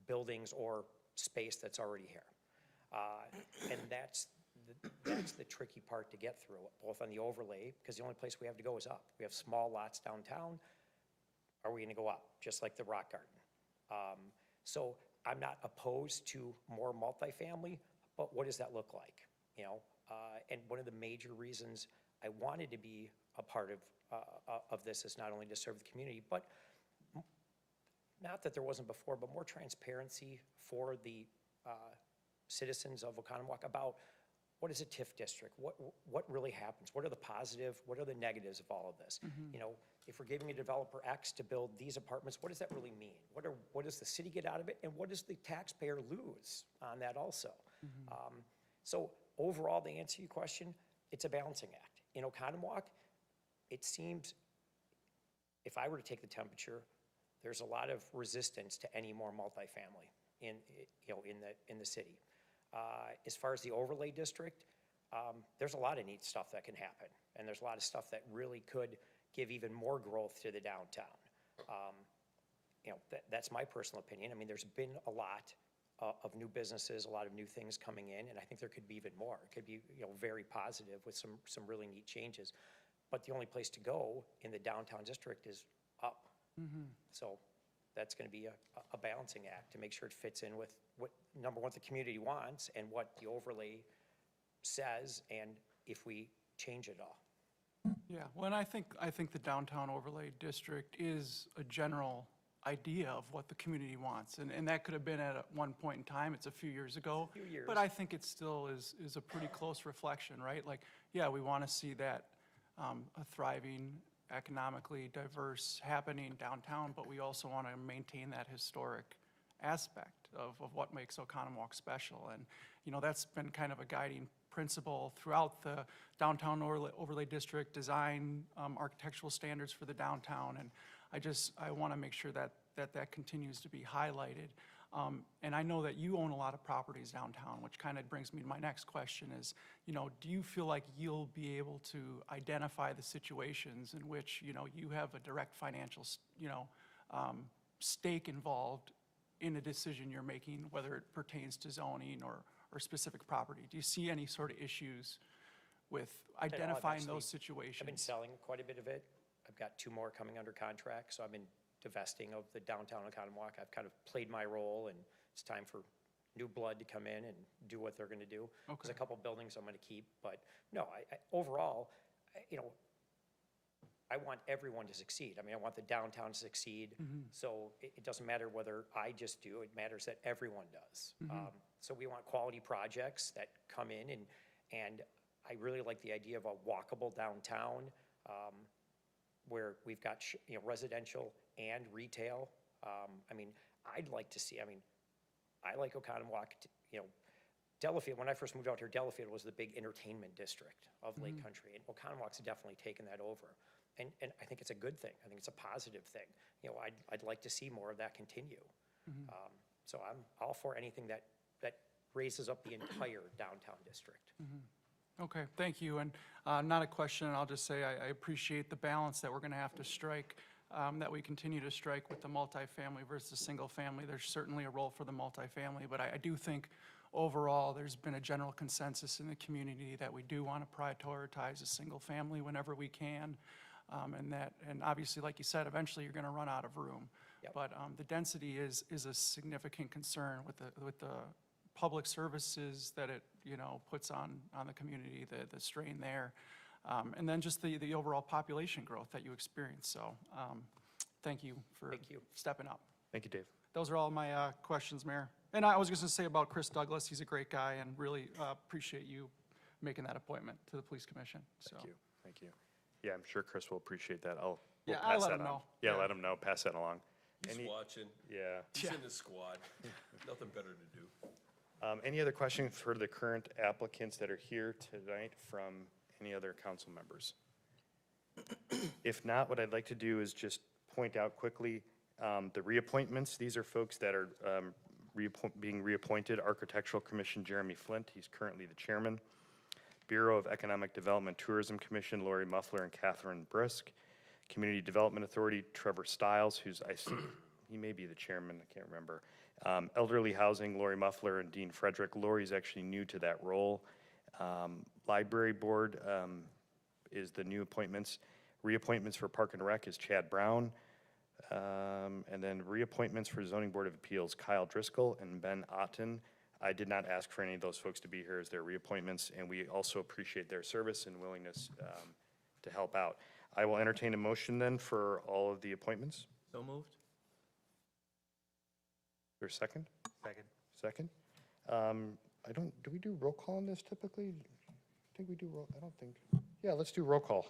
buildings or space that's already here. And that's the tricky part to get through, both on the overlay, because the only place we have to go is up. We have small lots downtown. Are we gonna go up, just like the Rock Garden? So I'm not opposed to more multifamily, but what does that look like? You know, and one of the major reasons I wanted to be a part of this is not only to serve the community, but not that there wasn't before, but more transparency for the citizens of Oconomowoc about what is a TIF district, what really happens, what are the positive, what are the negatives of all of this? You know, if we're giving a developer X to build these apartments, what does that really mean? What does the city get out of it, and what does the taxpayer lose on that also? So overall, to answer your question, it's a balancing act. In Oconomowoc, it seems, if I were to take the temperature, there's a lot of resistance to any more multifamily in the city. As far as the overlay district, there's a lot of neat stuff that can happen, and there's a lot of stuff that really could give even more growth to the downtown. You know, that's my personal opinion. I mean, there's been a lot of new businesses, a lot of new things coming in, and I think there could be even more. It could be, you know, very positive with some really neat changes. But the only place to go in the downtown district is up. So that's going to be a balancing act to make sure it fits in with what, number one, the community wants and what the overlay says, and if we change it all. Yeah, well, and I think the downtown overlay district is a general idea of what the community wants. And that could have been at one point in time, it's a few years ago. Few years. But I think it still is a pretty close reflection, right? Like, yeah, we want to see that a thriving, economically diverse happening downtown, but we also want to maintain that historic aspect of what makes Oconomowoc special. And, you know, that's been kind of a guiding principle throughout the downtown overlay district design, architectural standards for the downtown. And I want to make sure that continues to be highlighted. And I know that you own a lot of properties downtown, which kind of brings me to my next question is, you know, do you feel like you'll be able to identify the situations in which, you know, you have a direct financial, stake involved in a decision you're making, whether it pertains to zoning or specific property? Do you see any sort of issues with identifying those situations? I've been selling quite a bit of it. I've got 2 more coming under contract, so I've been divesting of the downtown Oconomowoc. I've kind of played my role, and it's time for new blood to come in and do what they're going to do. There's a couple buildings I'm going to keep, but no, overall, you know, I want everyone to succeed. I mean, I want the downtown to succeed. So it doesn't matter whether I just do, it matters that everyone does. So we want quality projects that come in, and I really like the idea of a walkable downtown, where we've got residential and retail. I mean, I'd like to see, I like Oconomowoc, Delafield, when I first moved out here, Delafield was the big entertainment district of Lake Country, and Oconomowoc's definitely taken that over. And I think it's a good thing. I think it's a positive thing. You know, I'd like to see more of that continue. So I'm all for anything that raises up the entire downtown district. Okay, thank you. And not a question, and I'll just say I appreciate the balance that we're going to have to strike, that we continue to strike with the multifamily versus single family. There's certainly a role for the multifamily, but I do think overall there's been a general consensus in the community that we do want to prioritize a single family whenever we can. And obviously, like you said, eventually you're going to run out of room. But the density is a significant concern with the public services that it puts on the community, the strain there, and then just the overall population growth that you experience. So thank you for stepping up. Thank you, Dave. Those are all my questions, Mayor. And I was just going to say about Chris Douglas, he's a great guy, and really appreciate you making that appointment to the Police Commission. So. Thank you. Yeah, I'm sure Chris will appreciate that. We'll Yeah, pass I'll let that him on. know. Yeah, Yeah. let him know, pass that along. He's watching. Yeah. He's in the squad. Nothing better to do. Any other questions for the current applicants that are here tonight from any other council members? If not, what I'd like to do is just point out quickly, The reappointments, these are folks that are being reappointed. Architectural Commission, Jeremy Flint, he's currently the chairman. Bureau of Economic Development Tourism Commission, Lori Muffler and Catherine Brisk. Community Development Authority, Trevor Stiles, who's, I think, he may be the chairman, I can't remember. Elderly Housing, Lori Muffler and Dean Frederick. Lori's actually new to that role. Library Board is the new appointments. Reappointments for Park and Rec is Chad Brown. And then reappointments for Zoning Board of Appeals, Kyle Driscoll and Ben Otten. I did not ask for any of those folks to be here as their reappointments, and we also appreciate their service and willingness to help out. I will entertain a motion then for all of the appointments. So moved? Is there a second? Second. Second? Do we do roll call on this typically? I think we do roll, I don't think. Yeah, let's do roll call.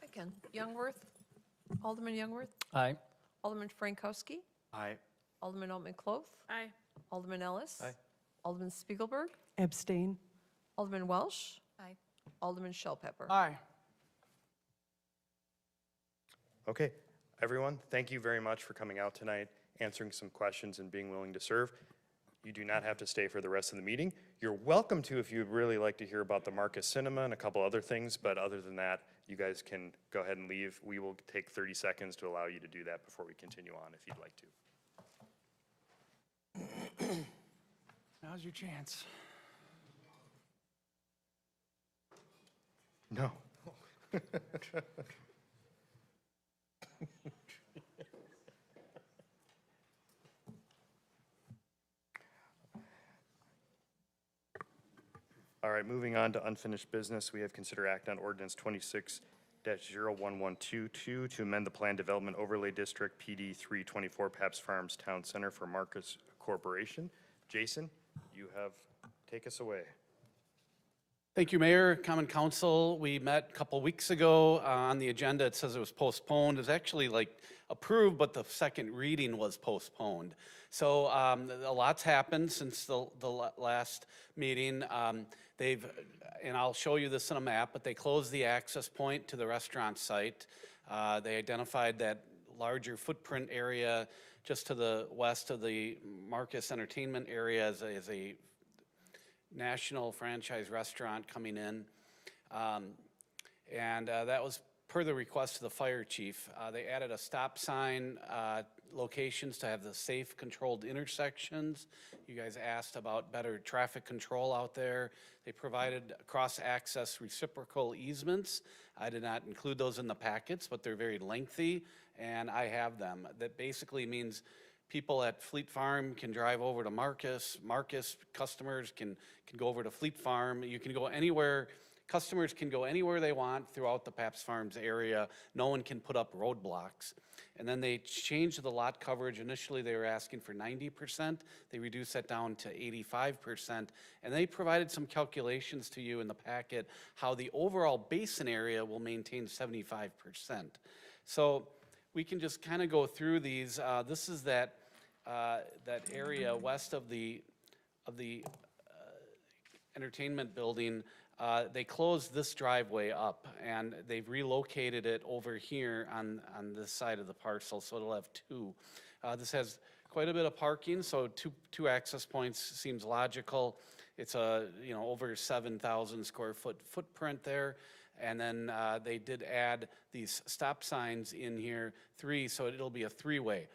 Again, Youngworth, Alderman Youngworth, Aye. Alderman Frankowski, Aye. Alderman Altman-Cloth, Aye. Alderman Ellis. Aye. Alderman Spiegelberg, Abstain. Alderman Welsh. Aye. Alderman Shellpepper. Aye. Okay, everyone, thank you very much for coming out tonight, answering some questions and being willing to serve. You do not have to stay for the rest of the meeting. You're welcome to if you'd really like to hear about the Marcus Cinema and a couple other things, but other than that, you guys can go ahead and leave. We will take 30 seconds to allow you to do that before we continue on if you'd like to. Now's your chance. No. All right, moving on to unfinished business, we have consider act on ordinance 26-01122 to amend the Plan Development Overlay District PD 324 Paps Farms Town Center for Marcus Corporation. Jason, you have, take us away. Thank you, Mayor, Common Council. We met a couple weeks ago. On the agenda, it says it was postponed. It's actually like approved, but the second reading was postponed. So a lot's happened since the last meeting. And I'll show you this on a map, but they closed the access point to the restaurant site. They identified that larger footprint area just to the west of the Marcus Entertainment area as a national franchise restaurant coming in. That was per the request of the fire chief. They added a stop sign locations to have the safe controlled intersections. You guys asked about better traffic control out there. They provided cross-access reciprocal easements. I did not include those in the packets, but they're very lengthy, and I have them. That basically means people at Fleet Farm can drive over to Marcus. Marcus customers can go over to Fleet Farm. You can go anywhere. Customers can go anywhere they want throughout the Paps Farms area. No one can put up roadblocks. And then they changed the lot coverage. Initially, they were asking for 90%. They reduced that down to 85%. And they provided some calculations to you in the packet how the overall basin area will maintain 75%. So we can just kind of go through these. This is that area west of the entertainment building. They closed this driveway up, and they've relocated it over here on this side of the parcel, so it'll have two. This has quite a bit of parking, so two access points seems logical. It's a over 7,000 square foot footprint there, and then they did add these stop signs in here, 3, so it'll be a 3-way.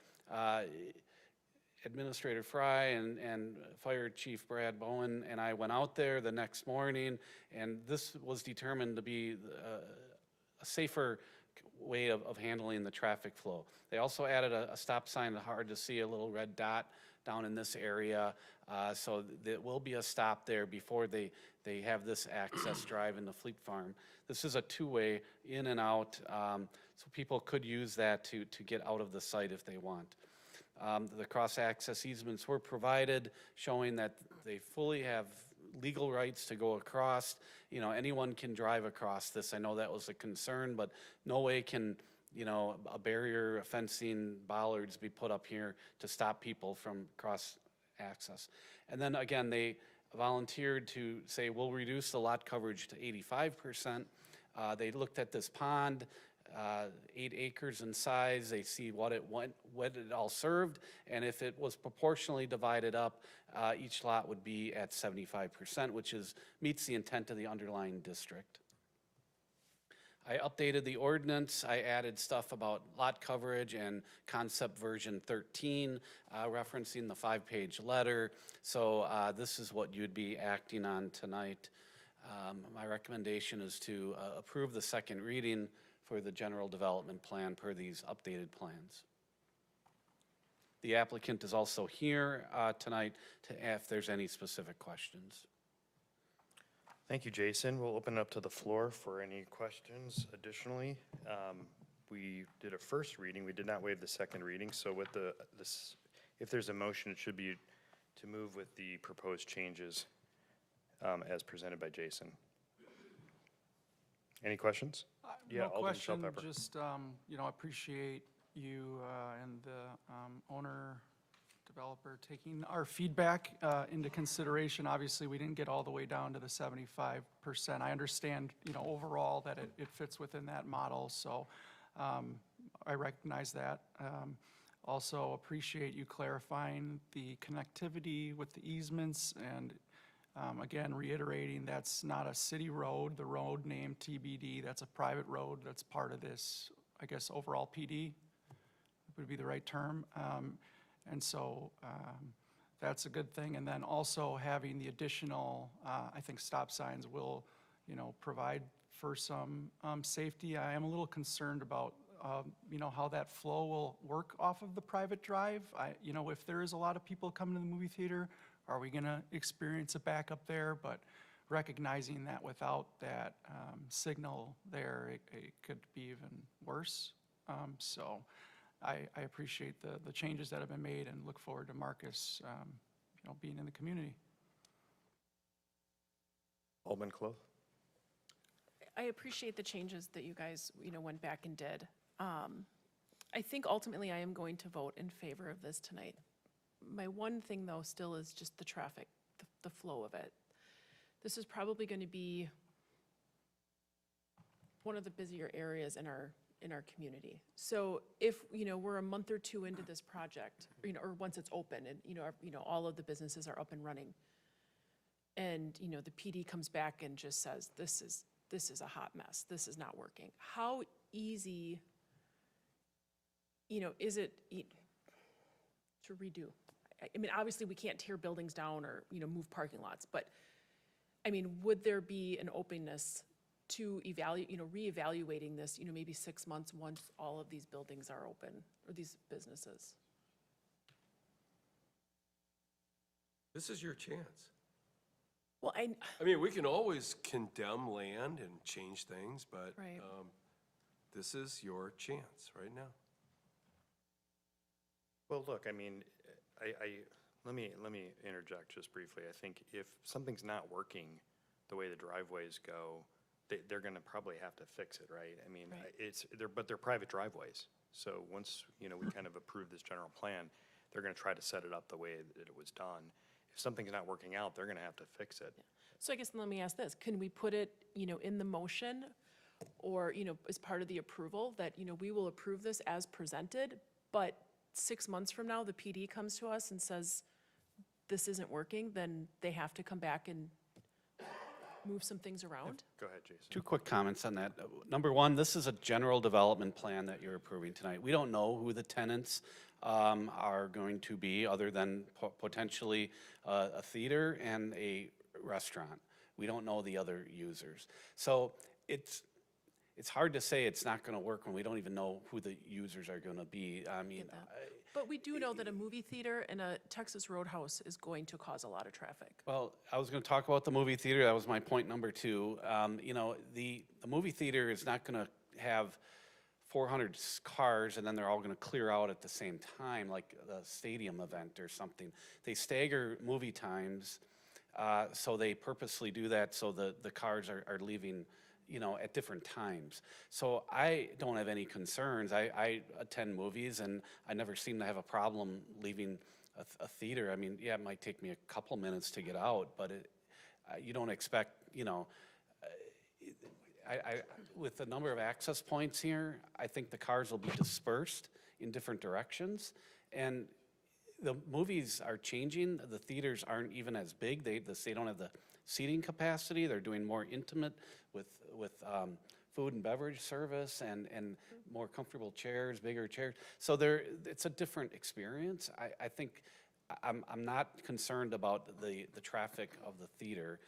Administrator Fry and Fire Chief Brad Bowen and I went out there the next morning, and this was determined to be a safer way of handling the traffic flow. They also added a stop sign, hard to see, a little red dot down in this area, so there will be a stop there before they have this access drive into Fleet Farm. This is a 2-way in and out, so people could use that to get out of the site if they want. The cross-access easements were provided, showing that they fully have legal rights to go across. Anyone can drive across this. I know that was a concern, but no way can, a barrier, fencing, bollards be put up here to stop people from cross-access. And then again, they volunteered to say, we'll reduce the lot coverage to 85%. They looked at this pond. 8 acres in size. They see what it all served, and if it was proportionally divided up, each lot would be at 75%, which meets the intent of the underlying district. I updated the ordinance. I added stuff about lot coverage and concept version 13, referencing the 5-page letter. So this is what you'd be acting on tonight. My recommendation is to approve the second reading for the general development plan per these updated plans. The applicant is also here tonight to ask if there's any specific questions. Thank you, Jason. We'll open it up to the floor for any questions additionally. We did a first reading. We did not waive the second reading. So with if there's a motion, it should be to move with the proposed changes as presented by Jason. Any questions? Yeah, No Alderman question, Shellpepper. just, appreciate you and the owner, developer taking our feedback into consideration. Obviously, we didn't get all the way down to the 75%. I understand, overall that it fits within that model, so I recognize that. Also appreciate you clarifying the connectivity with the easements and again, reiterating that's not a city road, the road named TBD, that's a private road that's part of this, I guess, overall PD would be the right term. And so that's a good thing. And then also having the additional, I think stop signs will, provide for some safety. I am a little concerned about, how that flow will work off of the private drive. If there is a lot of people coming to the movie theater, are we gonna experience a backup there? But recognizing that without that signal there, it could be even worse. So I appreciate the changes that have been made and look forward to Marcus, being in the community. Alderman Clough. I appreciate the changes that you guys, went back and did. I think ultimately I am going to vote in favor of this tonight. My one thing though still is just the traffic, the flow of it. This is probably going to be one of the busier areas in our community. So if, we're a month or two into this project, or once it's open and, all of the businesses are up and running, and, the PD comes back and just says, this is a hot mess, this is not working. How easy, is it to redo? I mean, obviously we can't tear buildings down or, move parking lots, but I mean, would there be an openness to reevaluating this, maybe 6 months once all of these buildings are open, or these businesses? This is your chance. Well, I mean, we can always condemn land and change things, but Right. This is your chance right now. Well, look, I mean, let me interject just briefly. I think if something's not working the way the driveways go, they're gonna probably have to fix it, right? I mean, but they're private driveways. So once, we kind of approve this general plan, they're gonna try to set it up the way that it was done. If something's not working out, they're gonna have to fix it. So I guess let me ask this, can we put it, in the motion or, as part of the approval that, we will approve this as presented, but 6 months from now, the PD comes to us and says, this isn't working, then they have to come back and move some things around? Go ahead, Jason. 2 quick comments on that. Number one, this is a general development plan that you're approving tonight. We don't know who the tenants are going to be, other than potentially a theater and a restaurant. We don't know the other users. So it's hard to say it's not gonna work when we don't even know who the users are gonna be. I mean, But we do know that a movie theater and a Texas Roadhouse is going to cause a lot of traffic. well, I was gonna talk about the movie theater. That was my point number 2. The movie theater is not gonna have 400 cars and then they're all gonna clear out at the same time, like the stadium event or something. They stagger movie times, so they purposely do that so the cars are leaving, at different times. So I don't have any concerns. I attend movies and I never seem to have a problem leaving a theater. I mean, yeah, it might take me a couple minutes to get out, but you don't expect, with the number of access points here, I think the cars will be dispersed in different directions. And the movies are changing. The theaters aren't even as big. They don't have the seating capacity. They're doing more intimate with food and beverage service and more comfortable chairs, bigger chairs. So it's a different experience. I think I'm not concerned about the traffic of the theater.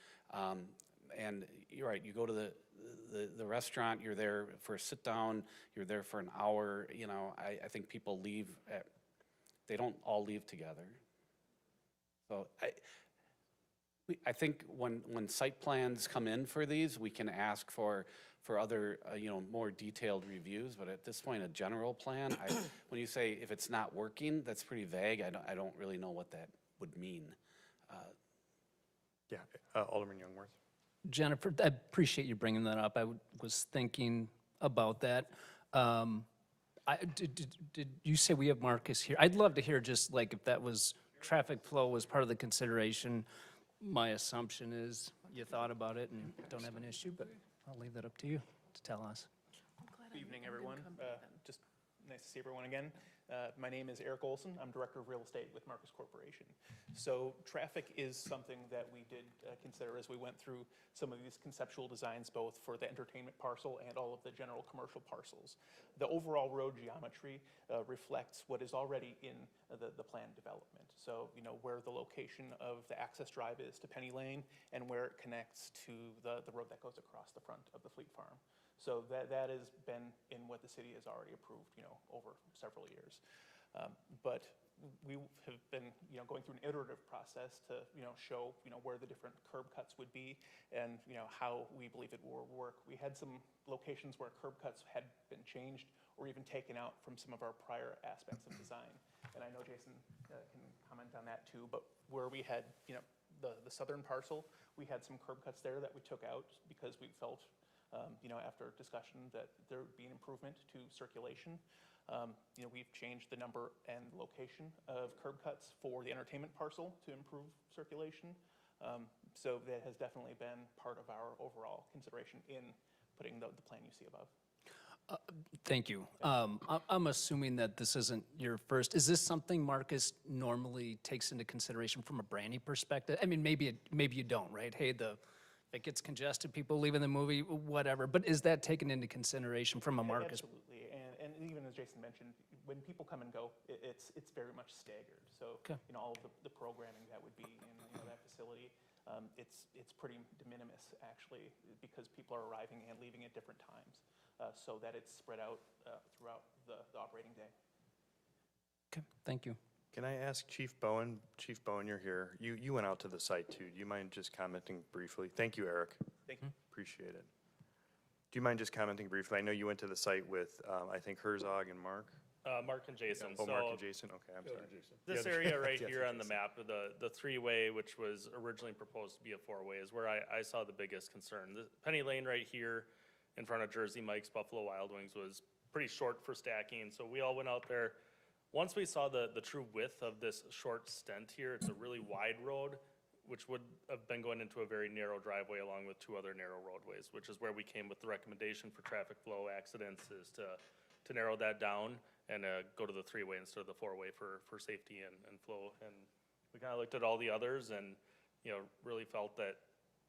And you're right, you go to the restaurant, you're there for a sit-down, you're there for an hour, you know, I think people leave, they don't all leave together. So I think when site plans come in for these, we can ask for other, you know, more detailed reviews, but at this point, a general plan, when you say if it's not working, that's pretty vague. I don't really know what that would mean. Yeah, Alderman Youngworth. Jennifer, I appreciate you bringing that up. I was thinking about that. Did you say we have Marcus here? I'd love to hear just like if that was, traffic flow was part of the consideration. My assumption is you thought about it and don't have an issue, but I'll leave that up to you to tell us. Good evening, everyone. Just nice to see everyone again. My name is Eric Olson. I'm Director of Real Estate with Marcus Corporation. So traffic is something that we did consider as we went through some of these conceptual designs, both for the entertainment parcel and all of the general commercial parcels. The overall road geometry reflects what is already in the planned development. So, you know, where the location of the access drive is to Penny Lane and where it connects to the road that goes across the front of the Fleet Farm. So that has been in what the city has already approved, you know, over several years. But we have been, you know, going through an iterative process to, you know, show, you know, where the different curb cuts would be and, you know, how we believe it will work. We had some locations where curb cuts had been changed or even taken out from some of our prior aspects of design. And I know Jason can comment on that too, but where we had, you know, the southern parcel, we had some curb cuts there that we took out because we felt, you know, after discussion that there would be an improvement to circulation. You know, we've changed the number and location of curb cuts for the entertainment parcel to improve circulation. So that has definitely been part of our overall consideration in putting the plan you see above. Thank you. I'm assuming that this isn't your first. Is this something Marcus normally takes into consideration from a branding perspective? I mean, maybe you don't, right? Hey, it gets congested, people leaving the movie, whatever. But is that taken into consideration from a Marcus? Absolutely, and even as Jason mentioned, when people come and go, it's very much staggered. So, you know, all of the programming that would be in, you know, that facility, it's pretty de minimis actually, because people are arriving and leaving at different times, so that it's spread out throughout the operating day. Okay, thank you. Can I ask Chief Bowen? Chief Bowen, you're here. You went out to the site too. Do you mind just commenting briefly? Thank you, Eric. Thank you. Appreciate it. Do you mind just commenting briefly? I know you went to the site with, I think Herzog and Mark. Mark and Jason. Oh, Mark and Jason, okay, I'm sorry. This area right here on the map, the three-way, which was originally proposed to be a four-way, is where I saw the biggest concern. The Penny Lane right here in front of Jersey Mike's Buffalo Wild Wings was pretty short for stacking, so we all went out there. Once we saw the true width of this short stent here, it's a really wide road, which would have been going into a very narrow driveway along with two other narrow roadways, which is where we came with the recommendation for traffic flow accidents is to narrow that down and go to the three-way instead of the four-way for safety and flow. And we kind of looked at all the others and, you know, really felt that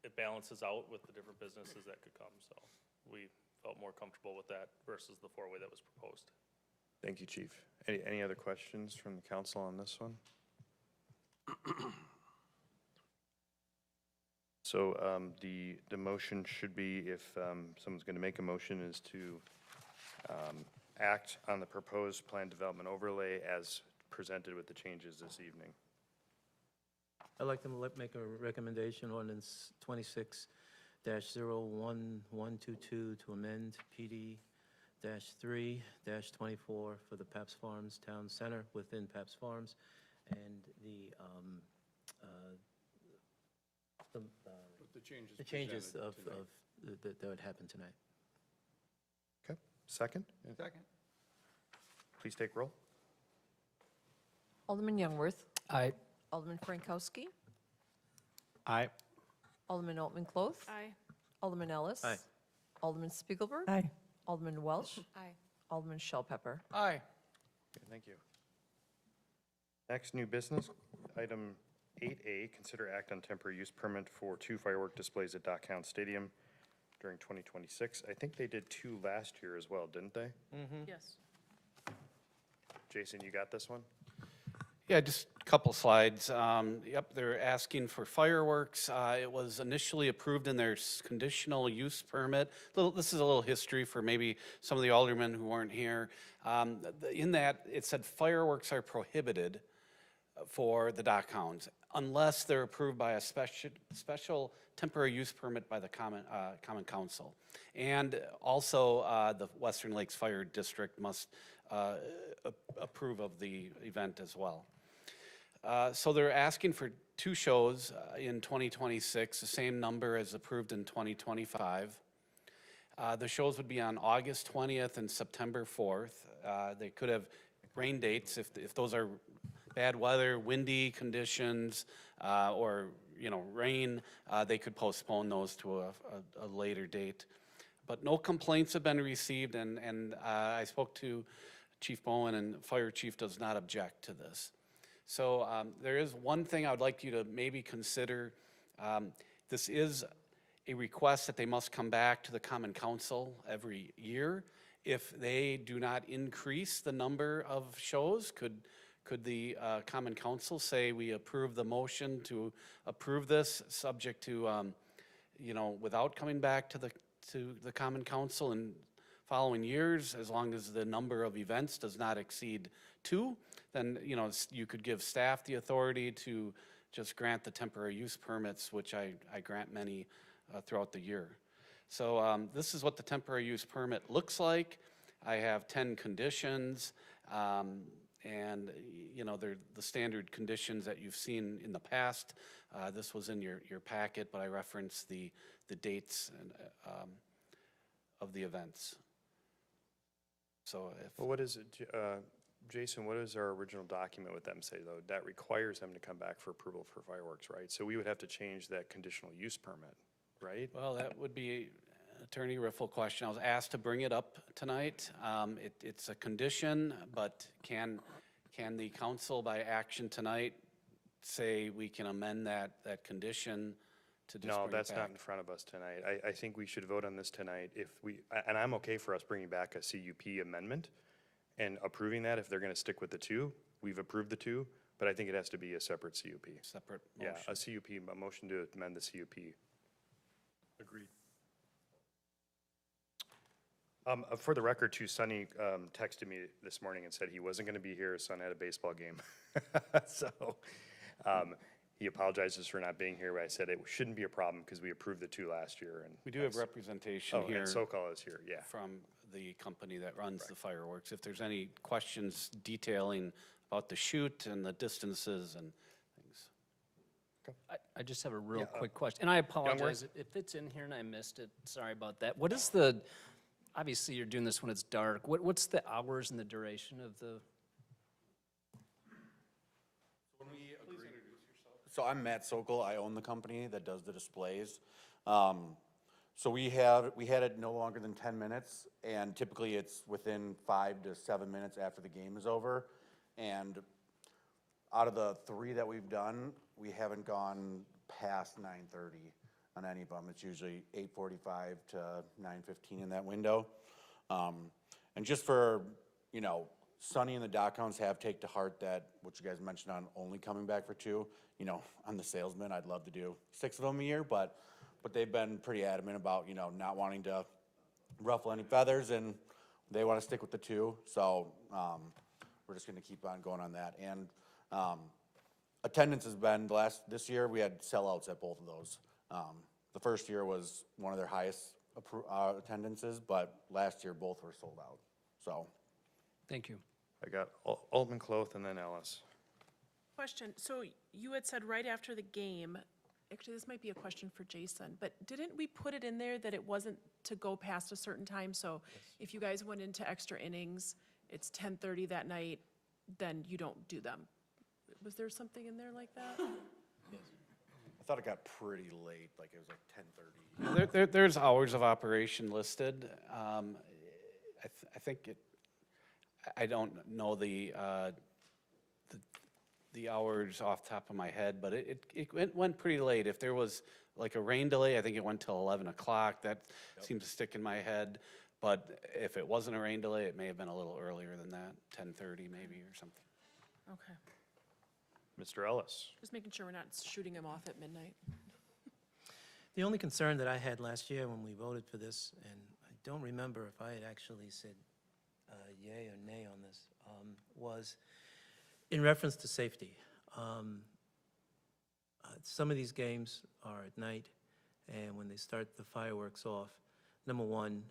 it balances out with the different businesses that could come. So we felt more comfortable with that versus the four-way that was proposed. Thank you, Chief. Any other questions from the council on this one? So the motion should be, if someone's going to make a motion, is to act on the proposed plan development overlay as presented with the changes this evening. I'd like to make a recommendation, ordinance 26-01122 to amend PD-3-24 for the Paps Farms Town Center within Paps Farms and the changes of that would happen tonight. Okay, second? Second. Please take roll. Alderman Youngworth. Aye. Alderman Frankowski. Aye. Alderman Altman Cloth. Aye. Alderman Ellis. Aye. Alderman Spiegelberg. Aye. Alderman Welsh. Aye. Alderman Shell Pepper. Aye. Okay, thank you. Next, new business, item 8A, consider act on temporary use permit for 2 firework displays at Dockhound Stadium during 2026. I think they did 2 last year as well, didn't they? Yes. Jason, you got this one? Yeah, just a couple slides. Yep, they're asking for fireworks. It was initially approved in their conditional use permit. This is a little history for maybe some of the aldermen who weren't here. In that, it said fireworks are prohibited for the Dockhounds unless they're approved by a special temporary use permit by the Common Council. And also, the Western Lakes Fire District must approve of the event as well. So they're asking for 2 shows in 2026, the same number as approved in 2025. The shows would be on August 20th and September 4th. They could have rain dates if those are bad weather, windy conditions, or, rain, they could postpone those to a later date. But no complaints have been received, and I spoke to Chief Bowen, and Fire Chief does not object to this. So there is one thing I would like you to maybe consider. This is a request that they must come back to the Common Council every year. If they do not increase the number of shows, could the Common Council say we approve the motion to approve this, subject to, without coming back to the Common Council in following years, as long as the number of events does not exceed 2, then, you could give staff the authority to just grant the temporary use permits, which I grant many throughout the year. So this is what the temporary use permit looks like. I have 10 conditions, and, they're the standard conditions that you've seen in the past. This was in your packet, but I referenced the dates and, of the events. So if. Well, what is it, Jason, what does our original document with them say, though? That requires them to come back for approval for fireworks, right? So we would have to change that conditional use permit, right? Well, that would be Attorney Riffle question. I was asked to bring it up tonight. It's a condition, but can the council by action tonight say we can amend that condition to just bring it No, back? that's not in front of us tonight. I think we should vote on this tonight if and I'm okay for us bringing back a CUP amendment and approving that if they're gonna stick with the 2. We've approved the 2, but I think it has to be a separate CUP. Separate Yeah, motion. a CUP, a motion to amend the CUP. Agreed. For the record, too, Sonny texted me this morning and said he wasn't gonna be here. His son had a baseball game. So, he apologizes for not being here, but I said it shouldn't be a problem because we approved the 2 last year, and. We do have representation Oh, here. and SoCal is here, yeah. From the company that runs the fireworks. If there's any questions detailing about the shoot and the distances and things. I just have a real Yeah, quick question, and I apologize if it's in here and I missed it. Sorry about that. What is obviously you're doing this when it's dark. What's the hours and the duration of the? So I'm Matt Sokol. I own the company that does the displays. So we had it no longer than 10 minutes, and typically it's within 5 to 7 minutes after the game is over. And out of the 3 that we've done, we haven't gone past 9:30 on any of them. It's usually 8:45 to 9:15 in that window. And just for, Sonny and the Dockhounds have taken to heart that, what you guys mentioned on only coming back for 2, I'm the salesman, I'd love to do 6 of them a year, but they've been pretty adamant about, not wanting to ruffle any feathers, and they want to stick with the 2, so we're just gonna keep on going on that. And attendance has been, this year, we had sellouts at both of those. The first year was one of their highest attendances, but last year, both were sold out, so. Thank you. I got Alderman Cloth and then Ellis. Question, so you had said right after the game, actually, this might be a question for Jason, but didn't we put it in there that it wasn't to go past a certain time? So if you guys went into extra innings, it's 10:30 that night, then you don't do them. Was there something in there like that? thought it got pretty late, like it was like 10:30. There's hours of operation listed. I think it, I don't know the hours off the top of my head, but it went pretty late. If there was like a rain delay, I think it went till 11 o'clock. That seems to stick in my head. But if it wasn't a rain delay, it may have been a little earlier than that, 10:30 maybe or something. Okay. Mr. Ellis? Just making sure we're not shooting them off at midnight. The only concern that I had last year when we voted for this, and I don't remember if I had actually said yay or nay on this, was in reference to safety. Some of these games are at night, and when they start the fireworks off, number one,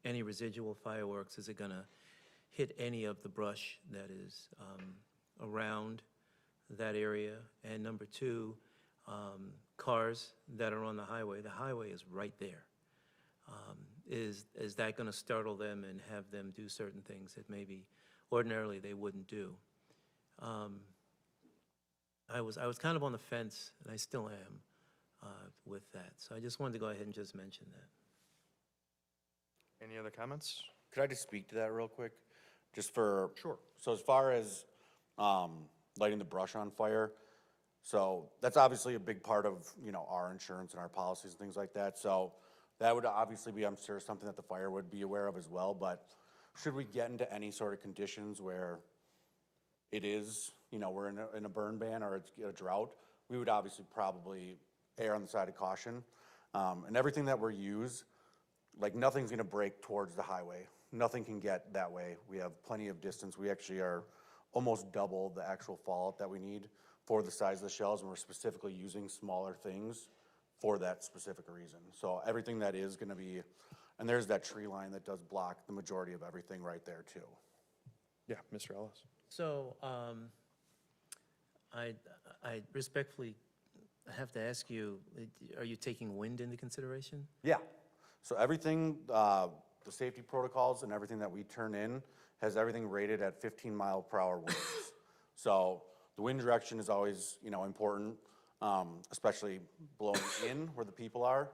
any residual fireworks, is it going to hit any of the brush that is around that area? And number two, cars that are on the highway is right there. Is that going to startle them and have them do certain things that maybe ordinarily they wouldn't do? I was kind of on the fence, and I still am with that. So I just wanted to go ahead and just mention that. Any other comments? Could I just speak to that real quick? Just for. Sure. So as far as lighting the brush on fire, so that's obviously a big part of, you know, our insurance and our policies and things like that. So that would obviously be, I'm sure, something that the fire would be aware of as well. But should we get into any sort of conditions where it is, you know, we're in a burn ban or it's a drought, we would obviously probably err on the side of caution. And everything that we use, like nothing's gonna break towards the highway. Nothing can get that way. We have plenty of distance. We actually are almost double the actual fallout that we need for the size of the shells, and we're specifically using smaller things for that specific reason. So everything that is gonna be, and there's that tree line that does block the majority of everything right there too. Yeah, Mr. Ellis? So I respectfully have to ask you, are you taking wind into consideration? Yeah, so everything, the safety protocols and everything that we turn in has everything rated at 15-mile-per-hour winds. So the wind direction is always, you know, important, especially blowing in where the people are.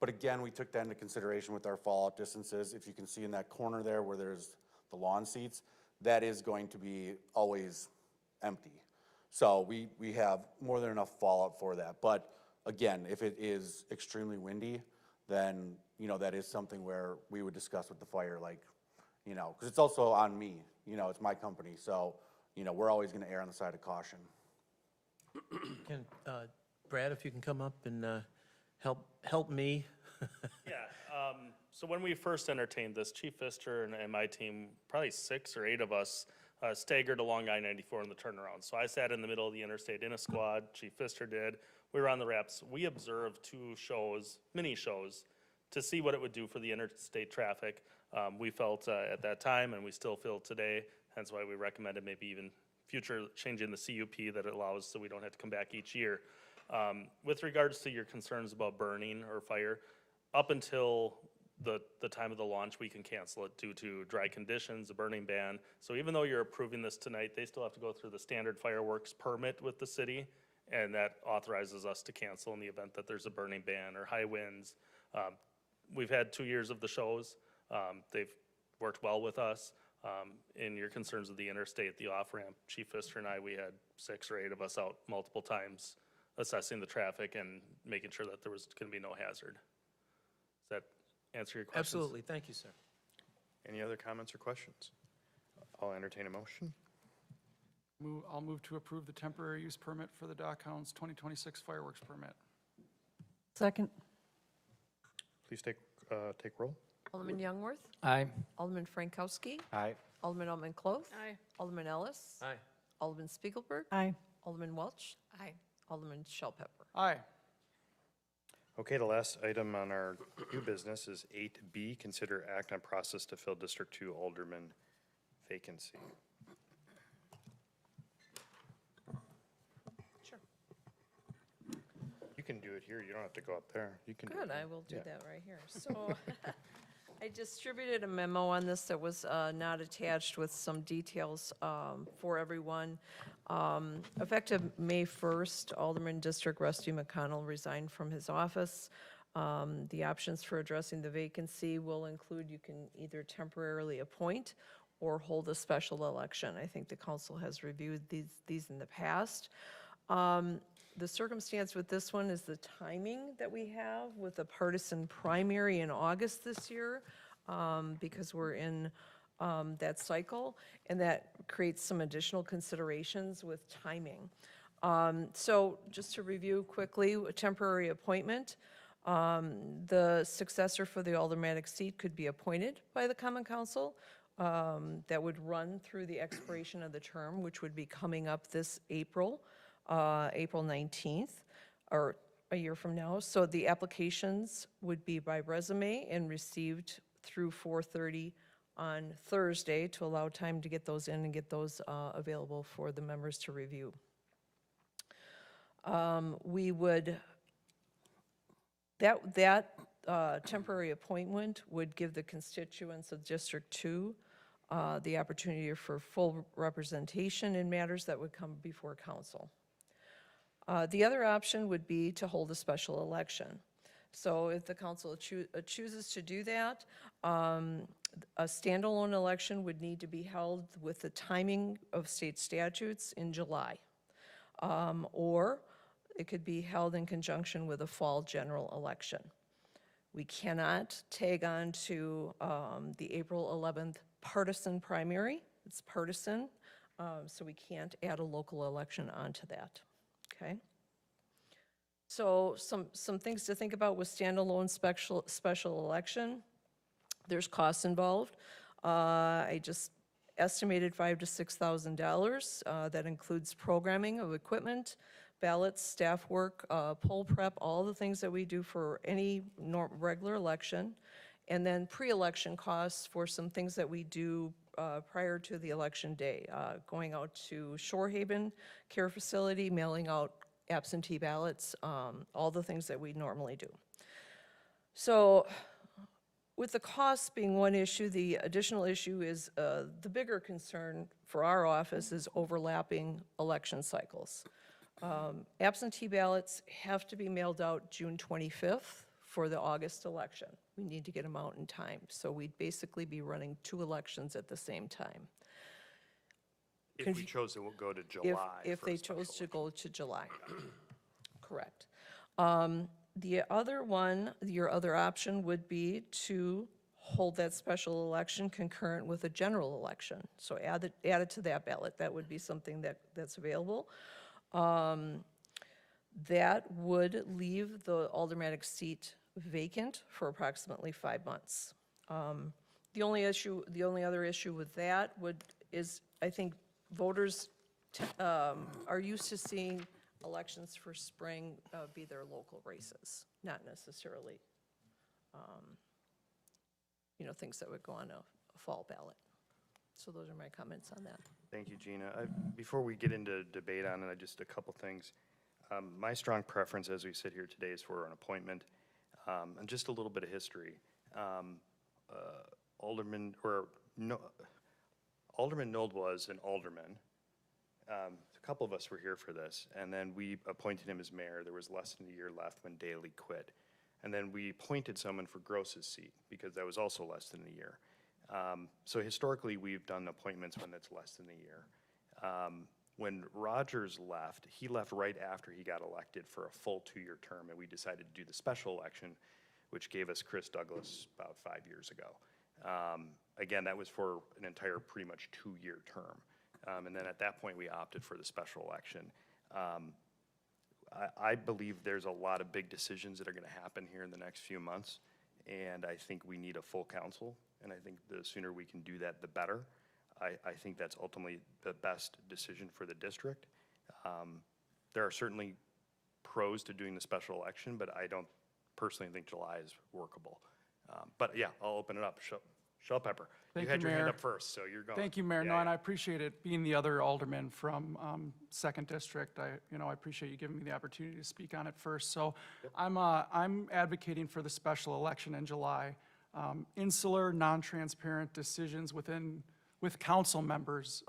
But again, we took that into consideration with our fallout distances. If you can see in that corner there where there's the lawn seats, that is going to be always empty. So we have more than enough fallout for that. But again, if it is extremely windy, then, you know, that is something where we would discuss with the fire, like, you know, because it's also on me, you know, it's my company. So, you know, we're always going to err on the side of caution. Can, Brad, if you can come up and help me. Yeah, so when we first entertained this, Chief Pfister and my team, probably 6 or 8 of us, staggered along I-94 in the turnaround. So I sat in the middle of the interstate in a squad, Chief Pfister did. We were on the wraps. We observed 2 shows, mini shows, to see what it would do for the interstate traffic. We felt at that time, and we still feel today, hence why we recommended maybe even future changing the CUP that it allows so we don't have to come back each year. With regards to your concerns about burning or fire, up until the time of the launch, we can cancel it due to dry conditions, a burning ban. So even though you're approving this tonight, they still have to go through the standard fireworks permit with the city, and that authorizes us to cancel in the event that there's a burning ban or high winds. We've had 2 years of the shows. They've worked well with us. In your concerns of the interstate, the off-ramp, Chief Pfister and I, we had 6 or 8 of us out multiple times assessing the traffic and making sure that there was going to be no hazard. Does that answer your questions? Absolutely, thank you, sir. Any other comments or questions? I'll entertain a motion. I'll move to approve the temporary use permit for the Dock Hounds 2026 fireworks permit. Second. Please take roll. Alderman Youngworth. Aye. Alderman Frankowski. Aye. Alderman Altman Cloth. Aye. Alderman Ellis. Aye. Alderman Spiegelberg. Aye. Alderman Welch. Aye. Alderman Shellpepper. Aye. Okay, the last item on our new business is 8B, consider act on process to fill District 2 Alderman vacancy. Sure. You can do it here, you don't have to go up there. You can do it Good, here. I will do Yeah. that right here. So I distributed a memo on this that was not attached with some details for everyone. Effective May 1st, Alderman District Rusty McConnell resigned from his office. The options for addressing the vacancy will include you can either temporarily appoint or hold a special election. I think the council has reviewed these in the past. The circumstance with this one is the timing that we have with a partisan primary in August this year, because we're in that cycle, and that creates some additional considerations with timing. So just to review quickly, a temporary appointment. The successor for the aldermanic seat could be appointed by the Common Council. That would run through the expiration of the term, which would be coming up this April 19th, or a year from now. So the applications would be by resume and received through 4:30 on Thursday to allow time to get those in and get those available for the members to review. We would, that temporary appointment would give the constituents of District 2 the opportunity for full representation in matters that would come before council. The other option would be to hold a special election. So if the council chooses to do that, a standalone election would need to be held with the timing of state statutes in July. Or it could be held in conjunction with a fall general election. We cannot tag on to the April 11th partisan primary. It's partisan, so we can't add a local election onto that, okay? So some things to think about with standalone special election. There's costs involved. I just estimated $5,000 to $6,000. That includes programming of equipment, ballots, staff work, poll prep, all the things that we do for any regular election. And then pre-election costs for some things that we do prior to the election day, going out to Shore Haven Care Facility, mailing out absentee ballots, all the things that we normally do. So with the costs being one issue, the additional issue is the bigger concern for our office is overlapping election cycles. Absentee ballots have to be mailed out June 25th for the August election. We need to get them out in time. So we'd basically be running 2 elections at the same time. If we chose to go to July. If for they a special chose to go to July. Correct. The other one, your other option would be to hold that special election concurrent with a general election. So add it to that ballot. That would be something that's available. That would leave the aldermanic seat vacant for approximately 5 months. The only other issue with that is I think voters are used to seeing elections for spring be their local races, not necessarily, things that would go on a fall ballot. So those are my comments on that. Thank you, Gina. Before we get into debate on it, just a couple things. My strong preference as we sit here today is for an appointment. And just a little bit of history. Alderman Nold was an alderman. A couple of us were here for this, and then we appointed him as mayor. There was less than a year left when Daley quit. And then we appointed someone for Gross's seat, because that was also less than a year. So historically, we've done appointments when that's less than a year. When Rogers left, he left right after he got elected for a full 2-year term, and we decided to do the special election, which gave us Chris Douglas about 5 years ago. Again, that was for an entire pretty much 2-year term. And then at that point, we opted for the special election. I believe there's a lot of big decisions that are going to happen here in the next few months, and I think we need a full council, and I think the sooner we can do that, the better. I think that's ultimately the best decision for the district. There are certainly pros to doing the special election, but I don't personally think July is workable. But yeah, I'll open it up. Shell Pepper, you had your hand up first, so you're going. Thank you, Mayor. No, and I appreciate it, being the other alderman from 2nd District. I appreciate you giving me the opportunity to speak on it first. So I'm advocating for the special election in July. Insular, non-transparent decisions within with council members,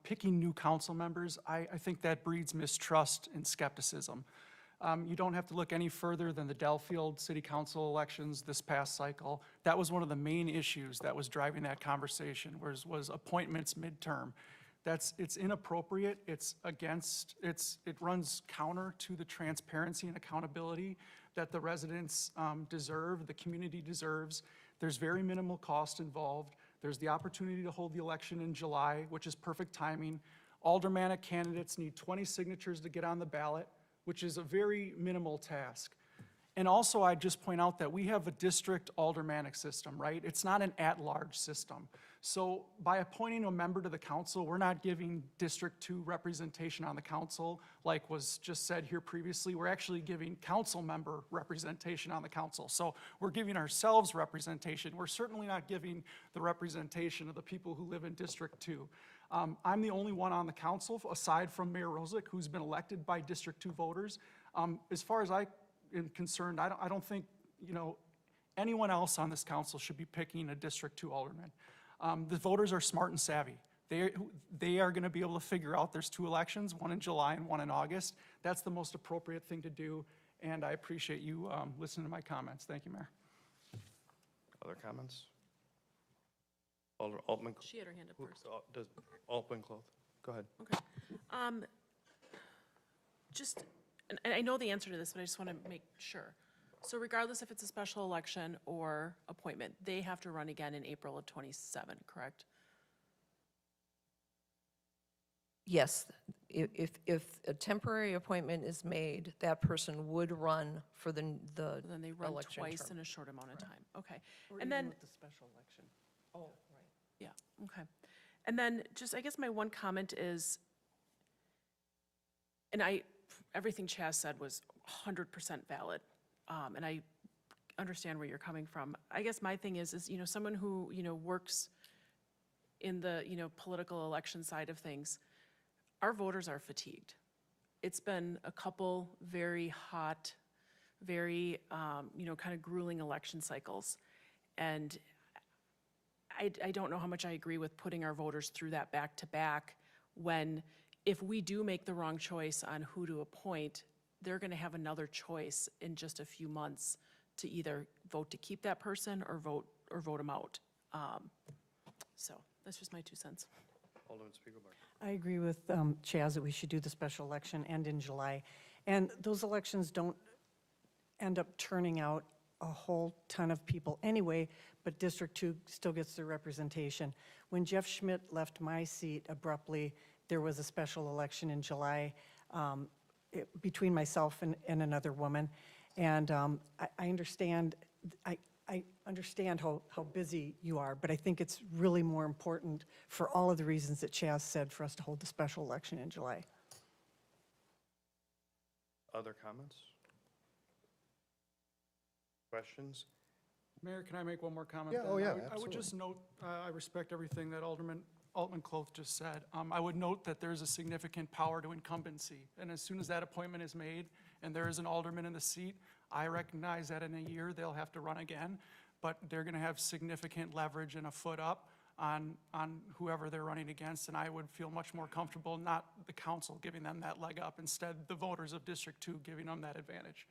picking new council members, I think that breeds mistrust and skepticism. You don't have to look any further than the Delafield City Council elections this past cycle. That was one of the main issues that was driving that conversation, was appointments midterm. It's inappropriate, it runs counter to the transparency and accountability that the residents deserve, the community deserves. There's very minimal cost involved. There's the opportunity to hold the election in July, which is perfect timing. Aldermanic candidates need 20 signatures to get on the ballot, which is a very minimal task. And also, I'd just point out that we have a district aldermanic system, right? It's not an at-large system. So by appointing a member to the council, we're not giving District 2 representation on the council, like was just said here previously. We're actually giving council member representation on the council. So we're giving ourselves representation. We're certainly not giving the representation of the people who live in District 2. I'm the only one on the council, aside from Mayor Rosick, who's been elected by District 2 voters. As far as I am concerned, I don't think, anyone else on this council should be picking a District 2 alderman. The voters are smart and savvy. They are gonna be able to figure out there's 2 elections, one in July and one in August. That's the most appropriate thing to do, and I appreciate you listening to my comments. Thank you, Mayor. Other comments? Alder Altman? She had her hand up first. Does Altman close? Go ahead. Okay. And I know the answer to this, but I just want to make sure. So regardless if it's a special election or appointment, they have to run again in April of '27, correct? Yes, if a temporary appointment is made, that person would run for the Then they run election twice term. in a short amount of time. Okay. Or And even then, with the special election. Oh, right. yeah, okay. And then just, I guess my one comment is, and everything Chaz said was 100% valid, and I understand where you're coming from. I guess my thing is, someone who, works in the, political election side of things, our voters are fatigued. It's been a couple very hot, very, kind of grueling election cycles. And I don't know how much I agree with putting our voters through that back to back when, if we do make the wrong choice on who to appoint, they're gonna have another choice in just a few months to either vote to keep that person or vote them out. So that's just my 2 cents. Alderman Spiegelberg. I agree with Chaz that we should do the special election and in July. And those elections don't end up turning out a whole ton of people anyway, but District 2 still gets their representation. When Jeff Schmidt left my seat abruptly, there was a special election in July between myself and another woman. And I understand, I understand how busy you are, but I think it's really more important for all of the reasons that Chaz said for us to hold the special election in July. Other comments? Questions? Mayor, can I make one more comment? Yeah, then? oh yeah, I would absolutely. just note, I respect everything that Alderman Altman-Cloth just said. I would note that there's a significant power to incumbency, and as soon as that appointment is made and there is an alderman in the seat, I recognize that in a year they'll have to run again, but they're gonna have significant leverage and a foot up on whoever they're running against, and I would feel much more comfortable, not the council giving them that leg up, instead the voters of District 2 giving them that advantage.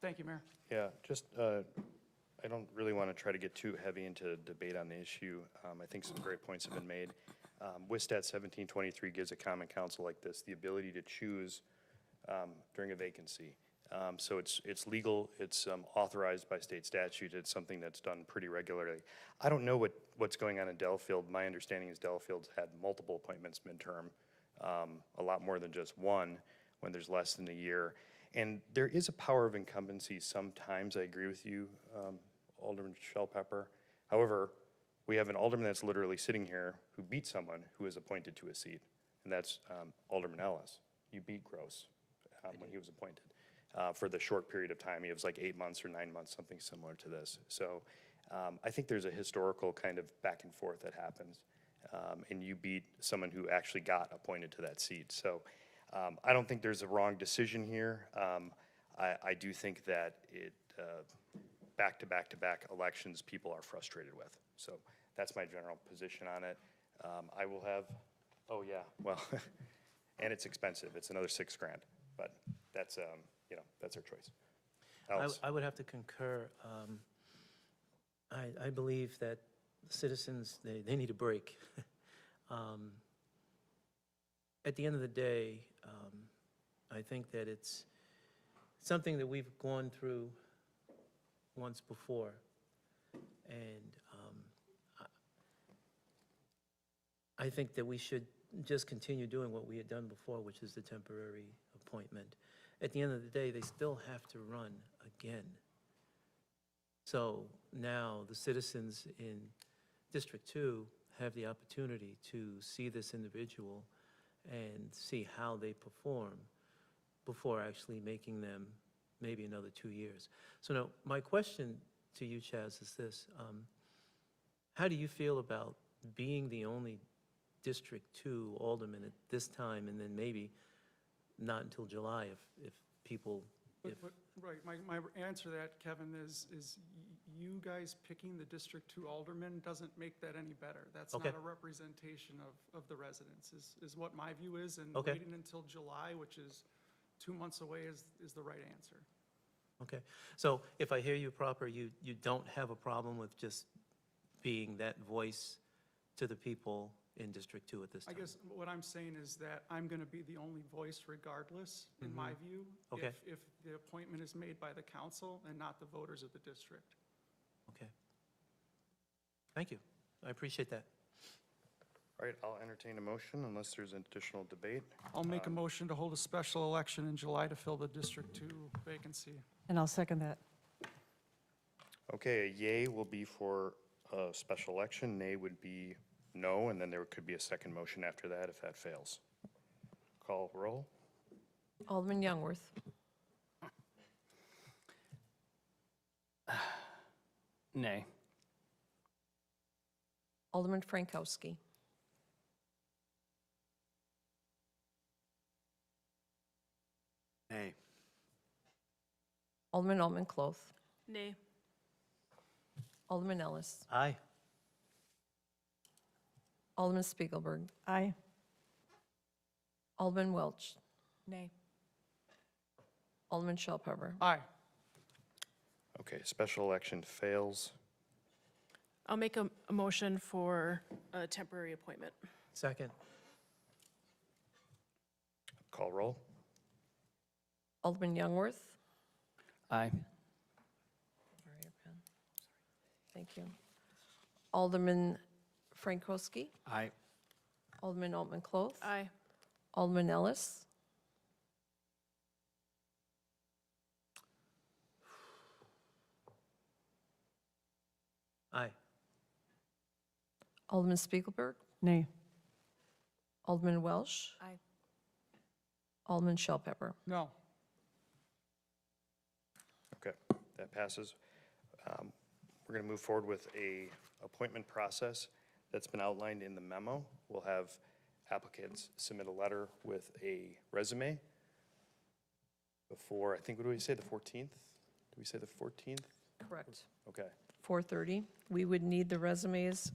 Thank you, Mayor. Yeah, just, I don't really want to try to get too heavy into debate on the issue. I think some great points have been made. WSStat 1723 gives a common council like this the ability to choose during a vacancy. So it's legal, it's authorized by state statute, it's something that's done pretty regularly. I don't know what's going on in Delafield. My understanding is Delafield's had multiple appointments midterm, a lot more than just one when there's less than a year. And there is a power of incumbency sometimes, I agree with you, Alderman Shellpepper. However, we have an alderman that's literally sitting here who beat someone who was appointed to a seat, and that's Alderman Ellis. You beat Gross when he was appointed for the short period of time. It was like 8 months or 9 months, something similar to this. So I think there's a historical kind of back and forth that happens, and you beat someone who actually got appointed to that seat. So I don't think there's a wrong decision here. I do think that back-to-back-to-back elections people are frustrated with. So that's my general position on it. I will have, oh yeah, well, and it's expensive. It's another $6,000, but that's, you know, that's our choice. Else? I would have to concur. I believe that citizens, they need a break. At the end of the day, I think that it's something that we've gone through once before. And I think that we should just continue doing what we had done before, which is the temporary appointment. At the end of the day, they still have to run again. So now the citizens in District 2 have the opportunity to see this individual and see how they perform before actually making them maybe another 2 years. So now, my question to you, Chaz, is this. How do you feel about being the only District 2 alderman at this time, and then maybe not until July if people, if... Right, my answer to that, Kevin, is you guys picking the District 2 alderman doesn't make that any better. That's Okay. not a representation of the residents, is what my view is, and Okay. waiting until July, which is 2 months away, is the right answer. Okay, so if I hear you proper, you don't have a problem with just being that voice to the people in District 2 at this I time? guess what I'm saying is that I'm going to be the only voice regardless, in my view, Okay. if the appointment is made by the council and not the voters of the district. Okay. Thank you. I appreciate that. All right, I'll entertain a motion unless there's additional debate. I'll make a motion to hold a special election in July to fill the District 2 vacancy. And I'll second that. Okay, a yay will be for a special election, nay would be no, and then there could be a second motion after that if that fails. Call roll. Alderman Youngworth. Nay. Alderman Frankowski. Nay. Alderman Altman Cloth. Nay. Alderman Ellis. Aye. Alderman Spiegelberg. Aye. Alderman Welch. Nay. Alderman Shellpepper. Aye. Okay, special election fails. I'll make a motion for a temporary appointment. Second. Call roll. Alderman Youngworth. Aye. Borrow your pen. Thank you. Alderman Frankowski. Aye. Alderman Altman Cloth. Aye. Alderman Ellis. Aye. Alderman Spiegelberg. Nay. Alderman Welsh. Aye. Alderman Shellpepper. No. Okay, that passes. We're going to move forward with a appointment process that's been outlined in the memo. We'll have applicants submit a letter with a resume before, I think, what do we say, the 14th? Do we say the 14th? Correct. Okay, 4:30. We would need the resumes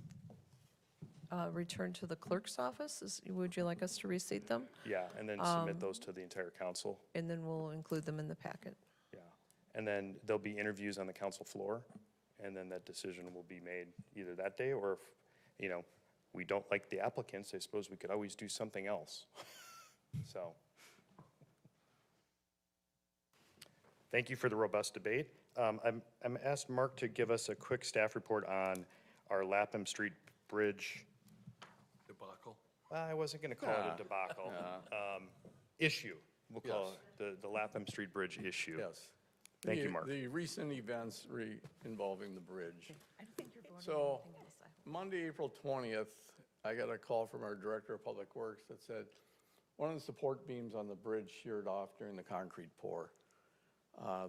returned to the clerk's office. Would you like us to receipt them? yeah, and then submit those to the entire council. And then we'll include them in the packet. Yeah, and then there'll be interviews on the council floor, and then that decision will be made either that day, or if, you know, we don't like the applicants, I suppose we could always do something else. So. Thank you for the robust debate. I'm asked Mark to give us a quick staff report on our Lapham Street Bridge. Debacle. I wasn't gonna call it a debacle. Issue, we'll call it, the Lapham Street Bridge issue. Yes. Thank you, Mark. The recent events involving the bridge. So, Monday, April 20th, I got a call from our Director of Public Works that said one of the support beams on the bridge sheared off during the concrete pour.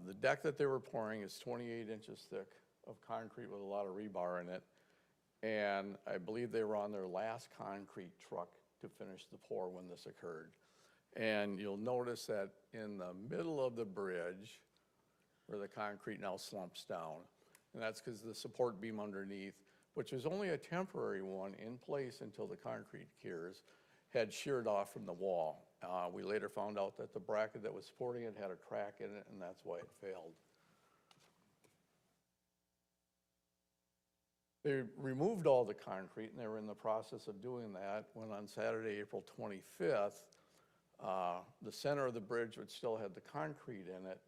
The deck that they were pouring is 28 inches thick of concrete with a lot of rebar in it. And I believe they were on their last concrete truck to finish the pour when this occurred. And you'll notice that in the middle of the bridge, where the concrete now slumps down, and that's because the support beam underneath which was only a temporary one in place until the concrete cures, had sheared off from the wall. We later found out that the bracket that was supporting it had a crack in it, and that's why it failed. They removed all the concrete, and they were in the process of doing that when on Saturday, April 25th, the center of the bridge, which still had the concrete in it,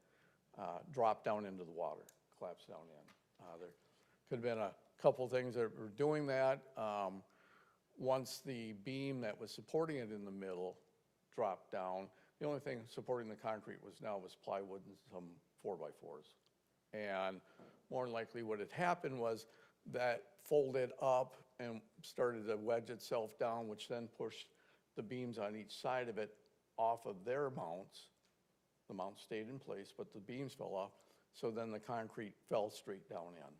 dropped down into the water, collapsed down in. There could have been a couple things that were doing that. Once the beam that was supporting it in the middle dropped down, the only thing supporting the concrete was plywood and some 4x4s. And more than likely what had happened was that folded up and started to wedge itself down, which then pushed the beams on each side of it off of their mounts. The mounts stayed in place, but the beams fell off, so then the concrete fell straight down in.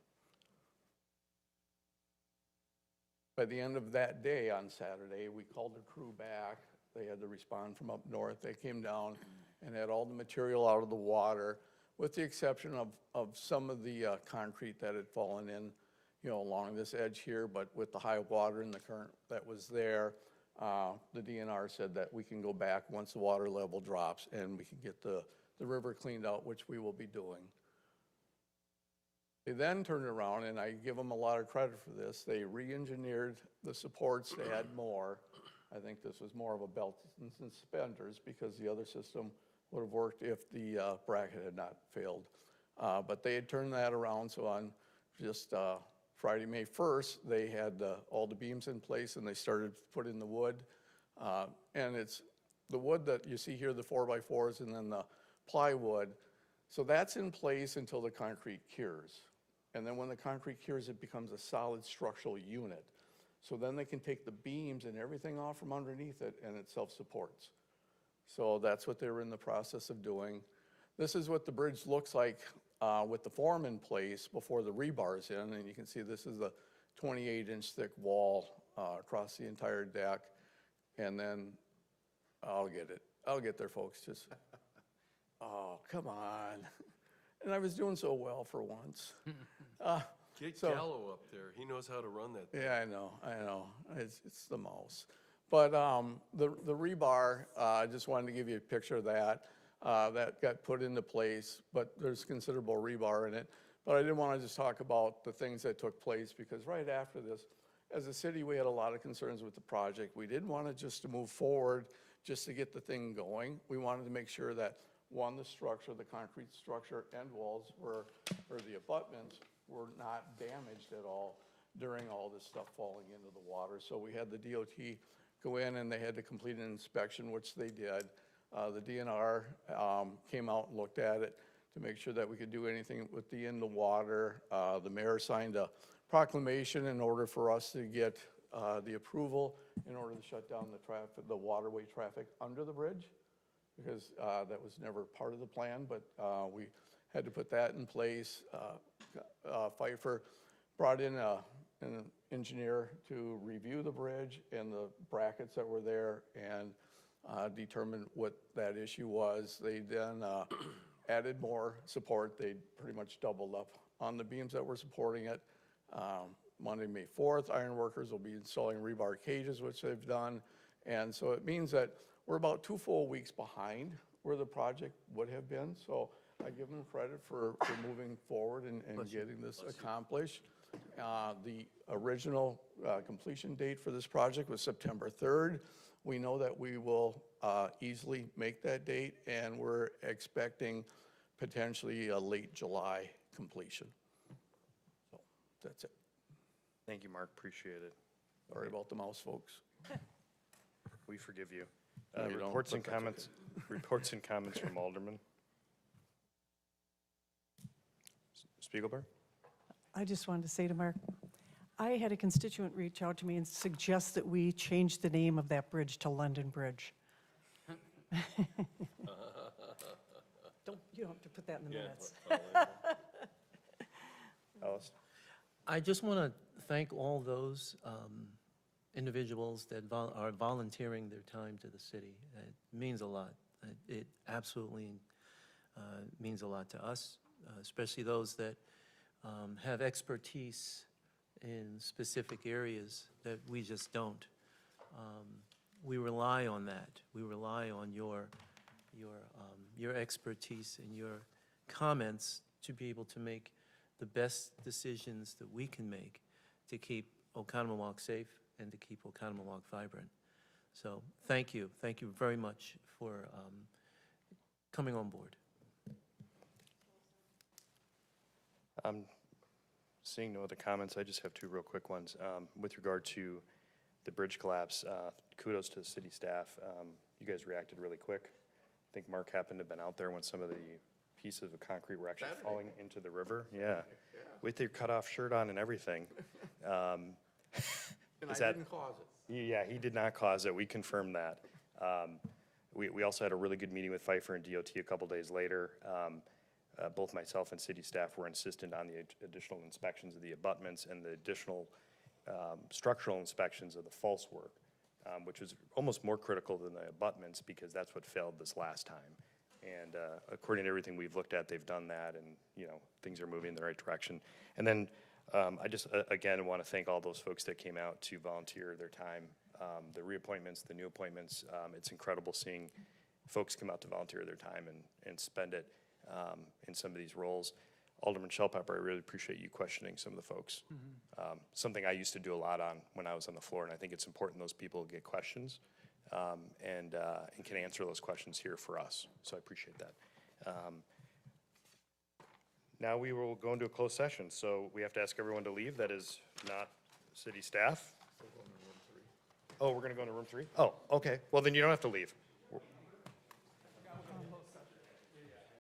By the end of that day on Saturday, we called the crew back. They had to respond from up north. They came down and had all the material out of the water, with the exception of some of the concrete that had fallen in, along this edge here, but with the high water and the current that was there, the DNR said that we can go back once the water level drops and we can get the river cleaned out, which we will be doing. They then turned around, and I give them a lot of credit for this. They re-engineered the supports to add more. I think this was more of a belt and suspenders because the other system would have worked if the bracket had not failed. But they had turned that around, so on just Friday, May 1st, they had all the beams in place and they started putting the wood. And it's the wood that you see here, the 4x4s, and then the plywood. So that's in place until the concrete cures. And then when the concrete cures, it becomes a solid structural unit. So then they can take the beams and everything off from underneath it, and it self-supports. So that's what they were in the process of doing. This is what the bridge looks like with the form in place before the rebar's in, and you can see this is a 28-inch thick wall across the entire deck. And then, I'll get there, folks, just, oh, come on. And I was doing so well for once. Get Gallo up there. He knows how to run that thing. Yeah, I know. It's the mouse. But the rebar, I just wanted to give you a picture of that. That got put into place, but there's considerable rebar in it. But I didn't want to just talk about the things that took place, because right after this, as a city, we had a lot of concerns with the project. We didn't want it just to move forward, just to get the thing going. We wanted to make sure that, one, the structure, the concrete structure and walls or the abutments were not damaged at all during all this stuff falling into the water. So we had the DOT go in and they had to complete an inspection, which they did. The DNR came out and looked at it to make sure that we could do anything with the in the water. The mayor signed a proclamation in order for us to get the approval in order to shut down the waterway traffic under the bridge, because that was never part of the plan, but we had to put that in place. Pfeiffer brought in an engineer to review the bridge and the brackets that were there and determine what that issue was. They then added more support. They pretty much doubled up on the beams that were supporting it. Monday, May 4th, ironworkers will be installing rebar cages, which they've done. And so it means that we're about 2 full weeks behind where the project would have been. So I give them credit for moving forward and getting this accomplished. The original completion date for this project was September 3rd. We know that we will easily make that date, and we're expecting potentially a late July completion. So that's it. Thank you, Mark, appreciate it. Sorry about the mouse, folks. We forgive you. No, you don't, Reports and but that's comments, reports and comments from Alderman. Spiegelberg? I just wanted to say to Mark, I had a constituent reach out to me and suggest that we change the name of that bridge to London Bridge. You don't have to put that in the minutes. Alice? I just want to thank all those individuals that are volunteering their time to the city. It means a lot. It absolutely means a lot to us, especially those that have expertise in specific areas that we just don't. We rely on that. We rely on your expertise and your comments to be able to make the best decisions that we can make to keep Oconomowoc safe and to keep Oconomowoc vibrant. So thank you very much for coming on board. Seeing no other comments, I just have two real quick ones. With regard to the bridge collapse, kudos to the city staff. You guys reacted really quick. I think Mark happened to have been out there when some of the pieces of concrete were actually falling into the river. Yeah, with your cutoff shirt on and everything. And I didn't cause it. Yeah, he did not cause it. We confirmed that. We also had a really good meeting with Pfeiffer and DOT a couple days later. Both myself and city staff were insistent on the additional inspections of the abutments and the additional structural inspections of the false work, which was almost more critical than the abutments because that's what failed this last time. And according to everything we've looked at, they've done that, and things are moving in the right direction. And then I just again want to thank all those folks that came out to volunteer their time, the reappointments, the new appointments. It's incredible seeing folks come out to volunteer their time and spend it in some of these roles. Alderman Shellpepper, I really appreciate you questioning some of the folks. Something I used to do a lot on when I was on the floor, and I think it's important those people get questions and can answer those questions here for us. So I appreciate that. Now we will go into a closed session. So we have to ask everyone to leave. That is not city staff. Oh, we're going to go into room 3? Oh, okay. Well, then you don't have to leave.